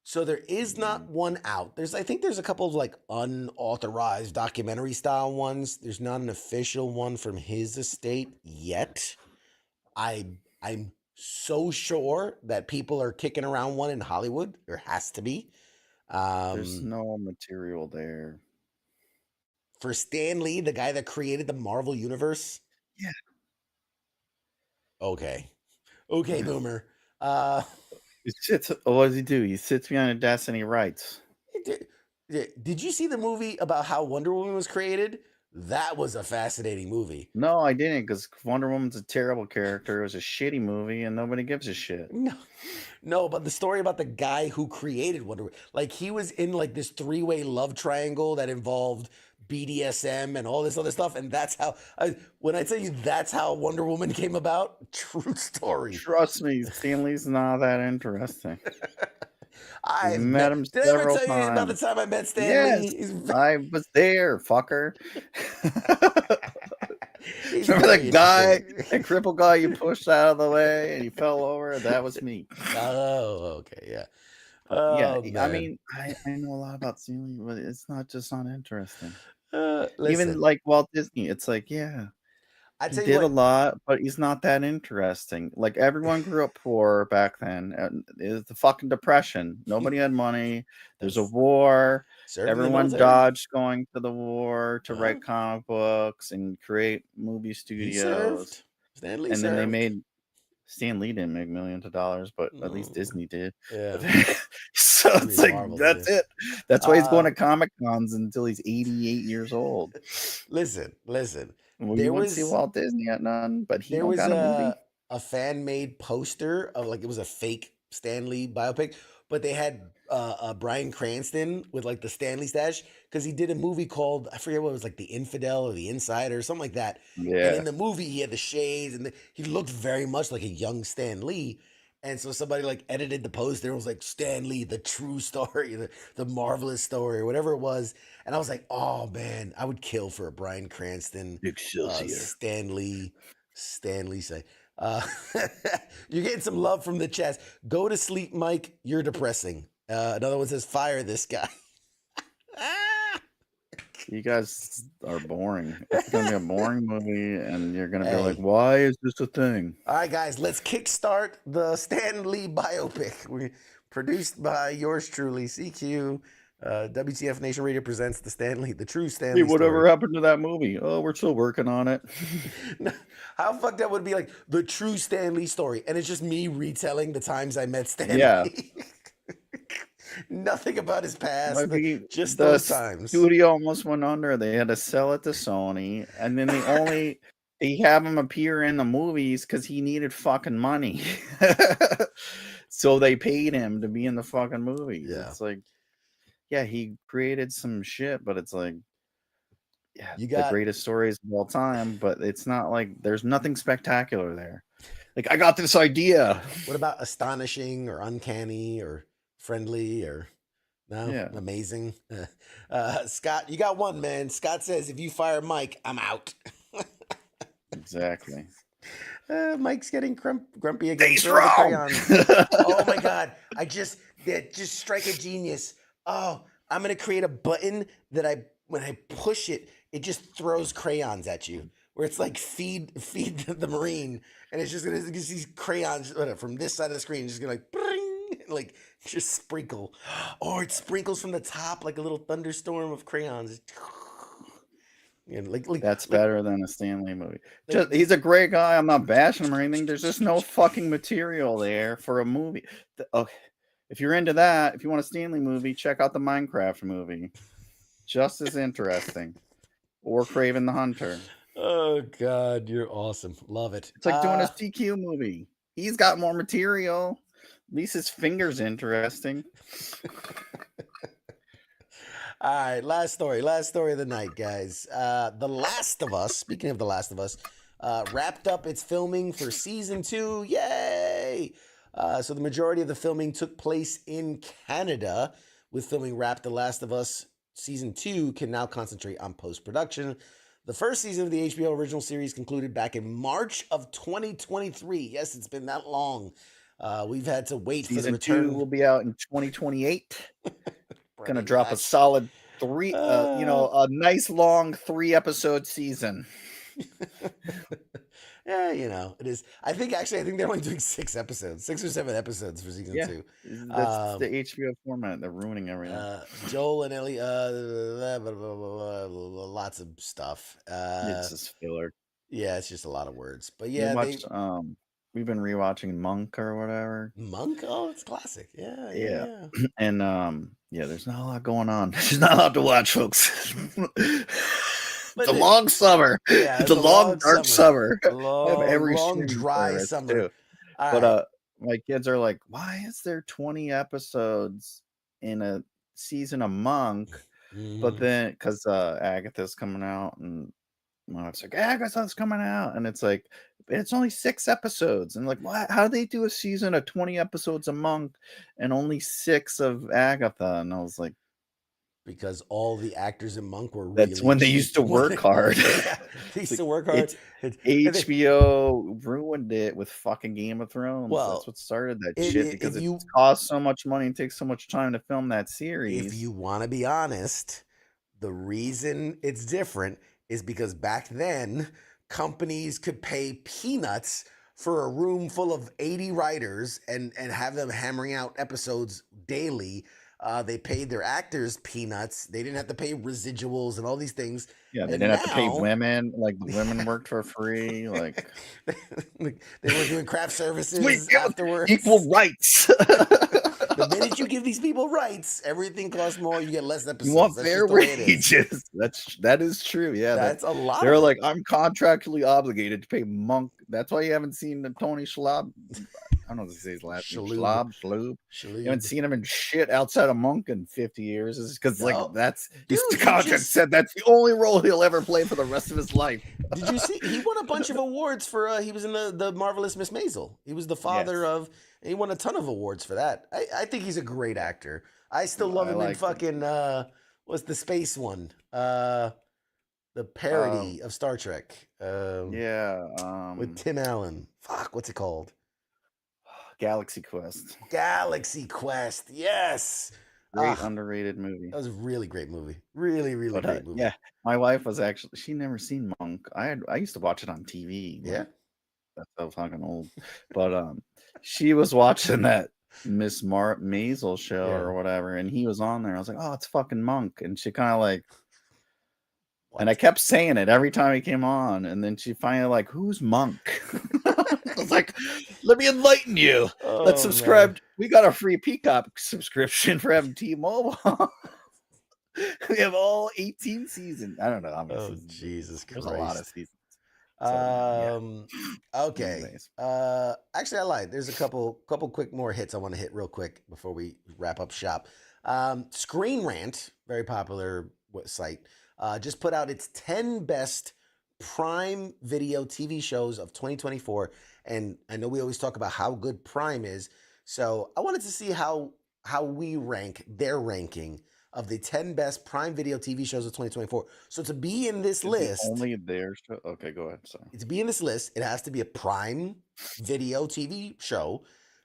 So there is not one out. I think there's a couple of like unauthorized documentary style ones. There's not an official one from his estate yet. I'm so sure that people are kicking around one in Hollywood. There has to be. There's no material there. For Stan Lee, the guy that created the Marvel Universe? Yeah. Okay, Boomer. What does he do? He sits behind a desk and he writes. Did you see the movie about how Wonder Woman was created? That was a fascinating movie. No, I didn't, because Wonder Woman's a terrible character. It was a shitty movie, and nobody gives a shit. No, but the story about the guy who created Wonder Woman, like he was in like this 3-way love triangle that involved BDSM and all this other stuff, and that's how. When I tell you that's how Wonder Woman came about, true story. Trust me, Stan Lee's not that interesting. I met him several times. Did I ever tell you about the time I met Stan Lee? Yes, I was there, fucker. Remember that guy, that crippled guy you pushed out of the way and he fell over? That was me. Oh, okay, yeah. Yeah, Man. I mean, I know a lot about Stan Lee, but it's not interesting. Listen, even like Walt Disney, it's like, yeah. He did a lot, but he's not that interesting. Like, everyone grew up poor back then. It was the fucking depression. Nobody had money. There's a war. Everyone dodged going to the war to write comic books and create movie studios. Stanley and then they made Stan Lee didn't make millions of dollars, but at least Mm, Disney did. yeah. So I it's mean, like, Marvel that's did. it. That's why he's going Uh, to Comic Cons until he's 88 years old. listen. Well, you There wouldn't see was Walt Disney at none, but he there don't was got a movie. a fan made poster of like it was a fake Stan Lee biopic, but they had Bryan Cranston with like the Stanley stash because he did a movie called, I forget what it was, like The Infidel or The Insider or something like that. And Yeah. in the movie he had the shades and he looked very much like a young Stan Lee. And so somebody like edited the poster and was like, Stan Lee, the true story, the marvelous story, or whatever it was. And I was like, oh man, I would kill for a Bryan Cranston, Excelsior. Stanley say. Uh, you're getting some love from the chest. Go to sleep, Mike. You're depressing. Another one says, fire this guy. You guys are boring. It's gonna be a boring movie, and you're gonna be like, Hey. "Why is this a thing?" All right, guys, let's kickstart the Stan Lee biopic. We produced by yours truly, CQ. WTF Nation Radio presents the true Stan Hey, Lee whatever story. happened to that movie? Oh, we're still working on it. How fucked up would it be like the true Stan Lee story, and it's just me retelling the times I met Stan Yeah. Lee. Nothing about his past, Maybe just the those times. studio almost went under. They had to sell it to Sony, and then they have him appear in the movies because he needed fucking money. So they paid him to be in the fucking movies. Yeah. It's like, yeah, he created some shit, but it's like, yeah, You the got greatest stories of all time, but it's not like there's nothing spectacular there. Like, I got this idea. what about astonishing or uncanny or friendly or no Yeah. amazing? Scott, you got one, man. Scott says if you fire Mike, I'm out. Exactly. Mike's getting grumpy again. He's Throw the wrong. crayons. Oh my god! Just strike a genius. Oh, I'm gonna create a button that when I push it, it just throws crayons at you. Where it's like feed the Marine, and it's just gonna these crayons from this side of the screen, just gonna like bring, like just sprinkle, or it sprinkles from the top like a little thunderstorm of crayons. Yeah, That's better than a Stanley movie. like- He's a great guy. I'm not bashing him or anything. There's just no fucking material there for a movie. Okay, if you're into that, if you want a Stanley movie, check out the Minecraft movie. Just as interesting. Or Craven the Hunter. Oh God, you're awesome. Love it. It's like doing a CQ movie. He's got more material. At least his finger's interesting. All right, last story of the night, guys. The Last of Us, speaking of The Last of Us, wrapped up its filming for season 2. Yay! So the majority of the filming took place in Canada. With filming wrapped, The Last of Us season 2 can now concentrate on post-production. The first season of the HBO original series concluded back in March of 2023. Yes, it's been that long. We've had to wait for the Season return. 2 will be out in 2028. Gonna drop a solid 3, a nice long 3-episode season. Yeah, it is. I think they're only doing 6 episodes, 6 or 7 episodes for season 2. That's the HBO format. They're ruining everything. Joel and Ellie, lots of stuff. It's just filler. Yeah, it's just a lot of words. But We yeah, watched, we've been rewatching Monk or whatever. Monk. Oh, it's classic. Yeah. And there's not a lot going on. There's not a lot to watch, folks. It's a long summer. Yeah, it's a long dark summer. Long dry summer. But my kids are like, why is there 20 episodes in a season of Monk? Mm-hmm. But then because Agatha's coming out, and my wife's like, Agatha's coming out, and it's like, it's only 6 episodes, and like, what? How do they do a season of 20 episodes of Monk and only 6 of Agatha? And I was like, because all the actors in Monk were that's when they used to work hard. Yeah, they used to work hard. HBO ruined it with fucking Game of Thrones. Well, that's what started that shit, because it costs so much money and takes so much time to film that series. If you want to be honest, the reason it's different is because back then companies could pay peanuts for a room full of 80 writers and have them hammering out episodes daily. They paid their actors peanuts. They didn't have to pay residuals and all these things. Yeah, they And didn't have to pay now women. Like the women worked for free. Like they were doing craft sweet services afterwards. equal rights. The minute you give these people rights, everything costs more. You get less episodes. You want That's fair just the way it is. wages. That is true. Yeah, That's a lot. they're of like, I'm contractually obligated to pay Monk. That's why you haven't seen the Tony Schlob. I don't know what to say his last name. Schloob. You haven't seen him in shit outside of Monk in 50 years. It's because like that's Dude, his contract said that's the only role he'll ever play for the rest of his life. Did you see? He won a bunch of awards for. He was in the Marvelous Miss Maisel. He was the father of. He won a ton of awards for that. I think he's a great actor. I still love him in fucking. What's the space one? The parody of Star Trek. With Tim Allen. Fuck, what's it called? Galaxy Quest. Galaxy Quest. Yes. Great underrated movie. That was a really great movie. Really great movie. Yeah, my wife was actually she never seen Monk. I used to watch it on TV. Yeah, that's so fucking old. But she was watching that Miss Maisel show or whatever, and he was on there. I was like, oh, it's fucking Monk, and she kind of like. What? And I kept saying it every time he came on, and then she finally like, "Who's Monk?" I was like, "Let me enlighten you. Let's subscribe. Man. We got a free Peacock subscription for having T-Mobile. We have all 18 seasons. I don't know how many seasons. Jesus Christ! There's a lot of seasons. Okay. Anyways. Actually, I lied. There's a couple quick more hits I want to hit real quick before we wrap up shop. Screen Rant, very popular site. Just put out its 10 best Prime Video TV shows of 2024. And I know we always talk about how good Prime is. So I wanted to see how we rank their ranking of the 10 best Prime Video TV shows of 2024. So to be in this list... Only their show? Okay, go ahead. Sorry. To be in this list, it has to be a Prime Video TV show.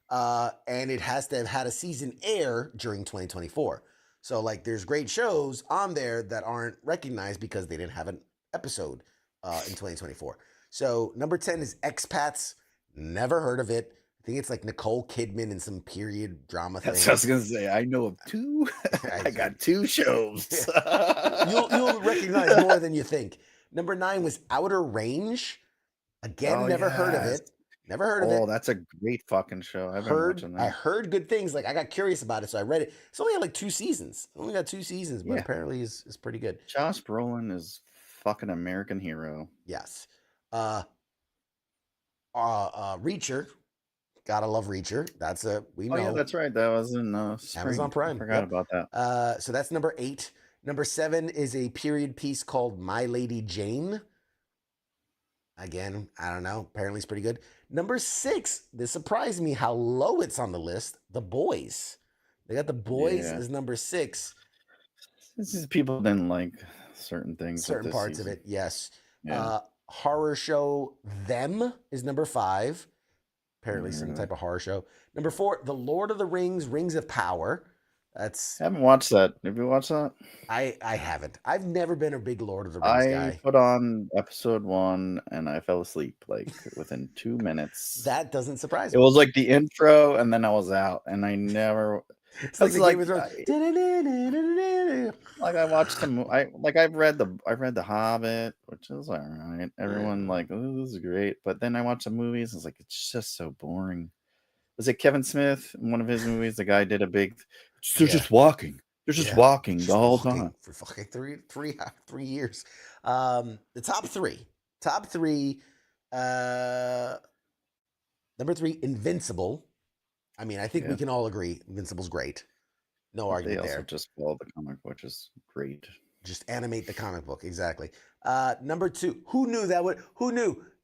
And it has to have had a season air during 2024. So, like, there's great shows on there that aren't recognized because they didn't have an episode in 2024. So, number 10 is Expats. Never heard of it. I think it's like Nicole Kidman in some period drama thing. That's what I was going to say. I know of two. I got two shows. You'll recognize more than you think. Number 9 was Outer Range. Again, never heard of it. Never heard of it. Oh, that's a great fucking show. I've been watching that. I heard good things. Like, I got curious about it, so I read it. It's only got like 2 seasons. Only got 2 seasons, but apparently is pretty good. Josh Brolin is fucking American hero. Yes. Reacher. Gotta love Reacher. That's we know. Oh, yeah, that's right. That was in Amazon Prime. I forgot about that. So that's number 8. Number 7 is a period piece called My Lady Jane. Again, I don't know. Apparently it's pretty good. Number 6, this surprised me how low it's on the list. The Boys. They got The Boys as number 6. This is people didn't like certain things. Certain parts of it, yes. Yeah. Horror show Them is number 5. Apparently some type of horror show. Number 4, The Lord of the Rings, Rings of Power. I haven't watched that. Have you watched that? I haven't. I've never been a big Lord of the Rings guy. I put on episode 1 and I fell asleep like within 2 minutes. That doesn't surprise me. It was like the intro and then I was out and I never. It's like I watched them. I've read the Hobbit, which is all right. Everyone like, oh, this is great. But then I watched the movies. It's like it's just so boring. Was it Kevin Smith in one of his movies? The guy did a big. They're just walking. They're just walking the whole time for fucking three years. The top three. Number 3, Invincible. I mean, I think we can all agree Invincible's great. No argument there. They also just follow the comic, which is great. Just animate the comic book, exactly. Number 2, who knew?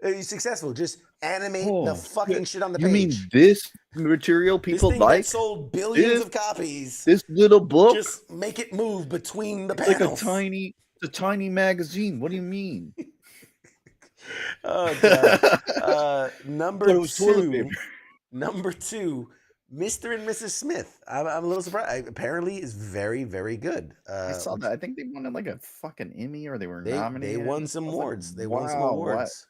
He's successful. Just animate the fucking shit on the page. You mean this material people this thing that sold billions of copies. This little book? Just make it move between the panels. It's like a tiny magazine. What do you mean? Oh, God. Number 2, Mr. and Mrs. Smith. I'm a little surprised. Apparently, is very, very good. I saw that. I think they won like a fucking Emmy, or they were nominated. They won some awards. They won some awards.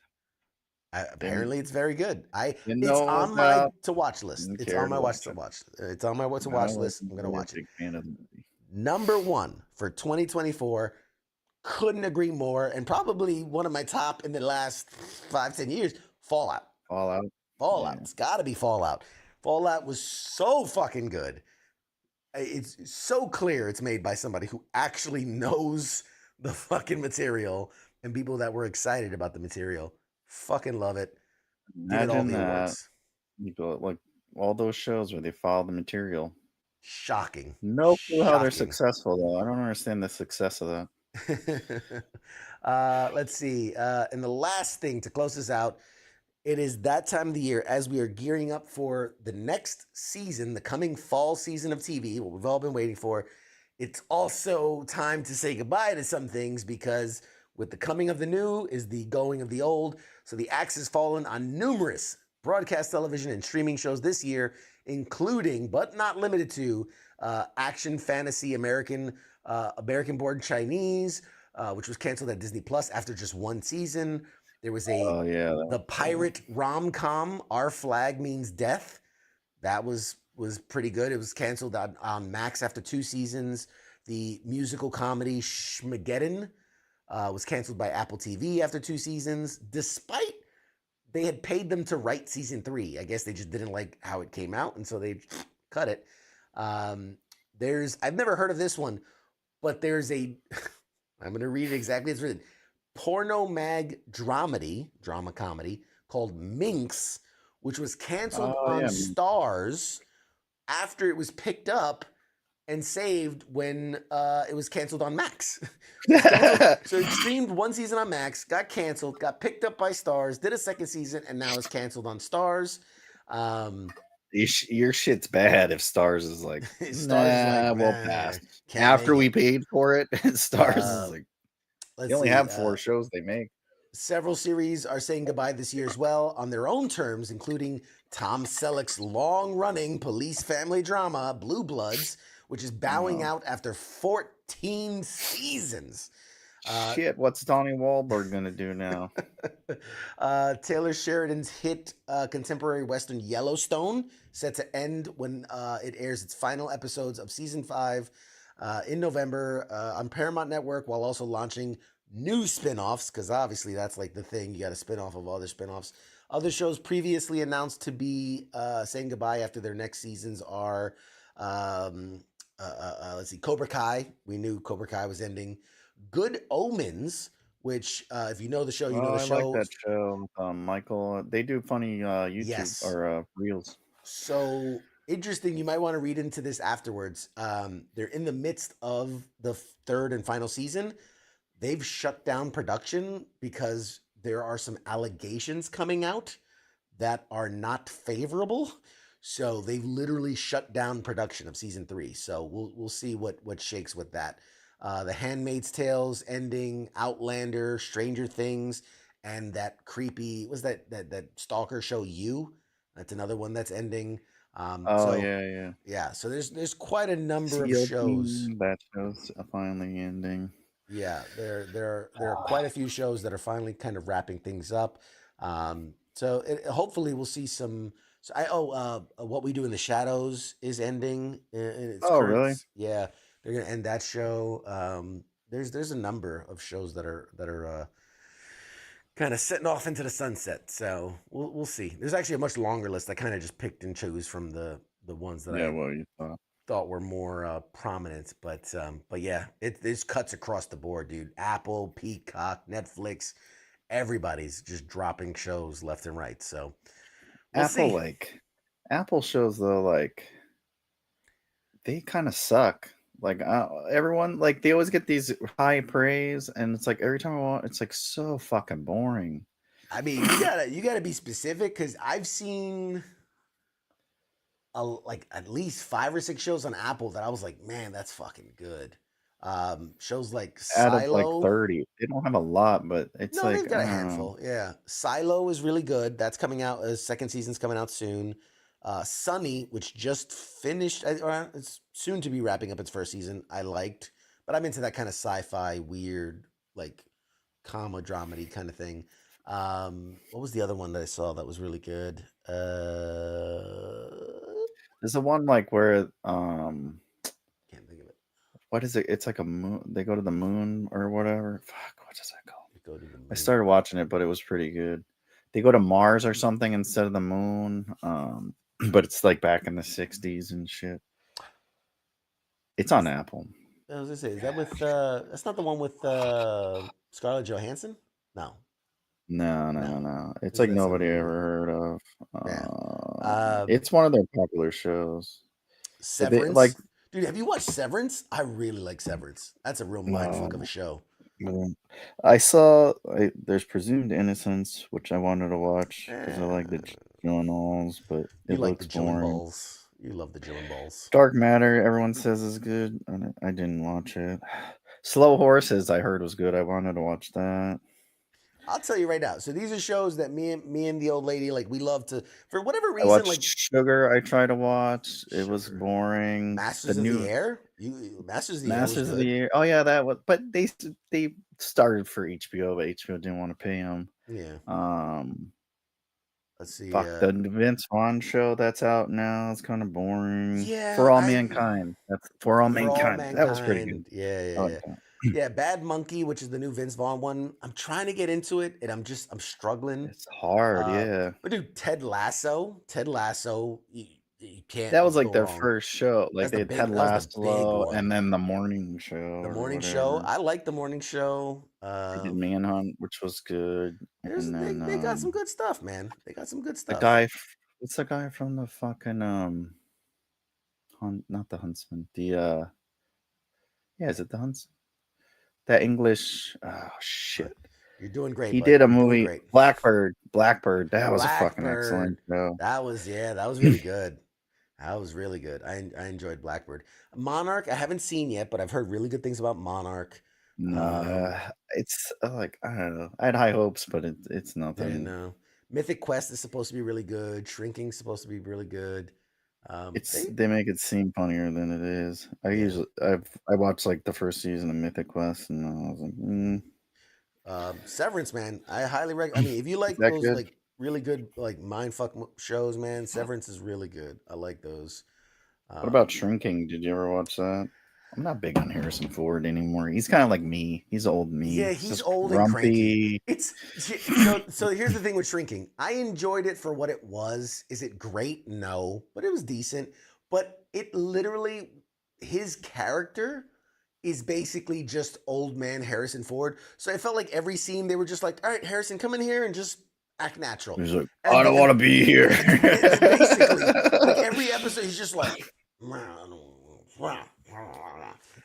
Didn't Apparently, it's very good. didn't It's know on my about. to watch list. Didn't It's care on to my watch watch to it. watch. It's on my watch to I watch list. wasn't I'm gonna really a watch it. big fan of the movie. Number one for 2024. Couldn't agree more. And probably one of my top in the last 5-10 years. Fallout. Fallout. Fallout. Yeah. It's got to be Fallout. Fallout was so fucking good. It's so clear it's made by somebody who actually knows the fucking material and people that were excited about the material. Fucking love it. Give it all Imagine the that. awards. You go like all those shows where they follow the material. Shocking. No clue how they're Shocking. successful though. I don't understand the success of that. Let's see. And the last thing to close this out, it is that time of the year as we are gearing up for the next season, the coming fall season of TV, what we've all been waiting for. It's also time to say goodbye to some things because with the coming of the new is the going of the old. So the axe has fallen on numerous broadcast television and streaming shows this year, including, but not limited to, action fantasy American born Chinese, which was canceled at Disney Plus after just one season. There was Oh yeah. the pirate rom-com Our Flag Means Death. That was pretty good. It was canceled on Max after 2 seasons. The musical comedy Schmageddon was canceled by Apple TV after 2 seasons, despite they had paid them to write season 3. I guess they just didn't like how it came out, and so they cut it. I've never heard of this one, but there's a I'm going to read it exactly as written. Porno mag drama comedy called Minx, which was canceled Oh on yeah. Stars after it was picked up and saved when it was canceled on Max. So it streamed one season on Max, got canceled, got picked up by Stars, did a second season, and now it's canceled on Stars. Your shit's bad if Stars is like, Stars is like, we'll nah, pass. can't After make we it. paid for it, Stars is like, they Let's only see. have 4 shows they make. Several series are saying goodbye this year as well on their own terms, including Tom Selleck's long-running police family drama, Blue Bloods, which is bowing out after 14 seasons. Shit, what's Donnie Wahlberg gonna do now? Taylor Sheridan's hit contemporary western Yellowstone, set to end when it airs its final episodes of season 5 in November on Paramount Network, while also launching new spin-offs, because obviously that's like the thing. You got a spin-off of other spin-offs. Other shows previously announced to be saying goodbye after their next seasons are, let's see, Cobra Kai. We knew Cobra Kai was ending. Good Omens, which if you know the show, you know the I show. like that show. Michael, they do funny YouTube Yes. or reels. So interesting. You might want to read into this afterwards. They're in the midst of the 3rd and final season. They've shut down production because there are some allegations coming out that are not favorable. So they've literally shut down production of season 3. So we'll see what shakes with that. The Handmaid's Tale's ending, Outlander, Stranger Things, and that creepy that stalker show You. That's another one that's ending. Yeah. So there's quite a number of shows. That show's finally ending. Yeah, there are quite a few shows that are finally kind of wrapping things up. So hopefully we'll see some. So What We Do in the Shadows is ending. Really? Yeah, they're gonna end that show. There's a number of shows that are kind of setting off into the sunset. So we'll see. There's actually a much longer list. I kind of just picked and chose from the ones that you thought were more prominent, but yeah, there's cuts across the board, dude. Apple, Peacock, Netflix, everybody's just dropping shows left and right. So we'll Apple see. Apple shows though, like they kind of suck. Like everyone, like they always get these high praise, and it's like every time I watch, it's like so fucking boring. I mean, you gotta be specific because I've seen like at least 5 or 6 shows on Apple that I was like, man, that's fucking good. Shows like Out of like Silo. 30, they don't have a lot, but it's No, like they've got a handful. Yeah, Silo is really good. That's coming out. Second season's coming out soon. Sunny, which just finished, or it's soon to be wrapping up its first season. I liked, but I'm into that kind of sci-fi, weird, like drama-dramedy kind of thing. What was the other one that I saw that was really good? There's the one like where Can't think of it. what is it? It's like a moon. They go to the moon or whatever. Fuck, what is that called? Go to the I moon. started watching it, but it was pretty good. They go to Mars or something instead of the moon. But it's like back in the 60s and shit. It's on Apple. I was gonna say, is that with that's not the one with Scarlett Johansson? No. No. It's Is like that nobody something? ever heard of. Yeah. It's one of their popular shows. But they, Severance. like, Dude, have you watched Severance? I really like Severance. That's a real mindfuck of a show. I saw there's Presumed Innocence, which I wanted to watch because I like the Gyllenhaals, but You it like the looks boring. Gyllenhaals. You love the Gyllenhaals. Dark Matter, everyone says is good. I didn't watch it. Slow Horses, I heard was good. I wanted to watch that. I'll tell you right now. So these are shows that me and the old lady, like, we love to, for whatever I reason, watched like Sugar. I tried to watch. It was Sugar. boring. Masters of the Air. Masters of the Air was Masters of good. the Air. Oh yeah, that was. But they started for HBO, but HBO didn't want to pay them. Yeah. Let's see. Fuck the Vince Vaughn show that's out now. It's kind of boring. Yeah, For All Mankind. That's For All For All Mankind. That was pretty good. Mankind. Yeah. I like that. Yeah, Bad Monkey, which is the new Vince Vaughn one. I'm trying to get into it, and I'm struggling. It's hard, yeah. But dude, Ted Lasso, you can't That was like go their wrong. first show. Like they had Ted Lasso and then the morning show. The morning show. I like the morning show. They did Manhunt, which was good. And then they got some good stuff, man. They got some good stuff. The guy, what's the guy from the fucking not the Huntsman. The is it the Huntsman? That English. Oh shit. You're doing great. He did a movie, Blackbird. That was a fucking excellent show. That was really good. That was really good. I enjoyed Blackbird. Monarch, I haven't seen yet, but I've heard really good things about Monarch. It's like, I don't know. I had high hopes, but it's nothing. No. Mythic Quest is supposed to be really good. Shrinking's supposed to be really good. They make it seem funnier than it is. I watched like the first season of Mythic Quest, and I was like, Severance, man. I highly recommend. I mean, if you like those good? Like really good like mindfuck shows, man, Severance is really good. I like those. What about Shrinking? Did you ever watch that? I'm not big on Harrison Ford anymore. He's kind of like me. He's old me. Yeah, he's old and cranky. So here's the thing with Shrinking. I enjoyed it for what it was. Is it great? No, but it was decent. But it literally, his character is basically just old man Harrison Ford. So I felt like every scene they were just like, all right, Harrison, come in here and just act natural. He's like, I don't want to be here. Basically, like every episode, he's just like,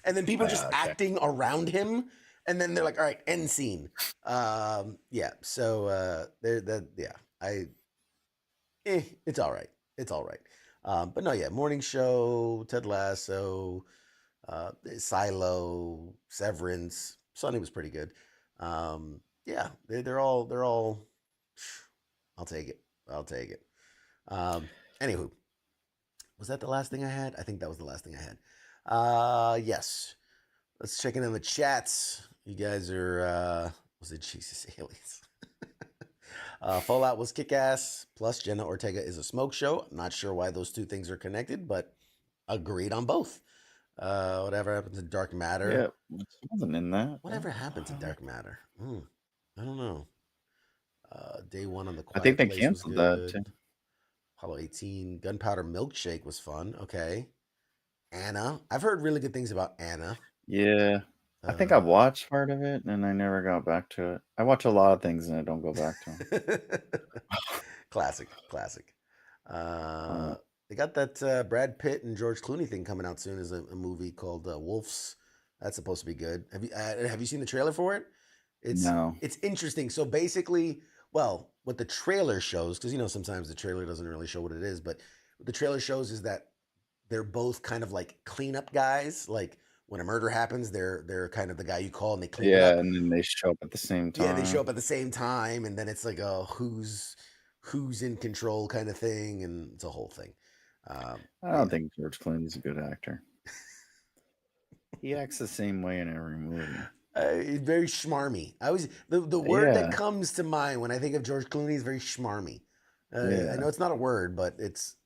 and then people just acting around him, and then they're like, all right, end scene. It's all right. It's all right. But no, yeah, morning show, Ted Lasso, Silo, Severance. Sunny was pretty good. They're all. I'll take it. Anywho, was that the last thing I had? I think that was the last thing I had. Yes. Let's check in on the chats. You guys are was it Jesus Aliens? Fallout was kick-ass, plus Jenna Ortega is a smoke show. I'm not sure why those two things are connected, but agreed on both. Whatever happened to Dark Matter? Yeah, wasn't in that. Whatever happened to Dark Matter? I don't know. Day one on the Quiet I think they Place canceled that too. Apollo 18, Gunpowder Milkshake was fun. Okay. Anna. I've heard really good things about Anna. Yeah. I think I watched part of it and I never got back to it. I watch a lot of things and I don't go back to them. Classic. They got that Brad Pitt and George Clooney thing coming out soon as a movie called Wolves. That's supposed to be good. Have you seen the trailer for it? No. It's interesting. So basically, well, what the trailer shows, because sometimes the trailer doesn't really show what it is, but what the trailer shows is that they're both kind of like cleanup guys. Like when a murder happens, they're kind of the guy you call and they clean it up. Yeah, and then they show up at the same time. Yeah, they show up at the same time, and then it's like a who's in control kind of thing, and it's a whole thing. I don't think George Clooney's a good actor. He acts the same way in every movie. Very schmarmy. I always the word that comes to mind when I think of George Clooney is very schmarmy. I know it's not a word, but it's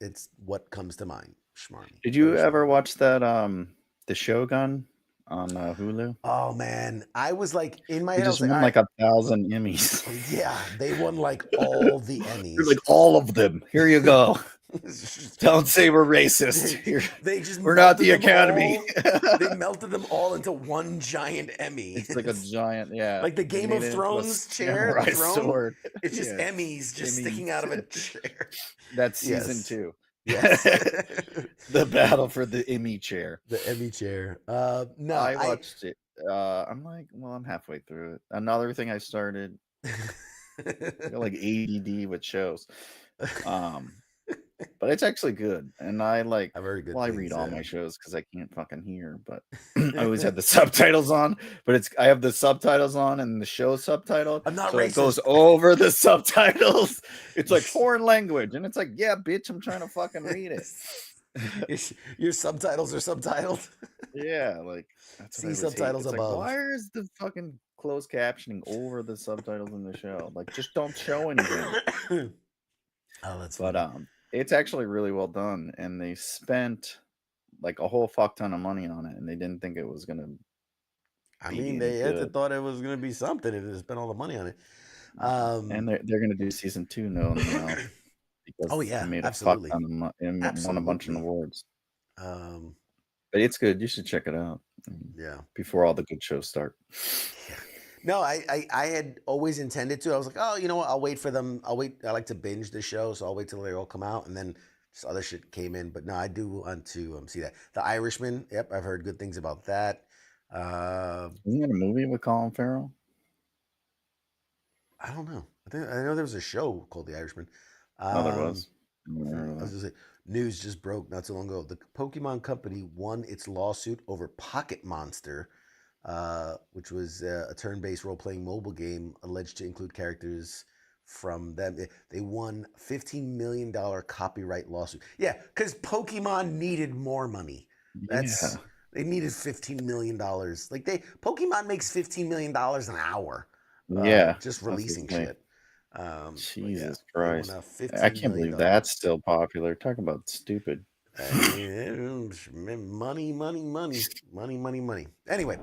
what comes to mind. Schmarmy. Did you ever watch that The Shogun on Hulu? Oh man, I was like in my He head. I just was like, won all like right, 1,000 Emmys. yeah, they won like all the They're Emmys. like all of them. Here you go. Don't say we're racist. They just we're not the melted them Academy. all. They melted them all into one giant Emmy. It's like a giant, yeah. Like the They Game made of it into a Thrones chair, the samurai throne. sword. It's just Yeah. Emmys just sticking out of a chair. That's season 2. Yes. The battle for the Emmy chair. The Emmy chair. No, I watched it. I'm like, well, I'm halfway through it. Another thing I started, I got like ADD with shows. But it's actually good. And I like, I've heard good I things, read all yeah. my shows because I can't fucking hear, but I always have the subtitles on. But I have the subtitles on and the show subtitled. I'm not so racist. It goes over the subtitles. It's like foreign language. And it's like, yeah, bitch, I'm trying to fucking read it. Your subtitles are subtitled. Yeah, like that's See what I subtitles hate. It's above. like, why is the fucking closed captioning over the subtitles in the show? Like, just don't show anything. Oh, that's but funny. It's actually really well done, and they spent like a whole fuck ton of money on it, and they didn't think it was gonna. I mean, they had to thought it was gonna be something if they spent all the money on it. And they're gonna do season 2 now. Because oh yeah, they made absolutely. a fuck ton of money and won a bunch of awards. But it's good. You should check it out. Yeah. Before all the good shows start. Yeah. No, I had always intended to. I was like, oh, you know what? I'll wait for them. I'll wait. I like to binge the show, so I'll wait till they all come out, and then just other shit came in. But no, I do want to see that. The Irishman. Yep, I've heard good things about that. Isn't that a movie with Colin Farrell? I don't know. I know there was a show called The Irishman. Oh, there was. I was just say, news just broke not too long ago. The Pokemon Company won its lawsuit over Pocket Monster, which was a turn-based role-playing mobile game alleged to include characters from them. They won $15 million copyright lawsuit. Yeah, because Pokemon needed more money. They needed $15 million. Like Pokemon makes $15 million an hour. Just releasing shit. Jesus Christ. I can't believe that's still popular. Talk about stupid. Money. Anyway,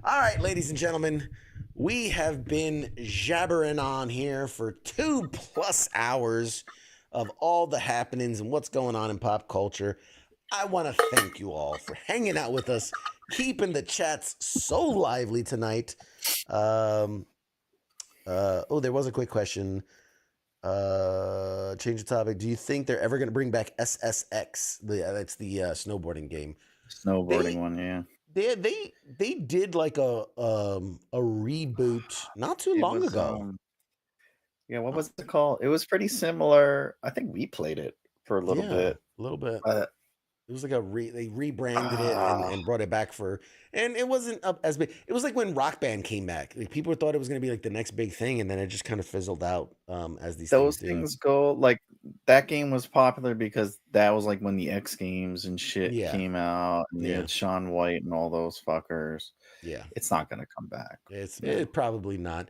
all right, ladies and gentlemen, we have been jabbering on here for 2+ hours of all the happenings and what's going on in pop culture. I want to thank you all for hanging out with us, keeping the chats so lively tonight. There was a quick question. Change the topic. Do you think they're ever going to bring back SSX? That's the snowboarding game. One, yeah. They did like a reboot not too long ago. Yeah, what was it called? It was pretty similar. I think we played it for a little bit. A little bit. It was like they rebranded it and brought it back and it wasn't up as big. It was like when Rock Band came back. Like people thought it was going to be like the next big thing, and then it just kind of fizzled out as those things go. Like that game was popular because that was like when the X Games and shit came out, and they had Shaun White and all those fuckers. Yeah, it's not going to come back. It's probably not.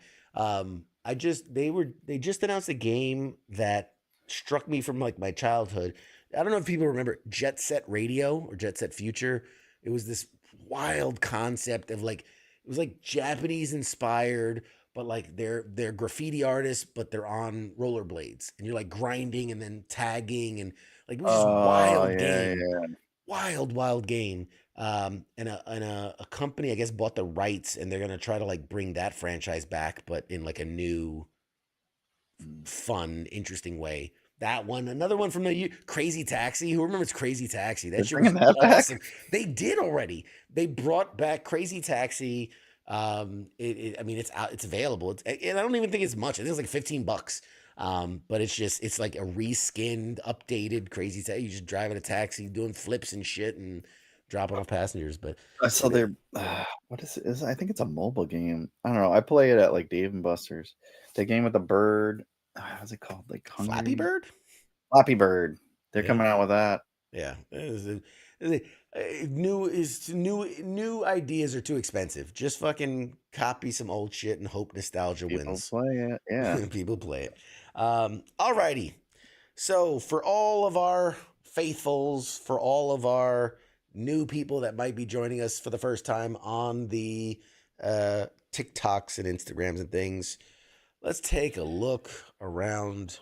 They just announced a game that struck me from like my childhood. I don't know if people remember Jet Set Radio or Jet Set Future. It was this wild concept of like, it was like Japanese inspired, but like they're graffiti artists, but they're on rollerblades, and you're like grinding and then tagging, and like it was just wild game. Wild game. And a company, I guess, bought the rights, and they're gonna try to like bring that franchise back, but in like a new, fun, interesting way. That one, another one from the Crazy Taxi. Who remembers Crazy Taxi? That shit was awesome. They did already. They brought back Crazy Taxi. I mean, it's out. It's available. And I don't even think it's much. I think it's like $15. But it's like a reskinned, updated Crazy Taxi. You just driving a taxi, doing flips and shit, and dropping off passengers. But I saw what is it? I think it's a mobile game. I don't know. I play it at like Dave and Buster's. The game with the bird. How's it called? Like Flappy Bird? Flappy Bird. They're coming out with that. Yeah. New ideas are too expensive. Just fucking copy some old shit and hope nostalgia People wins. play it. Yeah. People play it. Alrighty. So for all of our faithfuls, for all of our new people that might be joining us for the first time on the TikToks and Instagrams and things, let's take a look around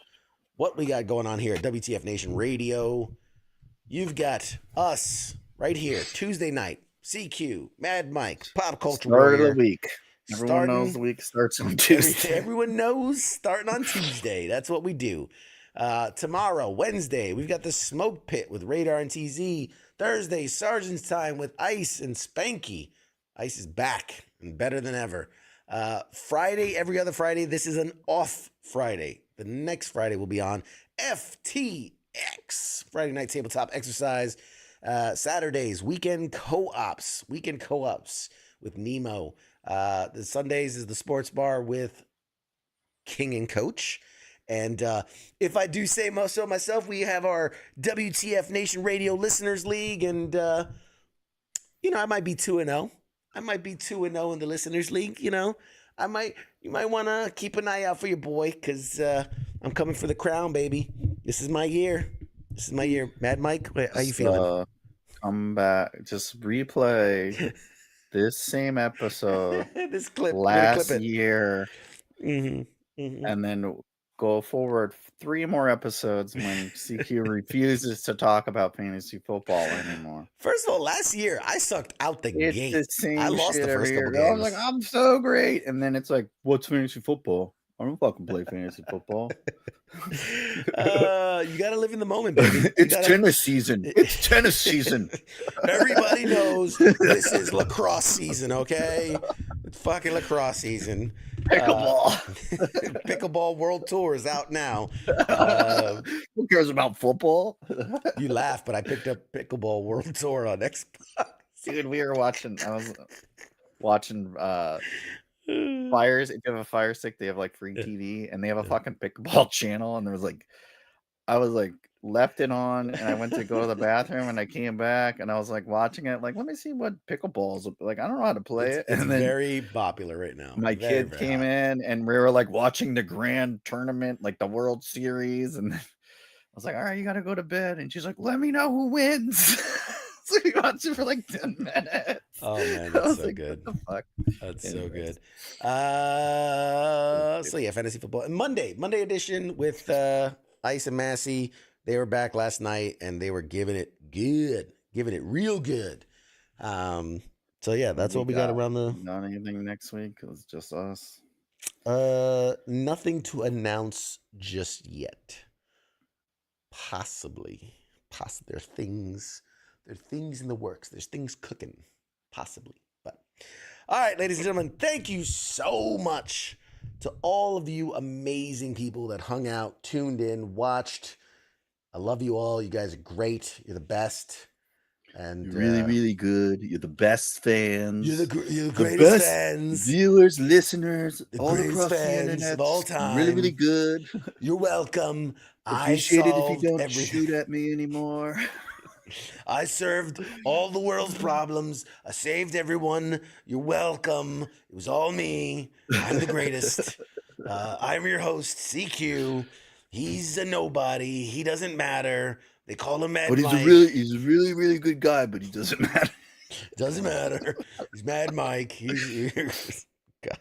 what we got going on here at WTF Nation Radio. You've got us right here, Tuesday night, CQ, Mad Mike, Pop Culture Start Warrior. of the week. Everyone knows the week starts on Tuesday. Everyone knows starting on Tuesday. That's what we do. Tomorrow, Wednesday, we've got the Smoke Pit with Radar and TZ. Thursday, Sergeant's Time with Ice and Spanky. Ice is back and better than ever. Friday, every other Friday, this is an off Friday. The next Friday will be on FTX, Friday Night Tabletop Exercise. Saturdays, weekend co-ops with Nemo. The Sundays is the sports bar with King and Coach. And if I do say so myself, we have our WTF Nation Radio Listeners League. And, I might be 2-0. I might be 2-0 in the Listeners League, You might want to keep an eye out for your boy because I'm coming for the crown, baby. This is my year. Mad Mike, how you feeling? Come back. Just replay this same episode this clip last year. Mm-hmm. Mm-hmm. And then go forward 3 more episodes when CQ refuses to talk about fantasy football anymore. First of all, last year I sucked out the gate. The same I lost shit the first every couple year. I games. was like, I'm so great. And then it's like, what's fantasy football? I don't fucking play fantasy football. You gotta live in the moment, baby. Tennis season. It's tennis season. Everybody knows this is lacrosse season, okay? It's fucking lacrosse season. Pickleball. Pickleball World Tour is out now. Who cares about football? You laugh, but I picked up Pickleball World Tour on Xbox. Dude, I was watching Fires. If you have a Fire Stick, they have like free TV, and they have a fucking pickleball channel. And I was left it on, and I went to go to the bathroom, and I came back, and I was watching it, let me see what pickleballs like. I don't know how to play it. It's and then very popular right now. My kid came in, and we were watching the grand tournament, the World Series, and then I was like, all right, you gotta go to bed. And she's like, let me know who wins. So we watched it for 10 minutes. Oh man, that's so good. What the fuck? That's so good. So yeah, fantasy football. And Monday edition with Ice and Massey. They were back last night and they were giving it real good. So yeah, that's what we got around the. Not anything next week. It was just us. Nothing to announce just yet. Possibly. There's things in the works. There's things cooking. Possibly. But all right, ladies and gentlemen, thank you so much to all of you amazing people that hung out, tuned in, watched. I love you all. You guys are great. You're the best. And you're really, really good. You're the best fans. You're the greatest best fans. Viewers, listeners, the all greatest across fans the internet of all time. Really, really good. You're welcome. Appreciate it if you don't shoot at me anymore. I served all the world's problems. I saved everyone. You're welcome. It was all me. I'm the greatest. I'm your host, CQ. He's a nobody. He doesn't matter. They call him Mad Mike. But he's a really, really good guy, but he doesn't matter. Doesn't matter. He's Mad Mike. God,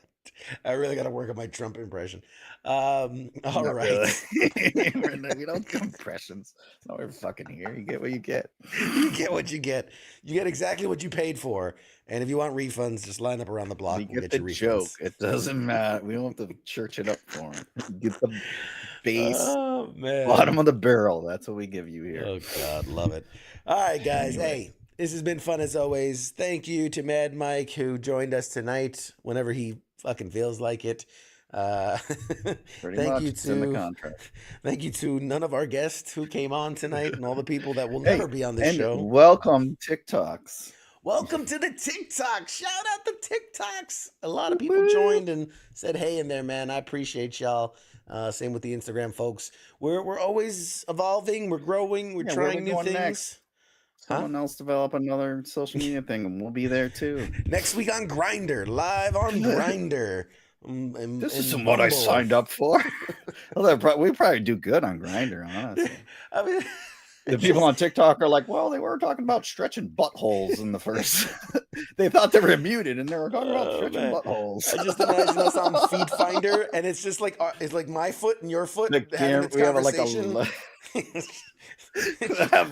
I really got to work on my Trump impression. All right. Really. We don't do impressions. No, we're fucking here. You get what you get. You get what you get. You get exactly what you paid for. And if you want refunds, just line up around the block. We'll get the joke. It doesn't matter. We don't have to church it up for him. Get the base, bottom of the barrel. That's what we give you here. Oh, God. Love it. All right, guys. Hey, this has been fun as always. Thank you to Mad Mike who joined us tonight whenever he fucking feels like it. Thank you to in the contract. Thank you to none of our guests who came on tonight and all the people that will never be on this show. Welcome TikToks. Welcome to the TikTok. Shout out the TikToks. A lot of people joined and said hey in there, man. I appreciate y'all. Same with the Instagram folks. We're always evolving. We're growing. We're trying new things. Next? Someone else develop another social media thing, and we'll be there too. Next week on Grinder, live on Grinder. This isn't what I signed up for. We probably do good on Grinder, honestly. I mean, the people on TikTok are like, well, they were talking about stretching buttholes in the first. They thought they were muted, and they were talking about stretching buttholes. I just imagine us on Feed Finder, and it's just like it's like my foot and your foot having this conversation.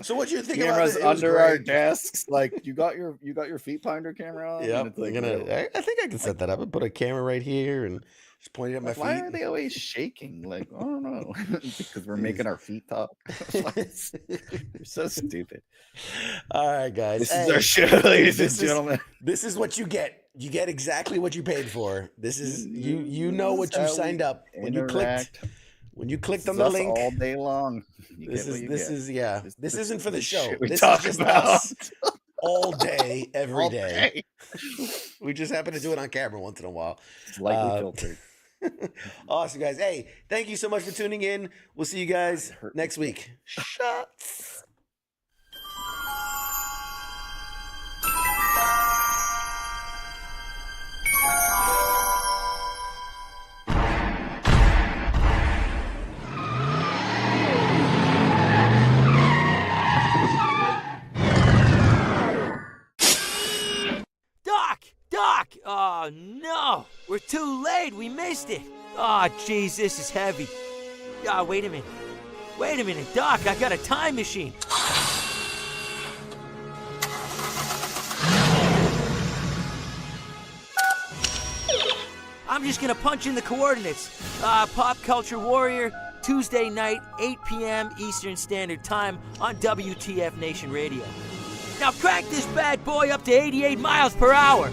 So what you think about cameras under our desks? Like you got your Feet Finder camera on. Yeah, like, I think I can set that up and put a camera right here and just point it at my feet. Why are they always shaking? Like, I don't know. Because we're making our feet talk. You're so stupid. All right, guys. This is our show, ladies and gentlemen. This is what you get. You get exactly what you paid for. This is you know what you signed up when you clicked. When you clicked on the link all day long. This isn't for the show. This is just us all day, every day. We just happen to do it on camera once in a while. It's lightly filtered. Awesome, guys. Hey, thank you so much for tuning in. We'll see you guys next week. Shots. Doc! Oh, no! We're too late! We missed it! Oh, jeez, this is heavy. Wait a minute. Wait a minute, Doc, I got a time machine. I'm just gonna punch in the coordinates. Pop Culture Warrior, Tuesday night, 8 p.m. Eastern Standard Time on W.T.F. Nation Radio. Now crank this bad boy up to 88 miles per hour.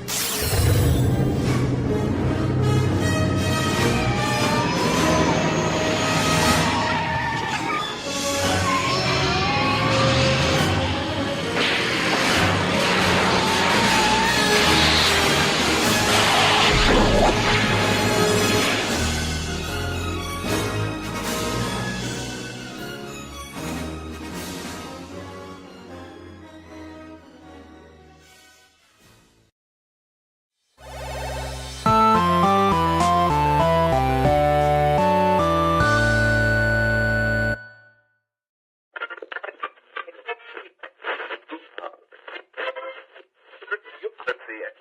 Let's see it.